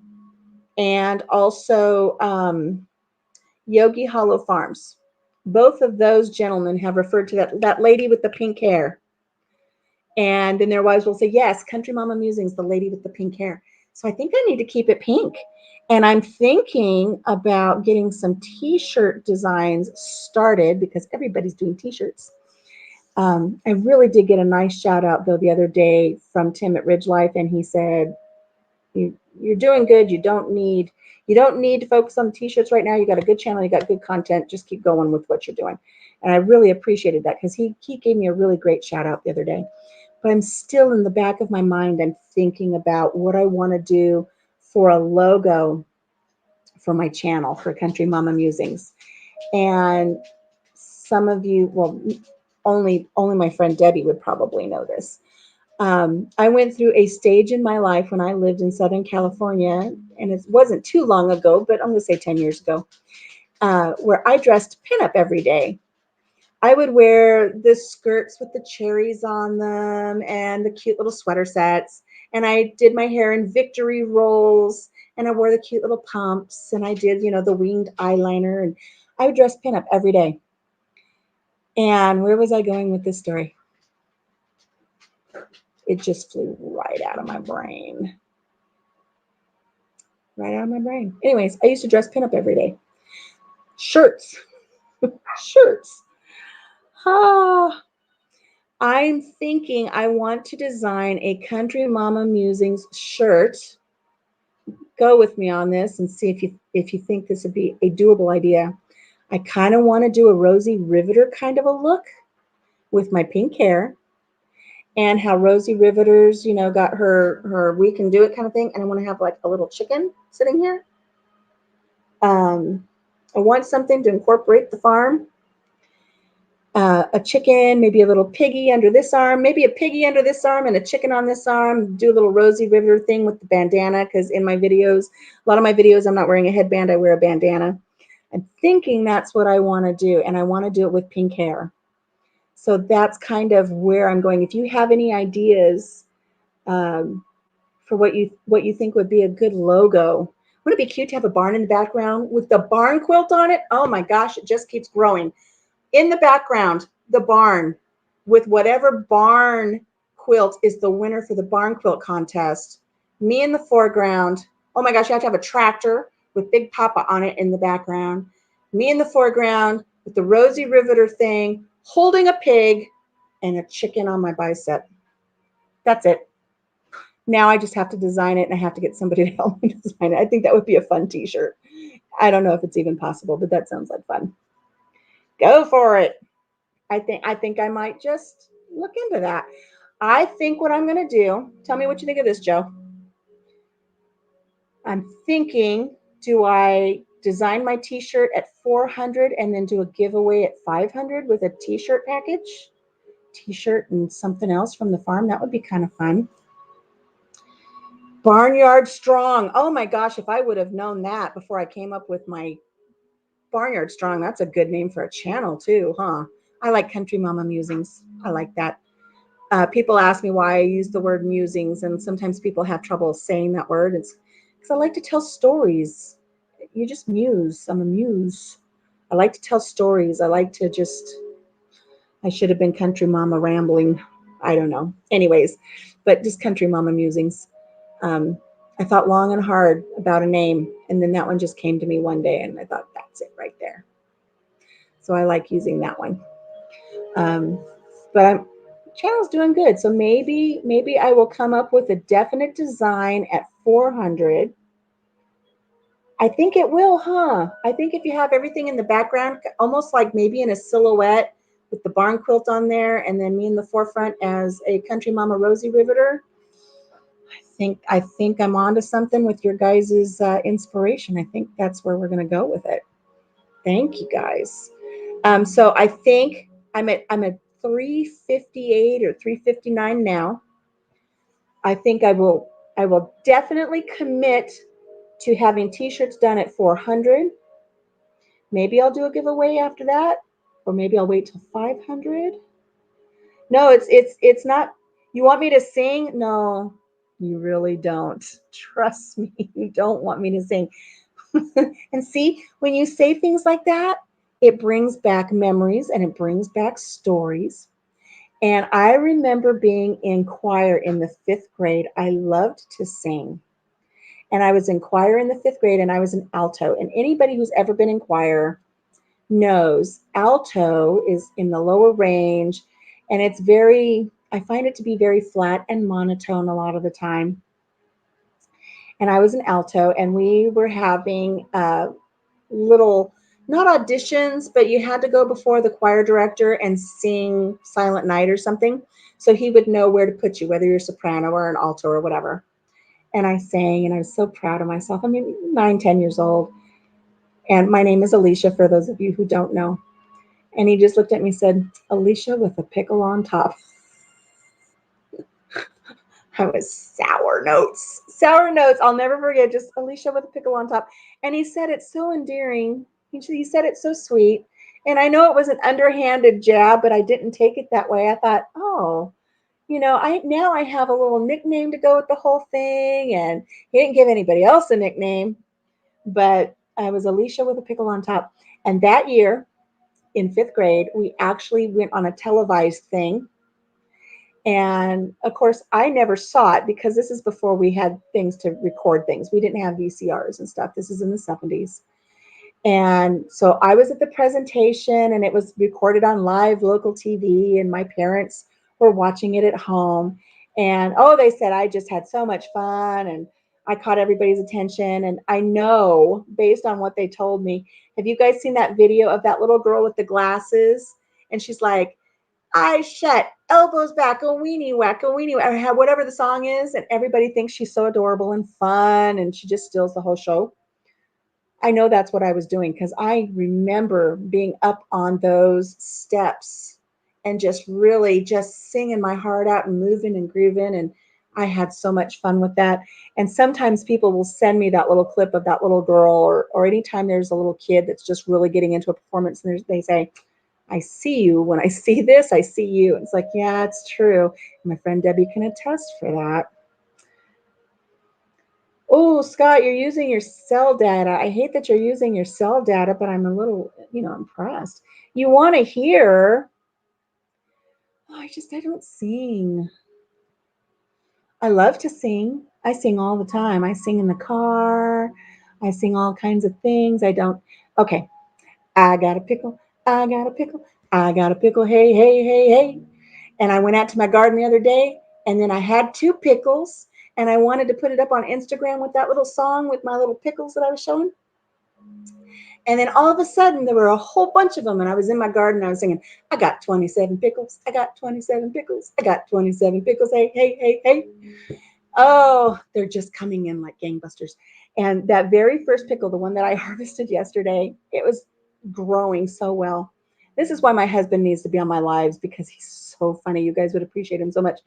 and also Yogi Hollow Farms. Both of those gentlemen have referred to that lady with the pink hair. And then their wives will say, yes, Country Mama Musings, the lady with the pink hair. So I think I need to keep it pink. And I'm thinking about getting some t-shirt designs started because everybody's doing t-shirts. I really did get a nice shout out though the other day from Tim at Ridge Life, and he said, you're doing good. You don't need to focus on the t-shirts right now. You got a good channel. You got good content. Just keep going with what you're doing. And I really appreciated that because he gave me a really great shout out the other day. But I'm still in the back of my mind. I'm thinking about what I want to do for a logo for my channel for Country Mama Musings. And some of you, well, only my friend Debbie would probably know this. I went through a stage in my life when I lived in Southern California, and it wasn't too long ago, but I'm going to say 10 years ago, where I dressed pinup every day. I would wear the skirts with the cherries on them and the cute little sweater sets. And I did my hair in victory rolls, and I wore the cute little pumps, and I did, the winged eyeliner, and I would dress pinup every day. And where was I going with this story? It just flew right out of my brain. Right out of my brain. Anyways, I used to dress pinup every day. Shirts. Shirts. I'm thinking I want to design a Country Mama Musings shirt. Go with me on this and see if you think this would be a doable idea. I kind of want to do a Rosie Riveter kind of a look with my pink hair, and how Rosie Riveters, got her we can do it kind of thing. And I want to have like a little chicken sitting here. I want something to incorporate the farm. A chicken, maybe a little piggy under this arm, maybe a piggy under this arm and a chicken on this arm. Do a little Rosie Riveter thing with the bandana, because in my videos, a lot of my videos, I'm not wearing a headband, I wear a bandana. I'm thinking that's what I want to do, and I want to do it with pink hair. So that's kind of where I'm going. If you have any ideas for what you think would be a good logo. Wouldn't it be cute to have a barn in the background with the barn quilt on it? Oh my gosh, it just keeps growing. In the background, the barn with whatever barn quilt is the winner for the barn quilt contest. Me in the foreground. Oh my gosh, you have to have a tractor with Big Papa on it in the background. Me in the foreground with the Rosie Riveter thing, holding a pig and a chicken on my bicep. That's it. Now I just have to design it and I have to get somebody to help me design it. I think that would be a fun t-shirt. I don't know if it's even possible, but that sounds like fun. Go for it. I think I might just look into that. I think what I'm going to do, tell me what you think of this, Joe. I'm thinking, do I design my t-shirt at 400 and then do a giveaway at 500 with a t-shirt package? T-shirt and something else from the farm. That would be kind of fun. Barnyard Strong. Oh my gosh, if I would have known that before I came up with my Barnyard Strong, that's a good name for a channel too, huh? I like Country Mama Musings. I like that. People ask me why I use the word musings, and sometimes people have trouble saying that word. It's because I like to tell stories. You just muse. I'm a muse. I like to tell stories. I like to just, I should have been Country Mama Rambling. I don't know. Anyways, but just Country Mama Musings. Um, I thought long and hard about a name, and then that one just came to me one day, and I thought, that's it right there. So I like using that one. But channel's doing good. So maybe I will come up with a definite design at 400. I think it will, huh? I think if you have everything in the background, almost like maybe in a silhouette with the barn quilt on there, and then me in the forefront as a Country Mama Rosie Riveter. I think I'm onto something with your guys' inspiration. I think that's where we're going to go with it. Thank you guys. So I think I'm at 358 or 359 now. I think I will definitely commit to having t-shirts done at 400. Maybe I'll do a giveaway after that, or maybe I'll wait till 500. No, it's not. You want me to sing? No, you really don't. Trust me, you don't want me to sing. And see, when you say things like that, it brings back memories and it brings back stories. And I remember being in choir in the 5th grade. I loved to sing. And I was in choir in the 5th grade and I was an alto. And anybody who's ever been in choir knows alto is in the lower range and I find it to be very flat and monotone a lot of the time. And I was an alto and we were having little, not auditions, but you had to go before the choir director and sing Silent Night or something. So he would know where to put you, whether you're a soprano or an alto or whatever. And I sang and I was so proud of myself. I mean, 9, 10 years old. And my name is Alicia, for those of you who don't know. And he just looked at me and said, Alicia with a pickle on top. I was sour notes. Sour notes. I'll never forget, just Alicia with a pickle on top. And he said it so endearing. He said it so sweet. And I know it was an underhanded jab, but I didn't take it that way. I thought, oh, now I have a little nickname to go with the whole thing. And he didn't give anybody else a nickname, but I was Alicia with a pickle on top. And that year in 5th grade, we actually went on a televised thing. And of course, I never saw it because this is before we had things to record things. We didn't have VCRs and stuff. This is in the 70s. And so I was at the presentation and it was recorded on live local TV and my parents were watching it at home. And oh, they said I just had so much fun and I caught everybody's attention. And I know based on what they told me, have you guys seen that video of that little girl with the glasses? And she's like, eyes shut, elbows back, a weenie whack, or whatever the song is. And everybody thinks she's so adorable and fun and she just steals the whole show. I know that's what I was doing because I remember being up on those steps and just really just singing my heart out and moving and grooving. And I had so much fun with that. And sometimes people will send me that little clip of that little girl or anytime there's a little kid that's just really getting into a performance and they say, I see you. When I see this, I see you. It's like, yeah, it's true. My friend Debbie can attest for that. Oh, Scott, you're using your cell data. I hate that you're using your cell data, but I'm a little, impressed. You want to hear? Oh, I don't sing. I love to sing. I sing all the time. I sing in the car. I sing all kinds of things. I don't. Okay. I got a pickle. I got a pickle. I got a pickle. Hey, hey, hey, hey. And I went out to my garden the other day, and then I had two pickles, and I wanted to put it up on Instagram with that little song with my little pickles that I was showing. And then all of a sudden, there were a whole bunch of them, and I was in my garden. I was singing, I got 27 pickles. I got 27 pickles. I got 27 pickles. Hey, hey, hey, hey. Oh, they're just coming in like gangbusters. And that very first pickle, the one that I harvested yesterday, it was growing so well. This is why my husband needs to be on my lives because he's so funny. You guys would appreciate him so much.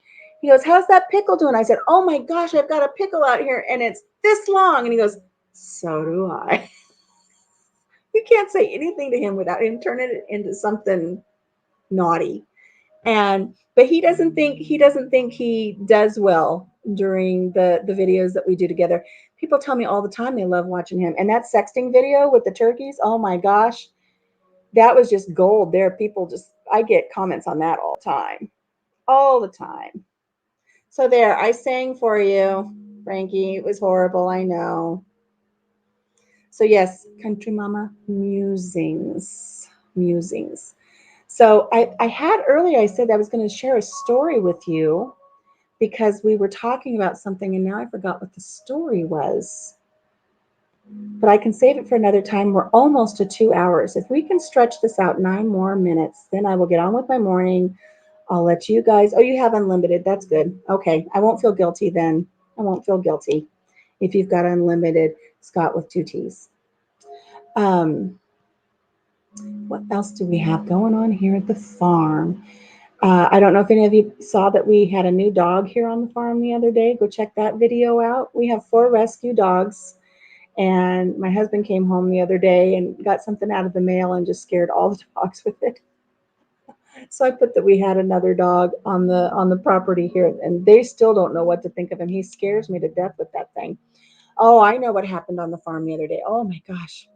He goes, how's that pickle doing? I said, oh my gosh, I've got a pickle out here and it's this long. And he goes, so do I. You can't say anything to him without him turning it into something naughty. And but he doesn't think he does well during the videos that we do together. People tell me all the time they love watching him. And that sexting video with the turkeys, oh my gosh, that was just gold. There are people just I get comments on that all the time. All the time. So there, I sang for you, Frankie. It was horrible, I know. So yes, country mama musings. Musings. So I had earlier I said I was going to share a story with you because we were talking about something and now I forgot what the story was. But I can save it for another time. We're almost to 2 hours. If we can stretch this out 9 more minutes, then I will get on with my morning. I'll let you guys. Oh, you have unlimited. That's good. Okay. I won't feel guilty then. I won't feel guilty if you've got unlimited Scott with two T's. Um, what else do we have going on here at the farm? I don't know if any of you saw that we had a new dog here on the farm the other day. Go check that video out. We have 4 rescue dogs, and my husband came home the other day and got something out of the mail and just scared all the dogs with it. So I put that we had another dog on the property here, and they still don't know what to think of him. He scares me to death with that thing. Oh, I know what happened on the farm the other day. Oh my gosh.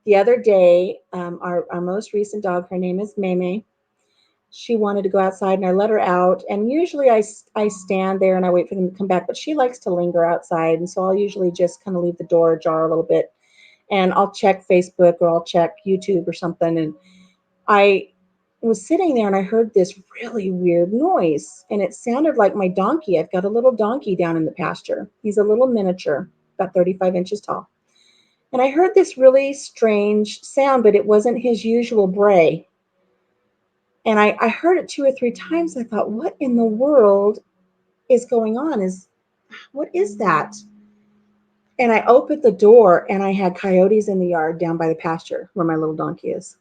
The other day, our most recent dog, her name is Maymay. She wanted to go outside and I let her out. And usually I stand there and I wait for them to come back, but she likes to linger outside. And so I'll usually just kind of leave the door ajar a little bit and I'll check Facebook or I'll check YouTube or something. And I was sitting there and I heard this really weird noise and it sounded like my donkey. I've got a little donkey down in the pasture. He's a little miniature, about 35 inches tall. And I heard this really strange sound, but it wasn't his usual bray. And I heard it 2 or 3 times. I thought, what in the world is going on? What is that? And I opened the door and I had coyotes in the yard down by the pasture where my little donkey is.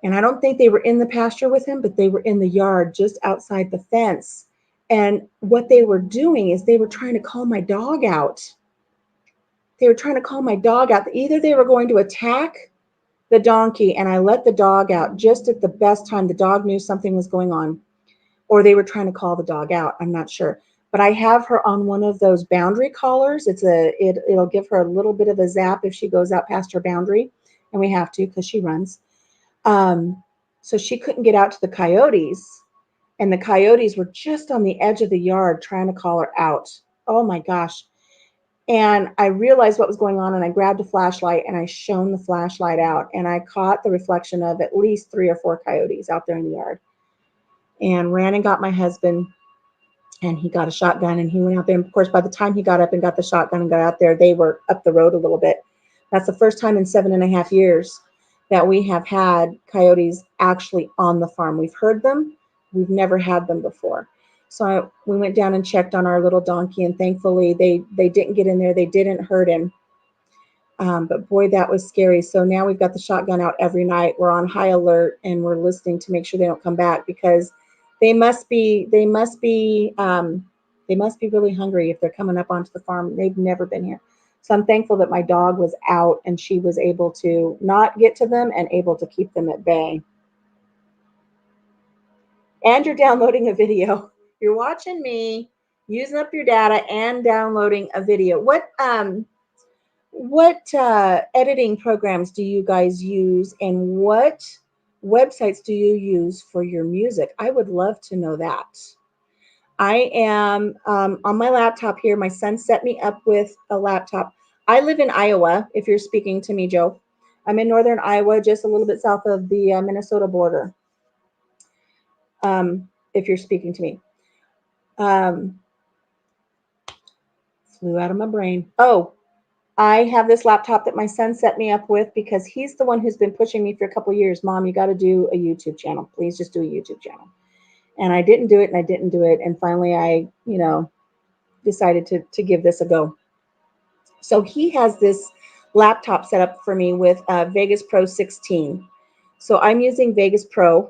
And I don't think they were in the pasture with him, but they were in the yard just outside the fence. And what they were doing is they were trying to call my dog out. They were trying to call my dog out. Either they were going to attack the donkey, and I let the dog out just at the best time. The dog knew something was going on, or they were trying to call the dog out. I'm not sure. But I have her on one of those boundary collars. It'll give her a little bit of a zap if she goes out past her boundary, and we have to because she runs. Um, so she couldn't get out to the coyotes, and the coyotes were just on the edge of the yard trying to call her out. Oh my gosh. And I realized what was going on, and I grabbed a flashlight and I shone the flashlight out, and I caught the reflection of at least 3 or 4 coyotes out there in the yard. And ran and got my husband, and he got a shotgun and he went out there. And of course, by the time he got up and got the shotgun and got out there, they were up the road a little bit. That's the first time in 7.5 years that we have had coyotes actually on the farm. We've heard them, we've never had them before. So we went down and checked on our little donkey, and thankfully they didn't get in there. They didn't hurt him. But boy, that was scary. So now we've got the shotgun out every night. We're on high alert and we're listening to make sure they don't come back because they must be really hungry if they're coming up onto the farm. They've never been here. So I'm thankful that my dog was out and she was able to not get to them and able to keep them at bay. And you're downloading a video. You're watching me. Using up your data and downloading a video. What editing programs do you guys use, and what websites do you use for your music? I would love to know that. I am on my laptop here. My son set me up with a laptop. I live in Iowa, if you're speaking to me, Joe. I'm in northern Iowa, just a little bit south of the Minnesota border, if you're speaking to me. Um, Flew out of my brain. Oh, I have this laptop that my son set me up with because he's the one who's been pushing me for a couple of years. Mom, you got to do a YouTube channel. Please just do a YouTube channel. And I didn't do it and I didn't do it. And finally, decided to give this a go. So he has this laptop set up for me with Vegas Pro 16. So I'm using Vegas Pro,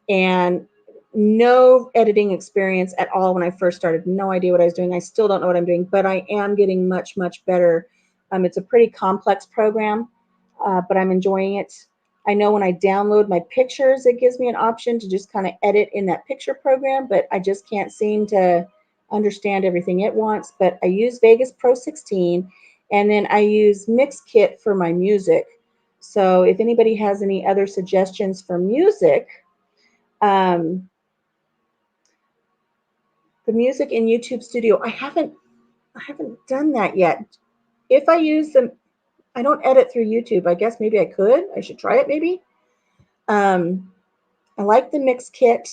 and no editing experience at all when I first started. No idea what I was doing. I still don't know what I'm doing, but I am getting much, much better. It's a pretty complex program, but I'm enjoying it. I know when I download my pictures, it gives me an option to just kind of edit in that picture program, but I just can't seem to understand everything it wants. But I use Vegas Pro 16, and then I use Mixkit for my music. So if anybody has any other suggestions for music, um, the music in YouTube Studio, I haven't done that yet. If I use them, I don't edit through YouTube. I guess maybe I could. I should try it maybe. Um, I like the mix kit,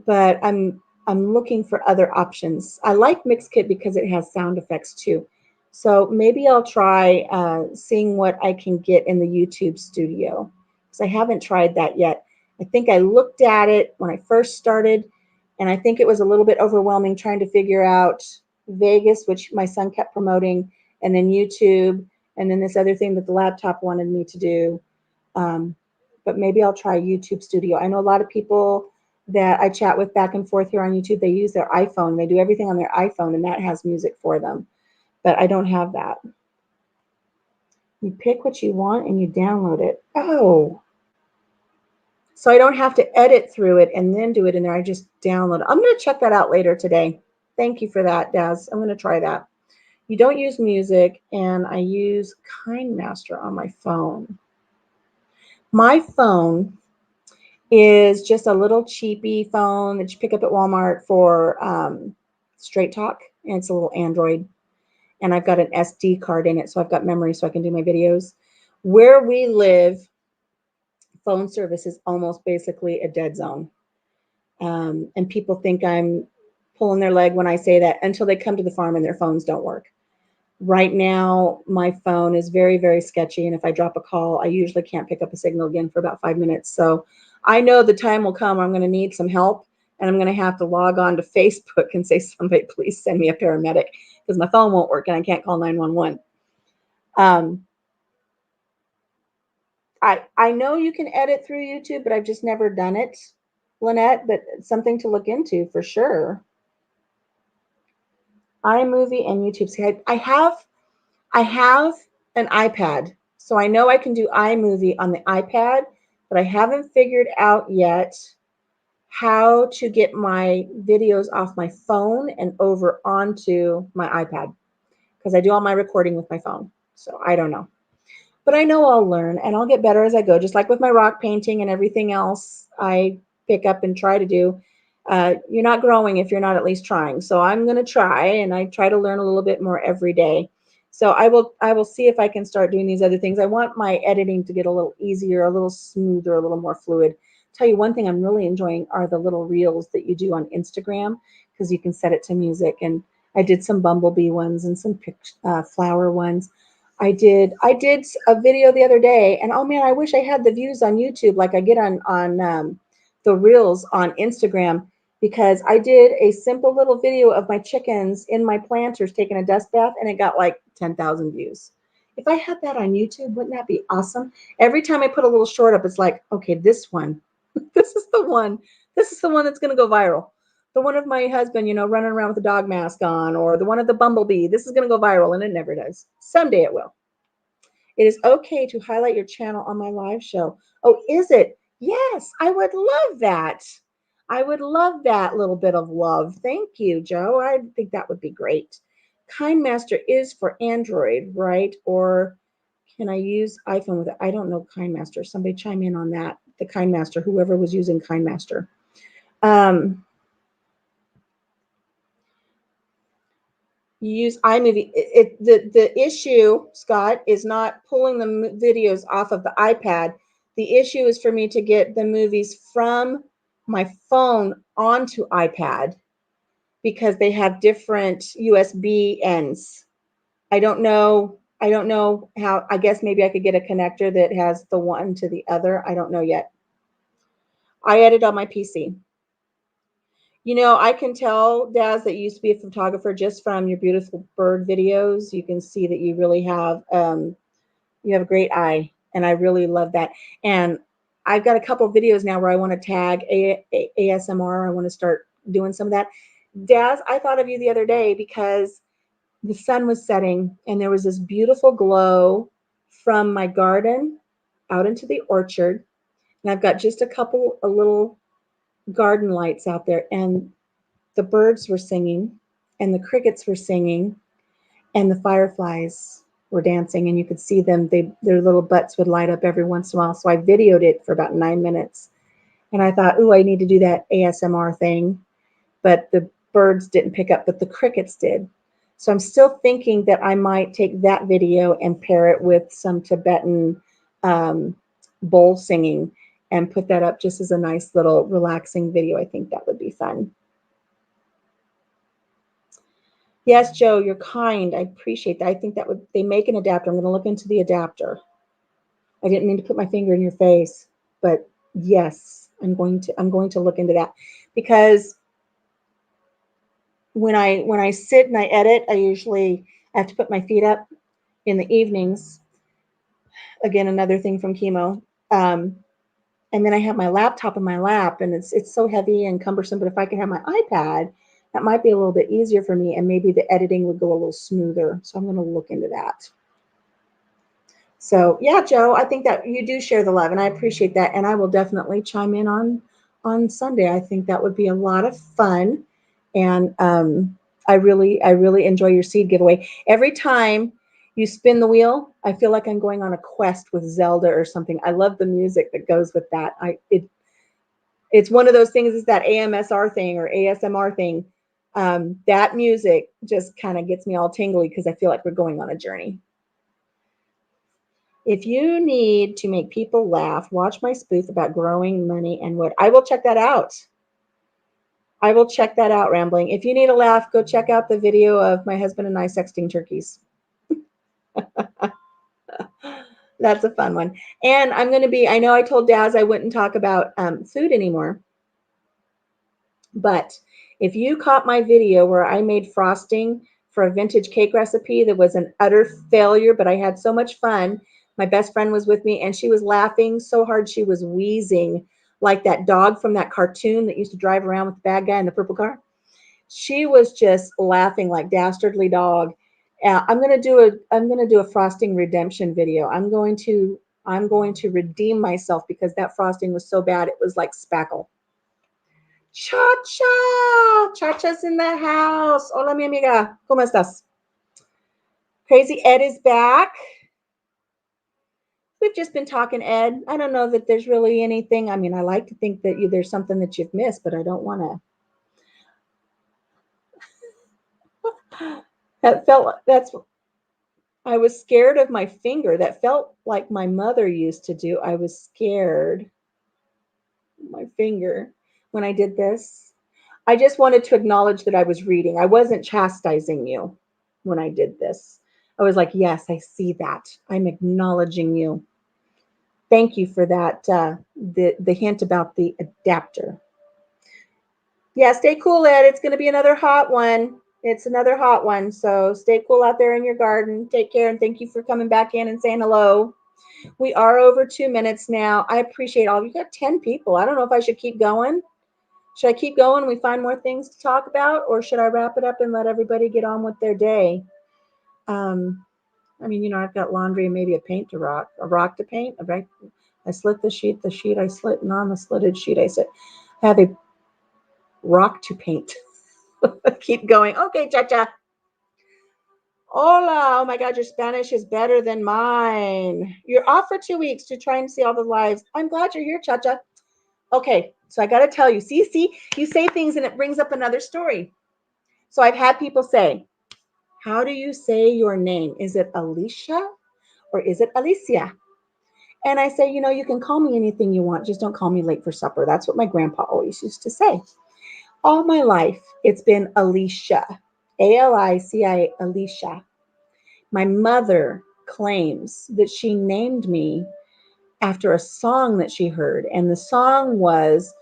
but I'm looking for other options. I like Mixkit because it has sound effects too. So maybe I'll try seeing what I can get in the YouTube studio, because I haven't tried that yet. I think I looked at it when I first started, and I think it was a little bit overwhelming trying to figure out Vegas, which my son kept promoting, and then YouTube, and then this other thing that the laptop wanted me to do. Um, but maybe I'll try YouTube Studio. I know a lot of people that I chat with back and forth here on YouTube, they use their iPhone. They do everything on their iPhone, and that has music for them. But I don't have that. You pick what you want and you download it. Oh, so I don't have to edit through it and then do it in there. I just download it. I'm going to check that out later today. Thank you for that, Daz. I'm going to try that. You don't use music, and I use KindMaster on my phone. My phone is just a little cheapy phone that you pick up at Walmart for straight talk, and it's a little Android, and I've got an SD card in it, so I've got memory so I can do my videos. Where we live, phone service is almost basically a dead zone, and people think I'm pulling their leg when I say that until they come to the farm and their phones don't work. Right now, my phone is very, very sketchy, and if I drop a call, I usually can't pick up a signal again for about 5 minutes. So I know the time will come where I'm going to need some help, and I'm going to have to log on to Facebook and say, somebody please send me a paramedic, because my phone won't work and I can't call 911. I know you can edit through YouTube, but I've just never done it, Lynette, but it's something to look into for sure. iMovie and YouTube. See, I have an iPad, so I know I can do iMovie on the iPad, but I haven't figured out yet how to get my videos off my phone and over onto my iPad, because I do all my recording with my phone. So I don't know. But I know I'll learn and I'll get better as I go, just like with my rock painting and everything else I pick up and try to do. You're not growing if you're not at least trying. So I'm going to try, and I try to learn a little bit more every day. So I will see if I can start doing these other things. I want my editing to get a little easier, a little smoother, a little more fluid. Tell you one thing I'm really enjoying are the little reels that you do on Instagram, because you can set it to music. And I did some bumblebee ones and some flower ones. I did a video the other day, and oh man, I wish I had the views on YouTube like I get on the reels on Instagram, because I did a simple little video of my chickens in my planters taking a dust bath, and it got like 10,000 views. If I had that on YouTube, wouldn't that be awesome? Every time I put a little short up, it's like, okay, this one, this is the one, this is the one that's going to go viral. The one of my husband, running around with a dog mask on, or the one of the bumblebee, this is going to go viral, and it never does. Someday it will. It is okay to highlight your channel on my live show. Oh, is it? Yes, I would love that. I would love that little bit of love. Thank you, Joe. I think that would be great. KindMaster is for Android, right? Or can I use iPhone with it? I don't know KindMaster. Somebody chime in on that. The KindMaster, whoever was using KindMaster. Um, you use iMovie. The issue, Scott, is not pulling the videos off of the iPad. The issue is for me to get the movies from my phone onto iPad because they have different USB ends. I don't know. I don't know how. I guess maybe I could get a connector that has the one to the other. I don't know yet. I edit on my PC. I can tell, Daz, that you used to be a photographer just from your beautiful bird videos. You can see that you have a great eye, and I really love that. And I've got a couple of videos now where I want to tag ASMR. I want to start doing some of that. Daz, I thought of you the other day because the sun was setting and there was this beautiful glow from my garden out into the orchard. And I've got just a little garden lights out there, and the birds were singing and the crickets were singing and the fireflies were dancing, and you could see them. Their little butts would light up every once in a while. So I videoed it for about 9 minutes, and I thought, "Ooh, I need to do that ASMR thing," but the birds didn't pick up, but the crickets did. So I'm still thinking that I might take that video and pair it with some Tibetan um, bowl singing and put that up just as a nice little relaxing video. I think that would be fun. Yes, Joe, you're kind. I appreciate that. I think that would they make an adapter. I'm going to look into the adapter. I didn't mean to put my finger in your face, but yes, I'm going to look into that because when I sit and I edit, I have to put my feet up in the evenings. Again, another thing from chemo. Um, and then I have my laptop in my lap, and it's so heavy and cumbersome. But if I can have my iPad, that might be a little bit easier for me, and maybe the editing would go a little smoother. So I'm going to look into that. So yeah, Joe, I think that you do share the love, and I appreciate that. And I will definitely chime in on Sunday. I think that would be a lot of fun, and I really enjoy your seed giveaway. Every time you spin the wheel, I feel like I'm going on a quest with Zelda or something. I love the music that goes with that. It's one of those things. Is that AMSR thing or ASMR thing? That music just kind of gets me all tingly because I feel like we're going on a journey. If you need to make people laugh, watch my spoof about growing money and wood. I will check that out. I will check that out, Rambling. If you need a laugh, go check out the video of my husband and I sexting turkeys. That's a fun one. And I know I told Daz I wouldn't talk about food anymore. But if you caught my video where I made frosting for a vintage cake recipe that was an utter failure, but I had so much fun. My best friend was with me and she was laughing so hard she was wheezing like that dog from that cartoon that used to drive around with the bad guy in the purple car. She was just laughing like dastardly dog. I'm gonna do a frosting redemption video. I'm going to redeem myself because that frosting was so bad it was like spackle. Cha-cha! Cha-cha's in the house. Hola, mi amiga. ¿Cómo estás? Crazy Ed is back. We've just been talking, Ed. I don't know that there's really anything. I mean, I like to think that there's something that you've missed, but I don't want to. I was scared of my finger. That felt like my mother used to do. I was scared of my finger when I did this. I just wanted to acknowledge that I was reading. I wasn't chastising you when I did this. I was like, yes, I see that. I'm acknowledging you. Thank you for that. The hint about the adapter. Yeah, stay cool, Ed. It's going to be another hot one. It's another hot one. So stay cool out there in your garden. Take care, and thank you for coming back in and saying hello. We are over 2 minutes now. I appreciate all. You got 10 people. I don't know if I should keep going. Should I keep going and we find more things to talk about, or should I wrap it up and let everybody get on with their day? I mean, I've got laundry and maybe a rock to paint. I slit the sheet I slit, and on the slitted sheet I sit. I have a rock to paint. Keep going. Okay, cha-cha. Hola. Oh my God, your Spanish is better than mine. You're off for 2 weeks to try and see all the lives. I'm glad you're here, cha-cha. Okay, so I got to tell you, see, you say things and it brings up another story. So I've had people say, how do you say your name? Is it Alicia or is it Alicia? And I say, you can call me anything you want. Just don't call me late for supper. That's what my grandpa always used to say. All my life, it's been Alicia, Alicia, Alicia. My mother claims that she named me after a song that she heard, and the song was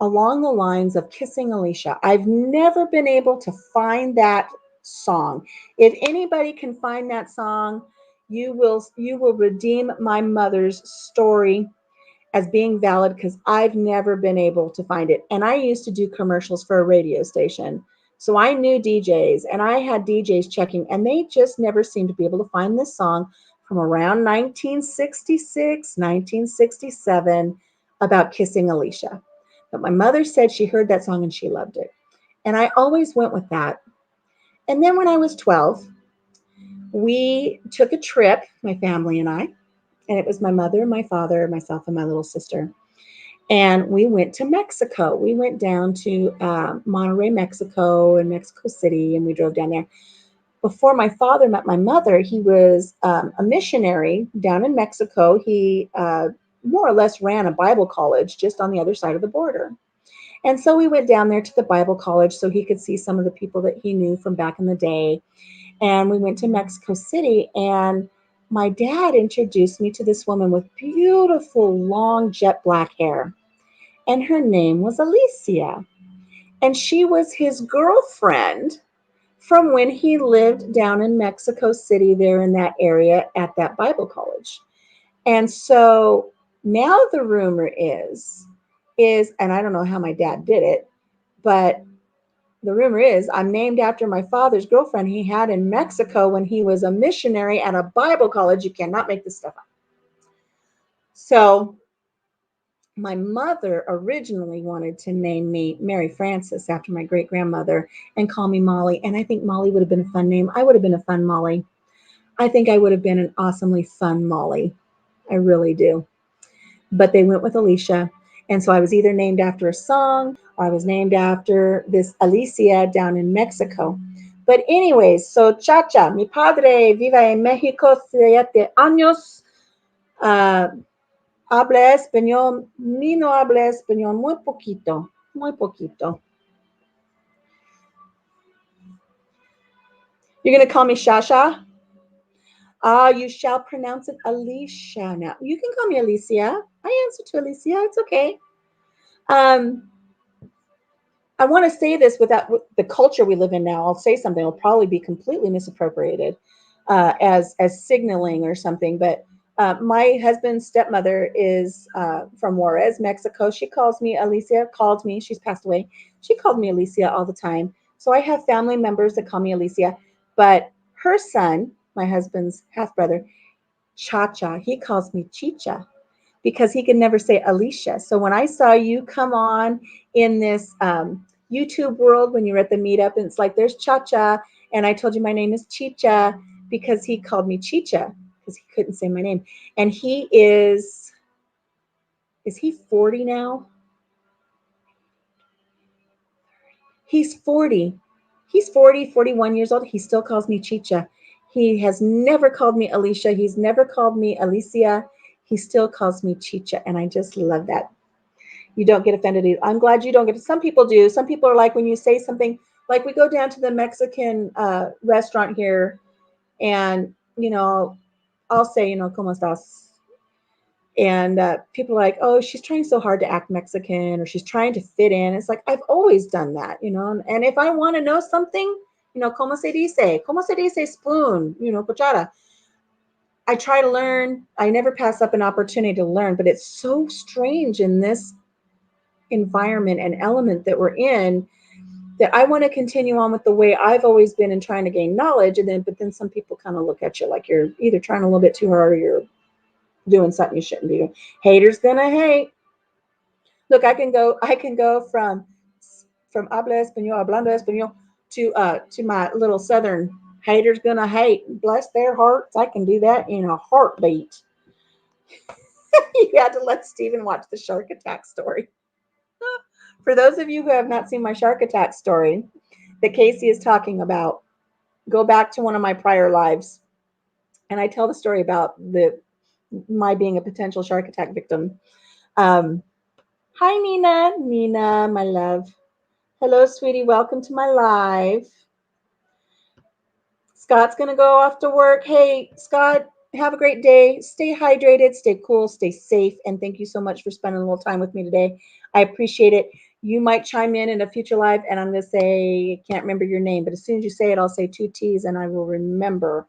along the lines of Kissing Alicia. I've never been able to find that song. If anybody can find that song, you will redeem my mother's story as being valid, because I've never been able to find it. And I used to do commercials for a radio station. So I knew DJs and I had DJs checking, and they just never seemed to be able to find this song from around 1966, 1967 about Kissing Alicia. But my mother said she heard that song and she loved it. And I always went with that. And then when I was 12, we took a trip, my family and I, and it was my mother, my father, myself, and my little sister. And we went to Mexico. We went down to Monterrey, Mexico, and Mexico City, and we drove down there. Before my father met my mother, he was a missionary down in Mexico. He more or less ran a Bible college just on the other side of the border. And so we went down there to the Bible college so he could see some of the people that he knew from back in the day. And we went to Mexico City, and my dad introduced me to this woman with beautiful long jet black hair. And her name was Alicia. And she was his girlfriend from when he lived down in Mexico City, there in that area at that Bible college. And so now the rumor is, and I don't know how my dad did it, but the rumor is I'm named after my father's girlfriend he had in Mexico when he was a missionary at a Bible college. You cannot make this stuff up. So my mother originally wanted to name me Mary Frances after my great grandmother and call me Molly. And I think Molly would have been a fun name. I would have been a fun Molly. I think I would have been an awesomely fun Molly. I really do. But they went with Alicia. And so I was either named after a song or I was named after this Alicia down in Mexico. But anyways, so Chacha, mi padre vive en México 7 años. Habla español, mi no habla español, muy poquito, muy poquito. You're going to call me Shasha? You shall pronounce it Alicia now. You can call me Alicia. I answer to Alicia. It's okay. I want to say this without the culture we live in now. I'll say something. It'll probably be completely misappropriated as signaling or something. But my husband's stepmother is from Juarez, Mexico. She calls me Alicia. Called me. She's passed away. She called me Alicia all the time. So I have family members that call me Alicia. But her son, my husband's half brother, Chacha, he calls me Chicha, because he can never say Alicia. So when I saw you come on in this YouTube world when you were at the meetup, and it's like, there's Cha-Cha, and I told you my name is Chicha because he called me Chicha because he couldn't say my name. And he is he 40 now? He's 40. He's 40, 41 years old. He still calls me Chicha. He has never called me Alicia. He's never called me Alicia. He still calls me Chicha, and I just love that. You don't get offended either. I'm glad you don't get. Some people do. Some people are like, when you say something, like we go down to the Mexican restaurant here, and I'll say, ¿cómo estás? And people are like, oh, she's trying so hard to act Mexican, or she's trying to fit in. It's like, I've always done that, and if I want to know something, ¿cómo se dice? ¿Cómo se dice spoon? Cuchara. I try to learn. I never pass up an opportunity to learn, but it's so strange in this environment and element that we're in that I want to continue on with the way I've always been in trying to gain knowledge. But then some people kind of look at you like you're either trying a little bit too hard or you're doing something you shouldn't be doing. Haters gonna hate. Look, I can go from from habla español, hablando español to my little southern haters gonna hate. Bless their hearts. I can do that in a heartbeat. You had to let Stephen watch the shark attack story. For those of you who have not seen my shark attack story that Casey is talking about, go back to one of my prior lives, and I tell the story about the my being a potential shark attack victim. Um, Hi, Nina. Nina, my love. Hello, sweetie. Welcome to my live. Scott's going to go off to work. Hey, Scott, have a great day. Stay hydrated, stay cool, stay safe. And thank you so much for spending a little time with me today. I appreciate it. You might chime in a future live, and I'm going to say, I can't remember your name, but as soon as you say it, I'll say 2 T's and I will remember.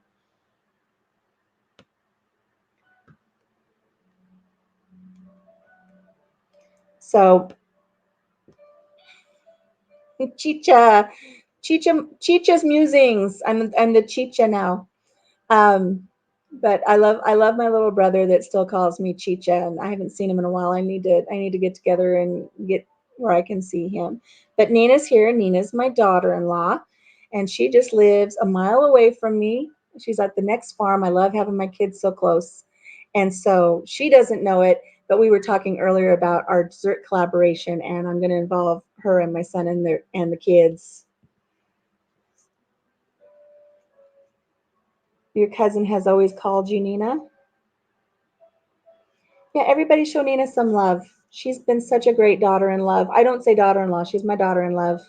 So, Chicha, Chicha's musings. I'm the Chicha now. Um, but I love my little brother that still calls me Chicha, and I haven't seen him in a while. I need to get together and get where I can see him. But Nina's here. Nina's my daughter-in-law, and she just lives a mile away from me. She's at the next farm. I love having my kids so close. And so she doesn't know it, but we were talking earlier about our dessert collaboration, and I'm going to involve her and my son and the kids. Your cousin has always called you Nina. Yeah, everybody show Nina some love. She's been such a great daughter in love. I don't say daughter in law, she's my daughter in love.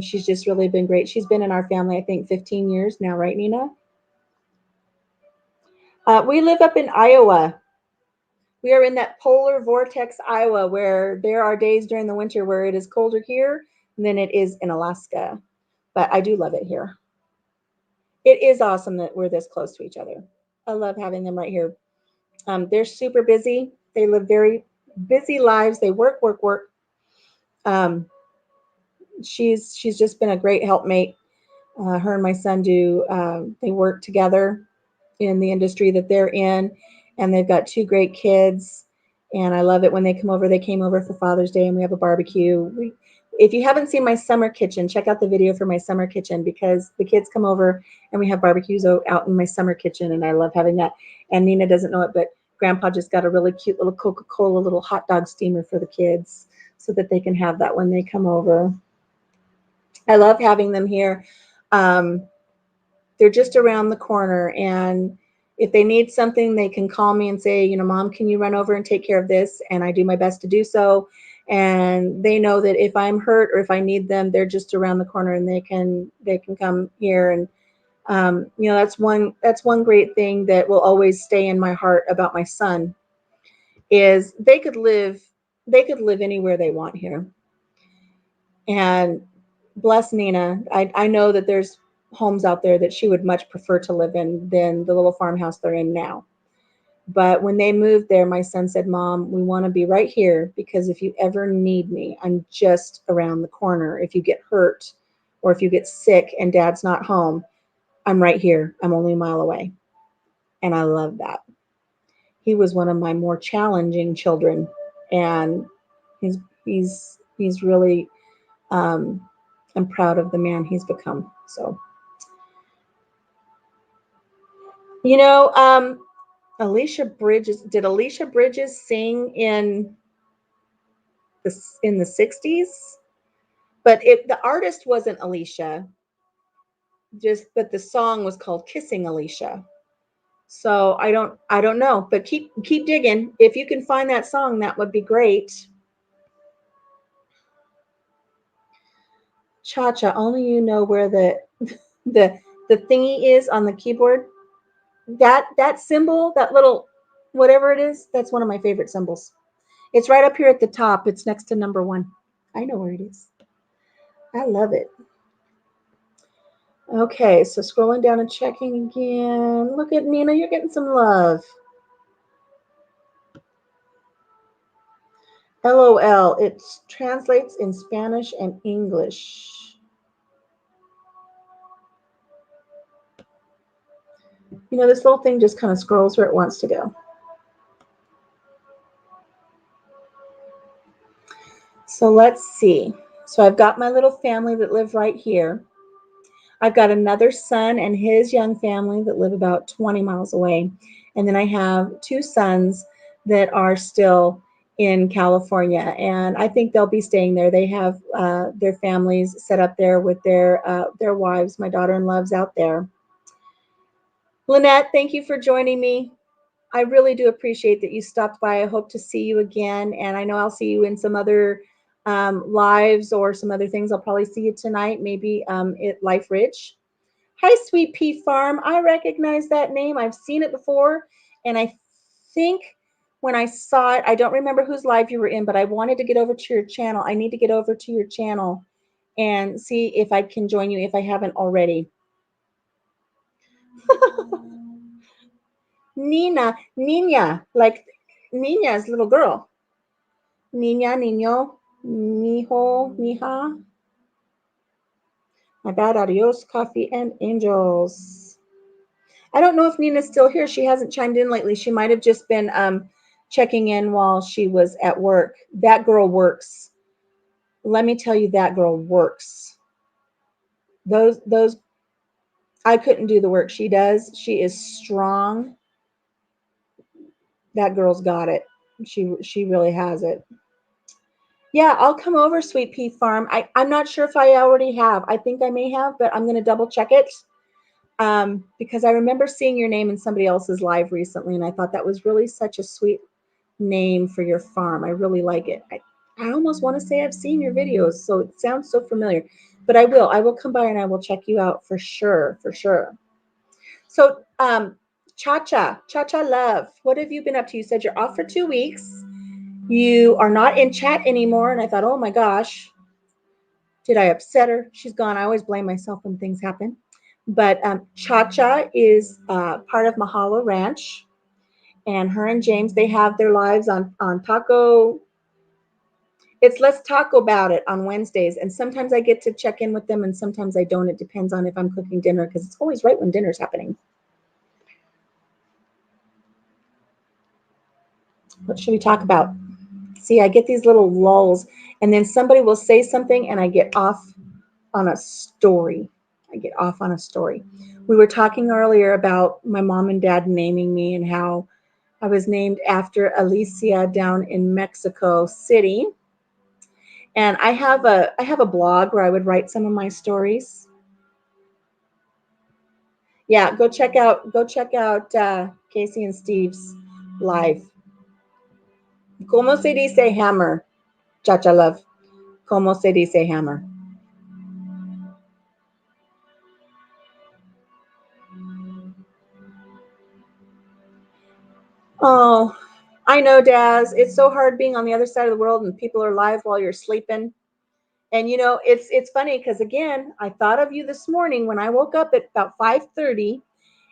She's just really been great. She's been in our family, I think, 15 years now, right, Nina? We live up in Iowa. We are in that polar vortex, Iowa, where there are days during the winter where it is colder here than it is in Alaska. But I do love it here. It is awesome that we're this close to each other. I love having them right here. They're super busy. They live very busy lives. They work, work, work. Um, she's just been a great helpmate. Her and my son do they work together in the industry that they're in, and they've got 2 great kids. And I love it when they come over. They came over for Father's Day, and we have a barbecue. If you haven't seen my summer kitchen, check out the video for my summer kitchen, because the kids come over and we have barbecues out in my summer kitchen, and I love having that. And Nina doesn't know it, but Grandpa just got a really cute little Coca-Cola little hot dog steamer for the kids so that they can have that when they come over. I love having them here. Um, they're just around the corner, and if they need something, they can call me and say, Mom, can you run over and take care of this? And I do my best to do so. And they know that if I'm hurt or if I need them, they're just around the corner, and they can come here. And that's one great thing that will always stay in my heart about my son is they could live anywhere they want here. And bless Nina. I know that there's homes out there that she would much prefer to live in than the little farmhouse they're in now. But when they moved there, my son said, Mom, we want to be right here, because if you ever need me, I'm just around the corner. If you get hurt or if you get sick and Dad's not home, I'm right here. I'm only a mile away. And I love that. He was one of my more challenging children, and he's he's really um, I'm proud of the man he's become. So, you know, Alicia Bridges, did Alicia Bridges sing in the 60s? But the artist wasn't Alicia, but the song was called Kissing Alicia. So I don't know, but keep digging. If you can find that song, that would be great. Cha cha, only you know where the the thingy is on the keyboard. That symbol, that little whatever it is, that's one of my favorite symbols. It's right up here at the top. It's next to number 1. I know where it is. I love it. Okay, so scrolling down and checking again. Look at Nina, you're getting some love. LOL. It translates in Spanish and English. This little thing just kind of scrolls where it wants to go. So let's see. So I've got my little family that live right here. I've got another son and his young family that live about 20 miles away. And then I have two sons that are still in California, and I think they'll be staying there. They have their families set up there with their wives. My daughter-in-law's out there. Lynette, thank you for joining me. I really do appreciate that you stopped by. I hope to see you again, and I know I'll see you in some other lives or some other things. I'll probably see you tonight, maybe at Life Ridge. Hi, Sweet Pea Farm. I recognize that name. I've seen it before, and I think when I saw it, I don't remember whose live you were in, but I wanted to get over to your channel. I need to get over to your channel and see if I can join you if I haven't already. Nina, Nina, like Nina's little girl. Nina, Niño, Mijo, Mija. My bad, adios, coffee and angels. I don't know if Nina's still here. She hasn't chimed in lately. She might have just been checking in while she was at work. That girl works. Let me tell you, that girl works. Those I couldn't do the work she does. She is strong. That girl's got it. She really has it. Yeah, I'll come over, Sweet Pea Farm. I'm not sure if I already have. I think I may have, but I'm going to double check it because I remember seeing your name in somebody else's live recently, and I thought that was really such a sweet name for your farm. I really like it. I almost want to say I've seen your videos, so it sounds so familiar. But I will. I will come by and I will check you out for sure, for sure. So, Cha Love, what have you been up to? You said you're off for 2 weeks. You are not in chat anymore, and I thought, oh my gosh, did I upset her? She's gone. I always blame myself when things happen. But Cha is part of Mahalo Ranch, and her and James, they have their lives on Taco. It's Let's Talk About It on Wednesdays, and sometimes I get to check in with them, and sometimes I don't. It depends on if I'm cooking dinner, because it's always right when dinner's happening. What should we talk about? See, I get these little lulls, and then somebody will say something, and I get off on a story. I get off on a story. We were talking earlier about my mom and dad naming me and how I was named after Alicia down in Mexico City. And I have a blog where I would write some of my stories. Yeah, go check out Casey and Steve's live. ¿Cómo se dice hammer? Chacha love. ¿Cómo se dice hammer? Oh, I know, Daz. It's so hard being on the other side of the world and people are live while you're sleeping. And it's funny because again, I thought of you this morning when I woke up at about 5:30,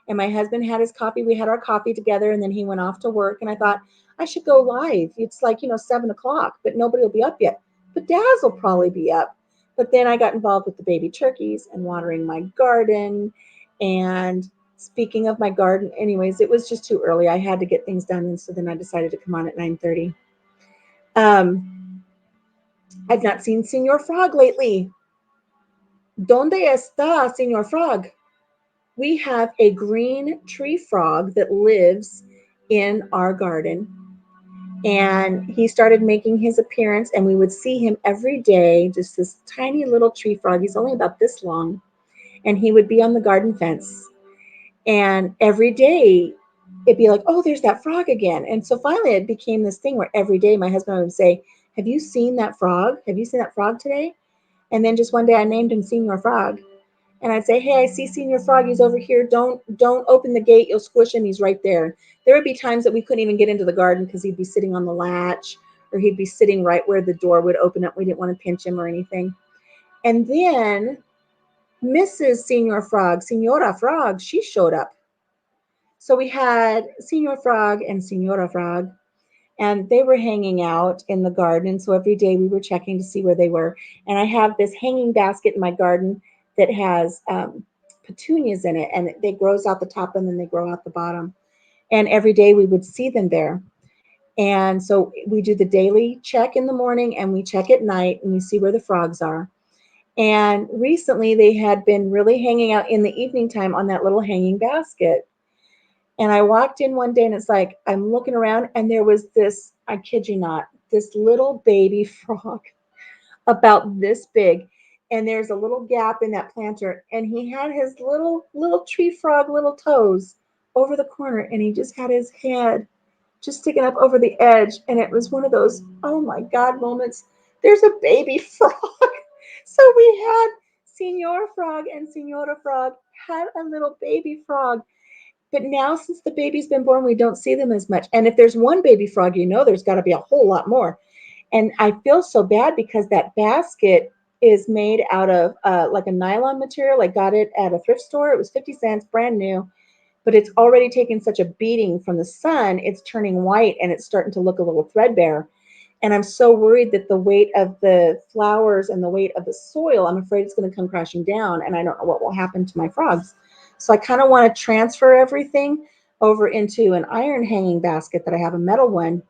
and my husband had his coffee. We had our coffee together, and then he went off to work. And I thought I should go live. It's like 7 o'clock, but nobody will be up yet. But Daz will probably be up. But then I got involved with the baby turkeys and watering my garden. And speaking of my garden, anyways, it was just too early. I had to get things done, and so then I decided to come on at 9:30. Um, I've not seen Senor Frog lately. ¿Dónde está Senor Frog? We have a green tree frog that lives in our garden. And he started making his appearance, and we would see him every day, just this tiny little tree frog. He's only about this long. And he would be on the garden fence. And every day it'd be like, oh, there's that frog again. And so finally it became this thing where every day my husband would say, have you seen that frog? Have you seen that frog today? And then just one day I named him Senior Frog. And I'd say, hey, I see Senior Frog. He's over here. Don't open the gate. You'll squish him. He's right there. There would be times that we couldn't even get into the garden because he'd be sitting on the latch, or he'd be sitting right where the door would open up. We didn't want to pinch him or anything. And then Mrs. Senior Frog, Senora Frog, she showed up. So we had Senior Frog and Senora Frog, and they were hanging out in the garden. So every day we were checking to see where they were. And I have this hanging basket in my garden that has petunias in it, and they grows out the top and then they grow out the bottom. And every day we would see them there. And so we do the daily check in the morning and we check at night and we see where the frogs are. And recently they had been really hanging out in the evening time on that little hanging basket. And I walked in one day and it's like, I'm looking around and there was this, I kid you not, this little baby frog about this big. And there's a little gap in that planter. And he had his little tree frog, little toes over the corner. And he just had his head just sticking up over the edge. And it was one of those, oh my God moments. There's a baby frog. So we had Senor Frog and Senora Frog had a little baby frog. But now, since the baby's been born, we don't see them as much. And if there's one baby frog, there's got to be a whole lot more. And I feel so bad because that basket is made out of like a nylon material. I got it at a thrift store. It was 50 cents, brand new, but it's already taken such a beating from the sun. It's turning white and it's starting to look a little threadbare. And I'm so worried that the weight of the flowers and the weight of the soil, I'm afraid it's going to come crashing down. And I don't know what will happen to my frogs. So I kind of want to transfer everything over into an iron hanging basket that I have, a metal one,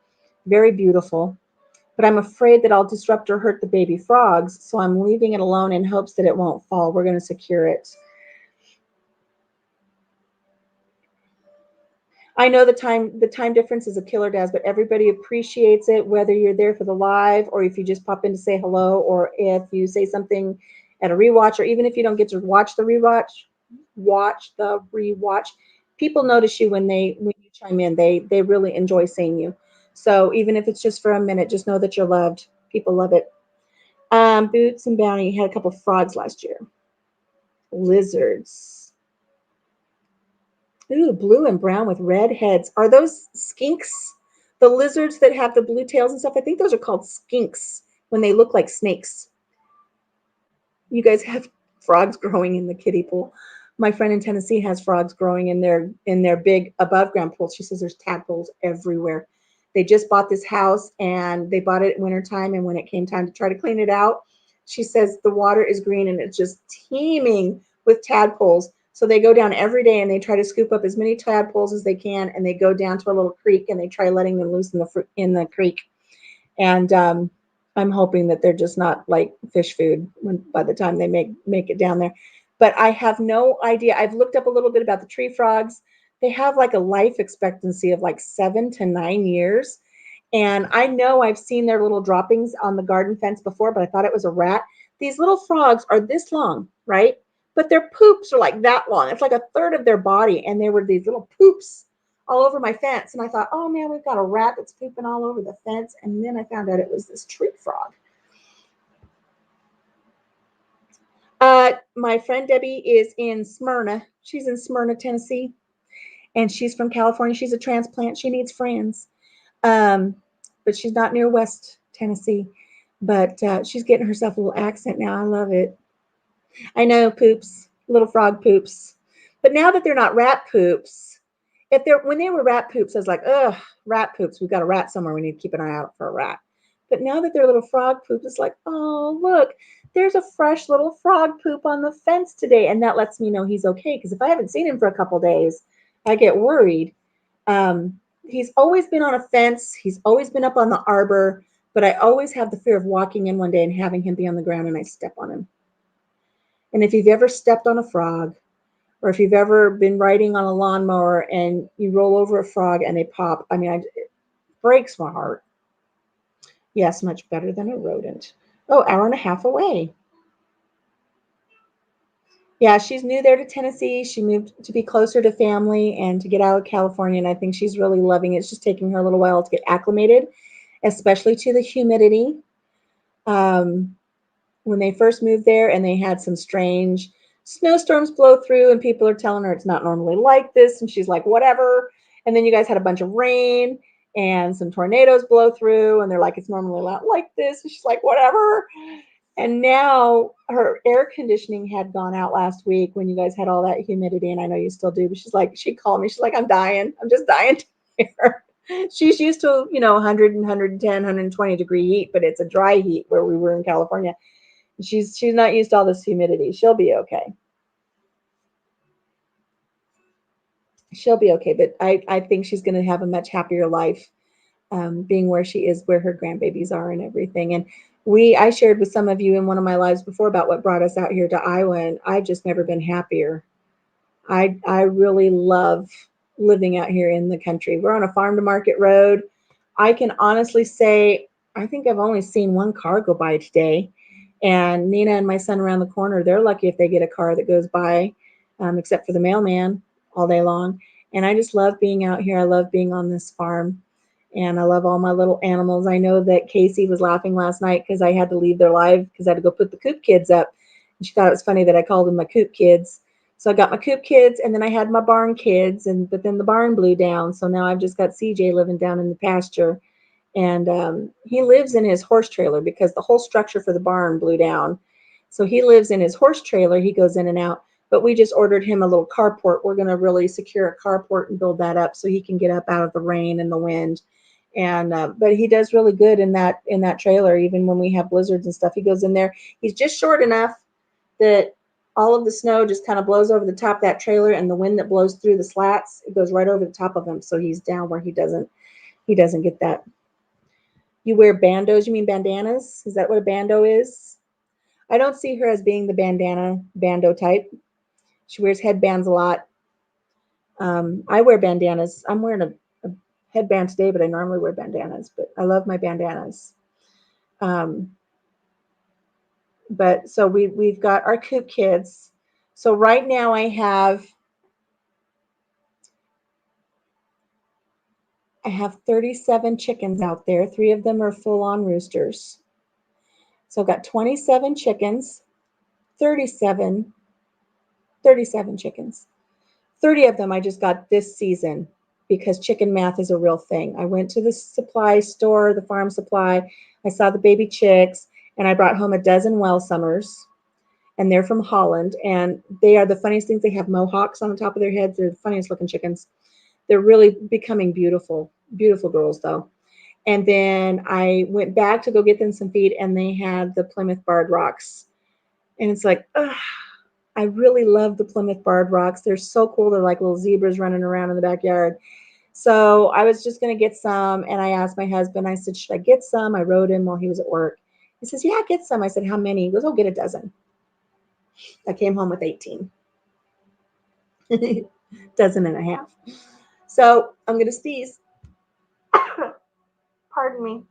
very beautiful. But I'm afraid that I'll disrupt or hurt the baby frogs. So I'm leaving it alone in hopes that it won't fall. We're going to secure it. I know the time difference is a killer, Daz, but everybody appreciates it, whether you're there for the live or if you just pop in to say hello, or if you say something at a rewatch, or even if you don't get to watch the rewatch, watch the rewatch. People notice you when you chime in. They really enjoy seeing you. So even if it's just for a minute, just know that you're loved. People love it. Boots and Bounty had a couple of frogs last year. Lizards. Ooh, blue and brown with red heads. Are those skinks? The lizards that have the blue tails and stuff? I think those are called skinks when they look like snakes. You guys have frogs growing in the kiddie pool. My friend in Tennessee has frogs growing in their big above ground pool. She says there's tadpoles everywhere. They just bought this house and they bought it at wintertime, and when it came time to try to clean it out, she says the water is green and it's just teeming with tadpoles. So they go down every day and they try to scoop up as many tadpoles as they can, and they go down to a little creek and they try letting them loose in the creek. And I'm hoping that they're just not like fish food by the time they make it down there. But I have no idea. I've looked up a little bit about the tree frogs. They have like a life expectancy of like 7 to 9 years. And I know I've seen their little droppings on the garden fence before, but I thought it was a rat. These little frogs are this long, right? But their poops are like that long. It's like a third of their body. And they were these little poops all over my fence. And I thought, oh man, we've got a rat that's pooping all over the fence. And then I found out it was this tree frog. My friend Debbie is in Smyrna. She's in Smyrna, Tennessee. And she's from California. She's a transplant. She needs friends. But she's not near West Tennessee. But she's getting herself a little accent now. I love it. I know, poops, little frog poops. But now that they're not rat poops, when they were rat poops, I was like, ugh, rat poops. We've got a rat somewhere. We need to keep an eye out for a rat. But now that they're little frog poops, it's like, oh, look, there's a fresh little frog poop on the fence today. And that lets me know he's okay. Because if I haven't seen him for a couple days, I get worried. He's always been on a fence. He's always been up on the arbor. But I always have the fear of walking in one day and having him be on the ground and I step on him. And if you've ever stepped on a frog, or if you've ever been riding on a lawnmower and you roll over a frog and they pop, it breaks my heart. Yes, much better than a rodent. Oh, hour and a half away. Yeah, she's new there to Tennessee. She moved to be closer to family and to get out of California, and I think she's really loving it. It's just taking her a little while to get acclimated, especially to the humidity. When they first moved there and they had some strange snowstorms blow through and people are telling her it's not normally like this, and she's like, whatever. And then you guys had a bunch of rain and some tornadoes blow through and they're like, it's normally not like this, and she's like, whatever. And now her air conditioning had gone out last week when you guys had all that humidity, and I know you still do, but she called me, she's like, I'm dying, I'm just dying here. She's used to 100 and 110 120 degree heat, but it's a dry heat where we were in California. She's not used to all this humidity. She'll be okay. She'll be okay, but I think she's going to have a much happier life being where she is, where her grandbabies are and everything. And I shared with some of you in one of my lives before about what brought us out here to Iowa, and I've just never been happier. I really love living out here in the country. We're on a farm to market road. I can honestly say I think I've only seen one car go by today. And Nina and my son around the corner, they're lucky if they get a car that goes by, except for the mailman all day long. And I just love being out here. I love being on this farm. And I love all my little animals. I know that Casey was laughing last night because I had to leave their live because I had to go put the coop kids up. And she thought it was funny that I called them my coop kids. So I got my coop kids, and then I had my barn kids, but then the barn blew down. So now I've just got CJ living down in the pasture, and he lives in his horse trailer because the whole structure for the barn blew down. So he lives in his horse trailer. He goes in and out. But we just ordered him a little carport. We're going to really secure a carport and build that up so he can get up out of the rain and the wind. And but he does really good in that trailer. Even when we have blizzards and stuff, he goes in there. He's just short enough that all of the snow just kind of blows over the top of that trailer, and the wind that blows through the slats, it goes right over the top of him. So he's down where he doesn't get that. You wear bandos? You mean bandanas? Is that what a bando is? I don't see her as being the bando type. She wears headbands a lot. I wear bandanas. I'm wearing a headband today, but I normally wear bandanas. But I love my bandanas. Um, but so we've got our coop kids. So right now I have 37 chickens out there. 3 of them are full-on roosters. So I've got 27 chickens, 37, 37 chickens. 30 of them I just got this season because chicken math is a real thing. I went to the supply store, the farm supply. I saw the baby chicks, and I brought home a dozen well summers, and they're from Holland, and they are the funniest things. They have mohawks on the top of their heads. They're the funniest looking chickens. They're really becoming beautiful, beautiful girls though. And then I went back to go get them some feed, and they had the Plymouth Barred Rocks. And it's like, ugh, I really love the Plymouth Barred Rocks. They're so cool. They're like little zebras running around in the backyard. So I was just going to get some, and I asked my husband, I said, should I get some? I wrote him while he was at work. He says, yeah, get some. I said, how many? He goes, oh, get a dozen. I came home with 18. Dozen and a half. So I'm going to sneeze. Pardon me.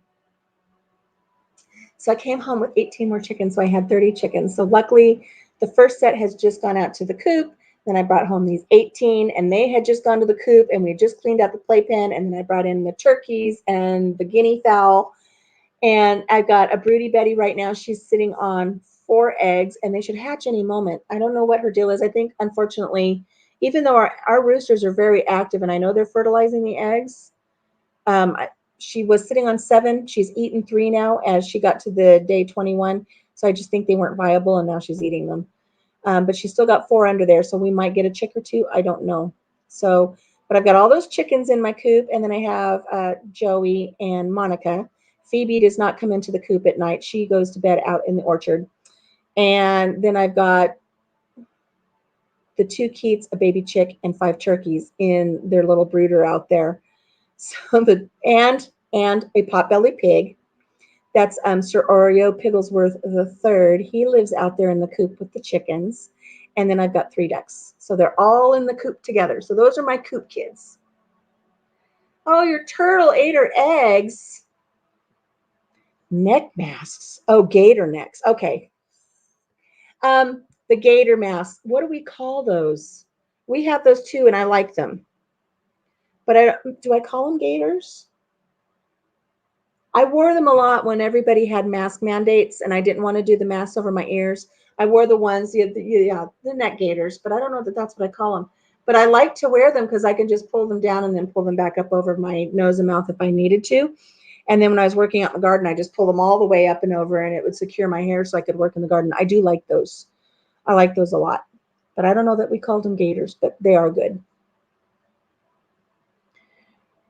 So I came home with 18 more chickens. So I had 30 chickens. So luckily, the first set has just gone out to the coop. Then I brought home these 18, and they had just gone to the coop, and we just cleaned out the playpen. And then I brought in the turkeys and the guinea fowl. And I've got a broody Betty right now. She's sitting on 4 eggs, and they should hatch any moment. I don't know what her deal is. I think, unfortunately, even though our roosters are very active, and I know they're fertilizing the eggs, um, she was sitting on 7. She's eaten 3 now as she got to the day 21. So I just think they weren't viable, and now she's eating them. But she's still got 4 under there, so we might get a chick or 2. I don't know. So, but I've got all those chickens in my coop, and then I have Joey and Monica. Phoebe does not come into the coop at night. She goes to bed out in the orchard. And then I've got the 2 Keats, a baby chick, and 5 turkeys in their little brooder out there. So and a potbelly pig. That's Sir Oreo Pigglesworth III. He lives out there in the coop with the chickens. And then I've got 3 ducks. So they're all in the coop together. So those are my coop kids. Oh, your turtle ate her eggs. Neck masks. Oh, gator necks. Okay. The gator masks. What do we call those? We have those too, and I like them. But do I call them gators? I wore them a lot when everybody had mask mandates, and I didn't want to do the masks over my ears. I wore the ones, the neck gaiters, but I don't know that that's what I call them. But I like to wear them because I can just pull them down and then pull them back up over my nose and mouth if I needed to. And then when I was working out in the garden, I just pull them all the way up and over, and it would secure my hair so I could work in the garden. I do like those. I like those a lot. But I don't know that we called them gators, but they are good.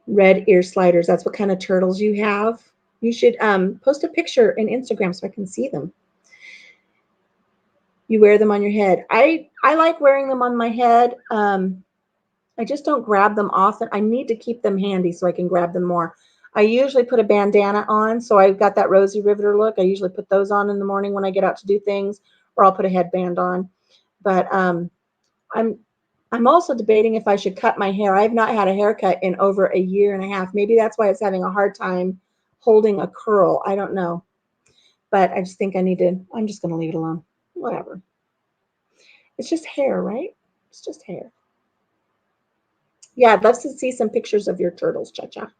Red ear sliders. That's what kind of turtles you have. You should post a picture in Instagram so I can see them. You wear them on your head. I like wearing them on my head. I just don't grab them often. I need to keep them handy so I can grab them more. I usually put a bandana on, so I've got that Rosie Riveter look. I usually put those on in the morning when I get out to do things, or I'll put a headband on. But I'm I'm also debating if I should cut my hair. I've not had a haircut in over a year and a half. Maybe that's why it's having a hard time holding a curl. I don't know. But I just think I need to, I'm just going to leave it alone. Whatever. It's just hair, right? It's just hair. Yeah, I'd love to see some pictures of your turtles, Cha-Cha.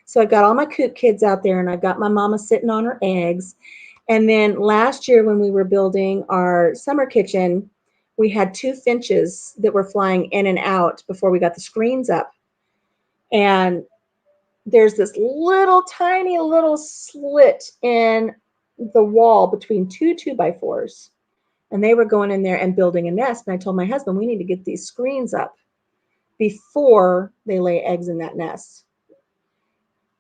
So I've got all my coop kids out there, and I've got my mama sitting on her eggs. And then last year when we were building our summer kitchen, we had two finches that were flying in and out before we got the screens up. And there's this little tiny little slit in the wall between two by fours. And they were going in there and building a nest. And I told my husband, we need to get these screens up before they lay eggs in that nest.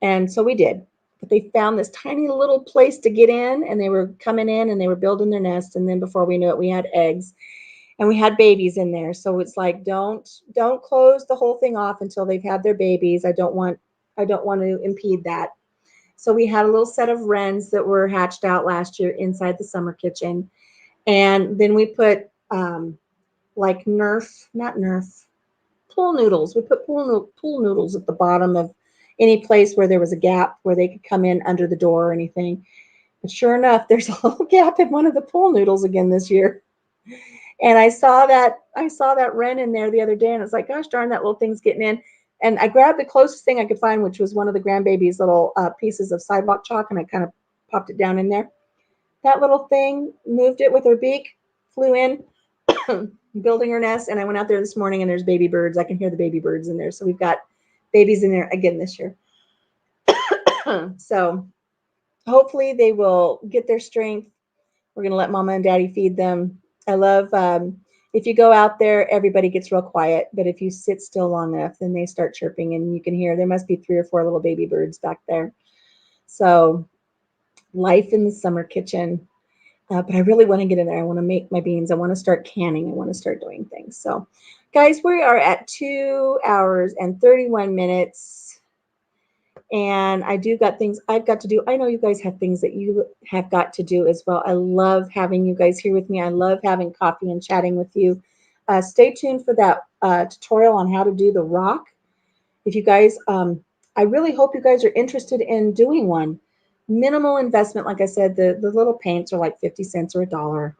And so we did. But they found this tiny little place to get in, and they were coming in and they were building their nest. And then before we knew it, we had eggs and we had babies in there. So it's like, don't close the whole thing off until they've had their babies. I don't want to impede that. So we had a little set of wrens that were hatched out last year inside the summer kitchen. And then we put like not Nerf, pool noodles. We put pool noodles at the bottom of any place where there was a gap where they could come in under the door or anything. But sure enough, there's a little gap in one of the pool noodles again this year. And I saw that wren in there the other day, and it's like, gosh darn, that little thing's getting in. And I grabbed the closest thing I could find, which was one of the grandbaby's little pieces of sidewalk chalk, and I kind of popped it down in there. That little thing moved it with her beak, flew in, building her nest. And I went out there this morning, and there's baby birds. I can hear the baby birds in there. So we've got babies in there again this year. So hopefully they will get their strength. We're going to let mama and daddy feed them. I love, if you go out there, everybody gets real quiet. But if you sit still long enough, then they start chirping, and you can hear there must be 3 or 4 little baby birds back there. So life in the summer kitchen. But I really want to get in there. I want to make my beans. I want to start canning. I want to start doing things. So, guys, we are at 2 hours and 31 minutes. And I do got things I've got to do. I know you guys have things that you have got to do as well. I love having you guys here with me. I love having coffee and chatting with you. Stay tuned for that tutorial on how to do the rock. If you guys, I really hope you guys are interested in doing one. Minimal investment. Like I said, the little paints are like 50 cents or $1.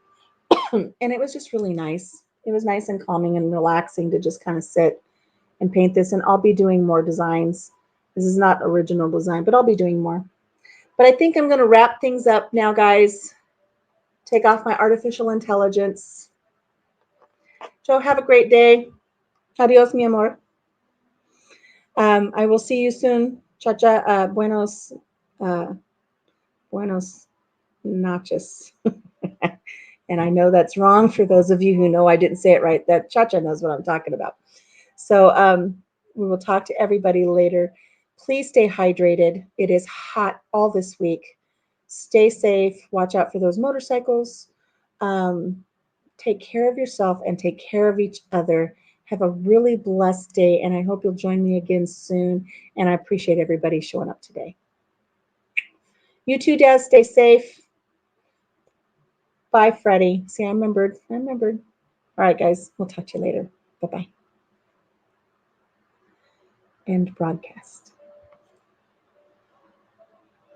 And it was just really nice. It was nice and calming and relaxing to just kind of sit and paint this. And I'll be doing more designs. This is not original design, but I'll be doing more. But I think I'm going to wrap things up now, guys. Take off my artificial intelligence. Joe, have a great day. Adios, mi amor. I will see you soon. Cha-cha. Buenos noches. And I know that's wrong for those of you who know I didn't say it right. That Cha-cha knows what I'm talking about. So we will talk to everybody later. Please stay hydrated. It is hot all this week. Stay safe. Watch out for those motorcycles. Take care of yourself and take care of each other. Have a really blessed day, and I hope you'll join me again soon. And I appreciate everybody showing up today. You too, Des. Stay safe. Bye, Freddie. See, I remembered. All right, guys. We'll talk to you later. Bye-bye. End broadcast.